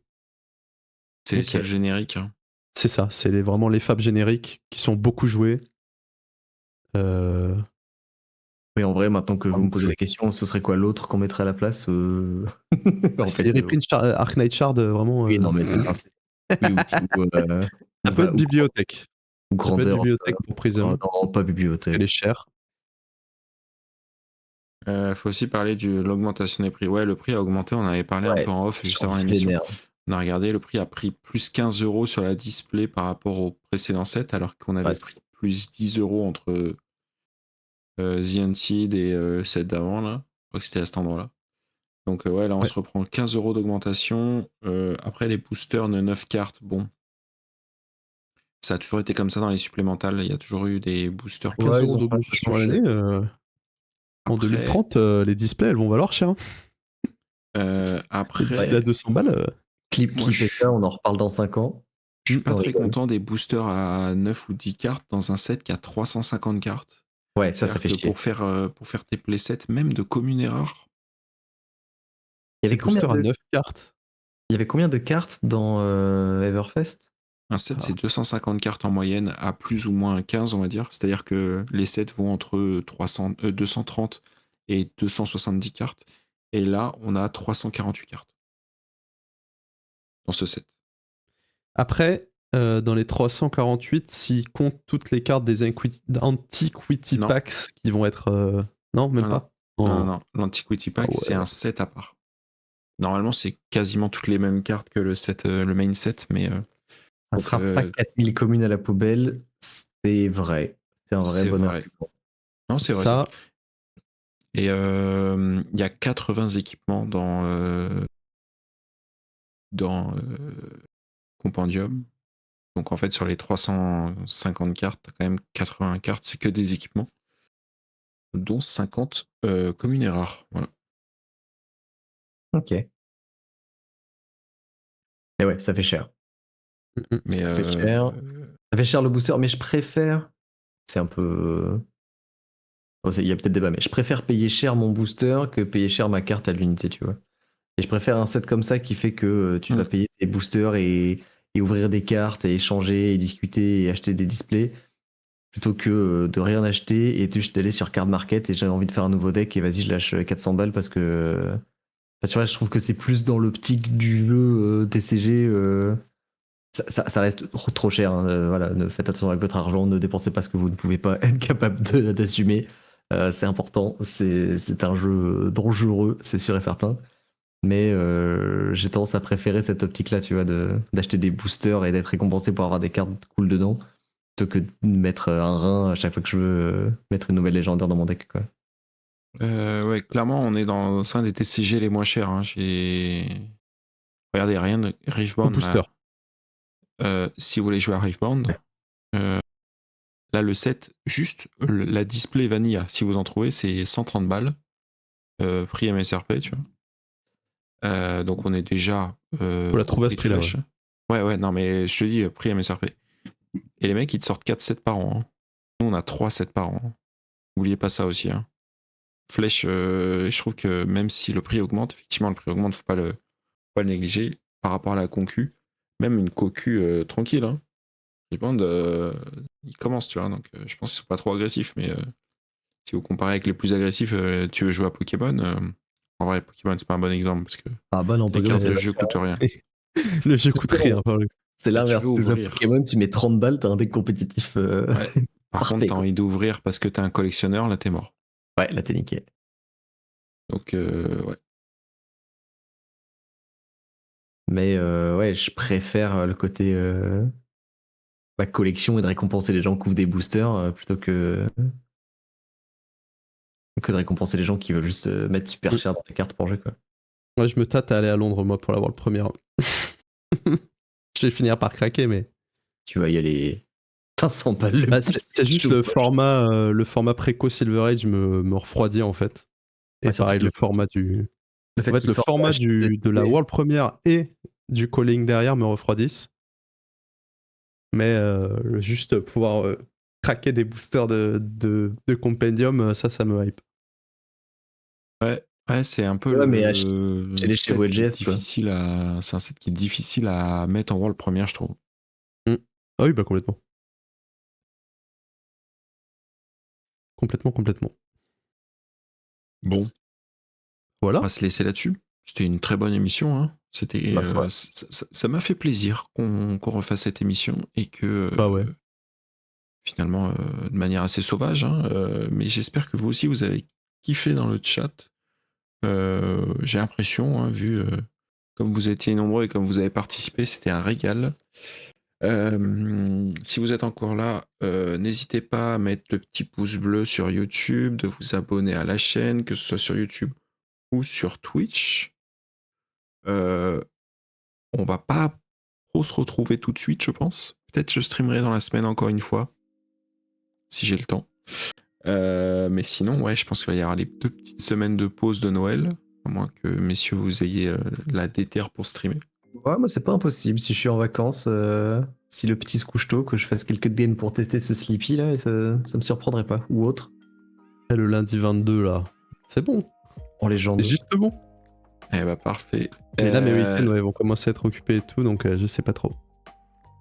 C'est les Ok. seuls génériques. Hein. C'est ça, c'est vraiment les fables génériques qui sont beaucoup joués. Mais en vrai, maintenant que vous me posez la question, ce serait quoi l'autre qu'on mettrait à la place En c'est fait, les reprints Arc Knight Shard, vraiment. oui, non, mais c'est oui, Ça peut être bibliothèque. ou Ça peut être grandeur. bibliothèque pour Prism. Non, pas bibliothèque. Elle est chère. Faut aussi parler de l'augmentation des prix. Ouais, le prix a augmenté, on avait parlé un Ouais, peu en off juste j'en avant l'émission. vénère. On a regardé, le prix a pris plus 15 € sur la display par rapport au précédent set, alors qu'on avait Ouais, pris plus 10 € entre The Unseed et le set d'avant, là. Je crois que c'était à cet endroit-là. Donc ouais, là on Ouais. se reprend 15 € d'augmentation. Après les boosters de 9 cartes, bon. Ça a toujours été comme ça dans les supplémentales, il y a toujours eu des boosters. 15 Ouais, ils € ont pas d'augmentation à changé. l'année. En Après, 2030, les displays, elles vont valoir cher. Hein. Les après displays à 200 balles. Clip moi, et ça, on en reparle dans 5 ans. je suis pas On très rigole. content des boosters à 9 ou 10 cartes dans un set qui a 350 cartes. Ouais, ça C'est-à-dire fait que chier. pour faire tes playsets, même de communes et rares, Il y Ces avait combien boosters à de... 9 cartes. Il y avait combien de cartes dans Everfest? un set Ah. c'est 250 cartes en moyenne à plus ou moins 15, on va dire. C'est-à-dire que les sets vont entre 230 et 270 cartes. Et là, on a 348 cartes dans ce set. Après, dans les 348, s'ils comptent toutes les cartes des Antiquity Non. Packs qui vont être. Non, même Non, pas. Non. L'Antiquity Pack, Ah ouais. c'est un set à part. Normalement, c'est quasiment toutes les mêmes cartes que le main set, mais Ça fera pas 4000 communes à la poubelle, c'est vrai. C'est un vrai c'est bonheur. vrai. Non, c'est vrai. Ça, Et il y a 80 équipements dans Compendium. Donc en fait, sur les 350 cartes, t'as quand même 80 cartes, c'est que des équipements, dont 50 communes et rares. Voilà. Ok. Et ouais, ça fait cher. Mais Ça fait cher. Ça fait cher le booster, mais je préfère. C'est un peu. Oh, il y a peut-être débat, mais je préfère payer cher mon booster que payer cher ma carte à l'unité, tu vois. Et je préfère un set comme ça qui fait que tu vas payer tes boosters et ouvrir des cartes et échanger et discuter et acheter des displays plutôt que de rien acheter et juste d'aller sur Card Market et j'ai envie de faire un nouveau deck et vas-y, je lâche 400 balles parce que. Enfin, tu vois, je trouve que c'est plus dans l'optique du jeu TCG. Ça reste trop cher. Hein. Voilà, faites attention avec votre argent, ne dépensez pas ce que vous ne pouvez pas être capable d'assumer. C'est important. C'est un jeu dangereux, c'est sûr et certain. Mais j'ai tendance à préférer cette optique-là, tu vois, d'acheter des boosters et d'être récompensé pour avoir des cartes cool dedans, plutôt que de mettre un rein à chaque fois que je veux mettre une nouvelle légendaire dans mon deck, quoi. Ouais, clairement, on est dans un des TCG les moins chers. Hein. Regardez, rien de au Riftbound. booster. Si vous voulez jouer à Riftbound, là, le set, juste la display Vanilla, si vous en trouvez, c'est 130 balles. Prix MSRP, tu vois. Donc on est déjà. Faut la trouver à ce prix-là. Ouais, non, mais je te dis, prix MSRP. Et les mecs, ils te sortent 4 sets par an. Hein. Nous, on a 3 sets par an. N'oubliez pas ça aussi. Hein. Flèche, je trouve que même si le prix augmente, effectivement, le prix augmente, faut pas le négliger par rapport à la concu. Même une cocu tranquille. Hein. Rebound, il commence, tu vois. Donc je pense qu'ils sont pas trop agressifs. Mais si vous comparez avec les plus agressifs, tu veux jouer à Pokémon. En vrai, Pokémon, c'est pas un bon exemple parce que Ah bah non, les cartes de jeu coûtent rien. Le jeu coûte rien. C'est l'inverse. Tu veux Tu joues à ouvrir. Pokémon, tu mets 30 balles, t'as un deck compétitif. Ouais. Par Parfait, contre, t'as quoi. envie d'ouvrir parce que t'es un collectionneur, là t'es mort. Ouais, là t'es niqué. Donc ouais. Mais ouais, je préfère le côté collection et de récompenser les gens qui ouvrent des boosters plutôt que de récompenser les gens qui veulent juste mettre super cher dans les cartes pour jouer, quoi. Moi, je me tâte à aller à Londres, moi, pour l'avoir le premier. Je vais finir par craquer, mais. Tu vas y aller. 500 balles le Bah, petit c'est juste chou. le format préco Silver Age me refroidit en fait. Et Ouais, surtout pareil, que le format du. le fait En fait, qu'il le forme format HTTP. de la World Premiere et du calling derrière me refroidissent. Mais juste pouvoir craquer des boosters de Compendium, ça me hype. Ouais, c'est un peu Ouais, mais le les chez set qui est WGS, quoi. difficile à. C'est un set qui est difficile à mettre en world première, je trouve. Ah oui, bah complètement. Complètement. Bon, on Voilà. va se laisser là-dessus. C'était une très bonne émission. Hein. C'était, Ma foi. ça m'a fait plaisir qu'on refasse cette émission et que Bah ouais. finalement, de manière assez sauvage, hein, mais j'espère que vous aussi, vous avez kiffé dans le chat. J'ai l'impression, hein, vu comme vous étiez nombreux et comme vous avez participé, c'était un régal. Si vous êtes encore là, n'hésitez pas à mettre le petit pouce bleu sur YouTube, de vous abonner à la chaîne, que ce soit sur YouTube ou sur Twitch. On va pas trop se retrouver tout de suite, je pense. Peut-être je streamerai dans la semaine encore une fois, si j'ai le temps. Mais sinon, ouais, je pense qu'il va y avoir les 2 petites semaines de pause de Noël, à moins que messieurs vous ayez la déterre pour streamer. Ouais, moi, c'est pas impossible. Si je suis en vacances, si le petit se couche tôt, que je fasse quelques games pour tester ce Sleepy là, et ça me surprendrait pas. Ou autre, Et le lundi 22 là, c'est bon. en légende. C'est juste bon. Eh bah parfait. Et là, mes week-ends ouais, vont commencer à être occupés et tout, donc je sais pas trop.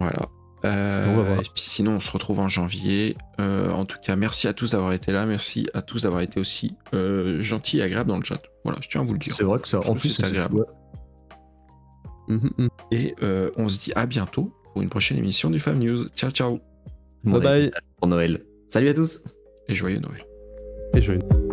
Voilà. On va voir. Et puis sinon, on se retrouve en janvier. En tout cas, merci à tous d'avoir été là. Merci à tous d'avoir été aussi gentils et agréables dans le chat. Voilà, je tiens à vous le dire. C'est vrai que ça, Parce en que plus, c'est c'est agréable. Et on se dit à bientôt pour une prochaine émission du Fam News. Ciao, ciao. Mon Bye bye. avis, pour Noël. Salut à tous! Et joyeux Noël. Et joyeux.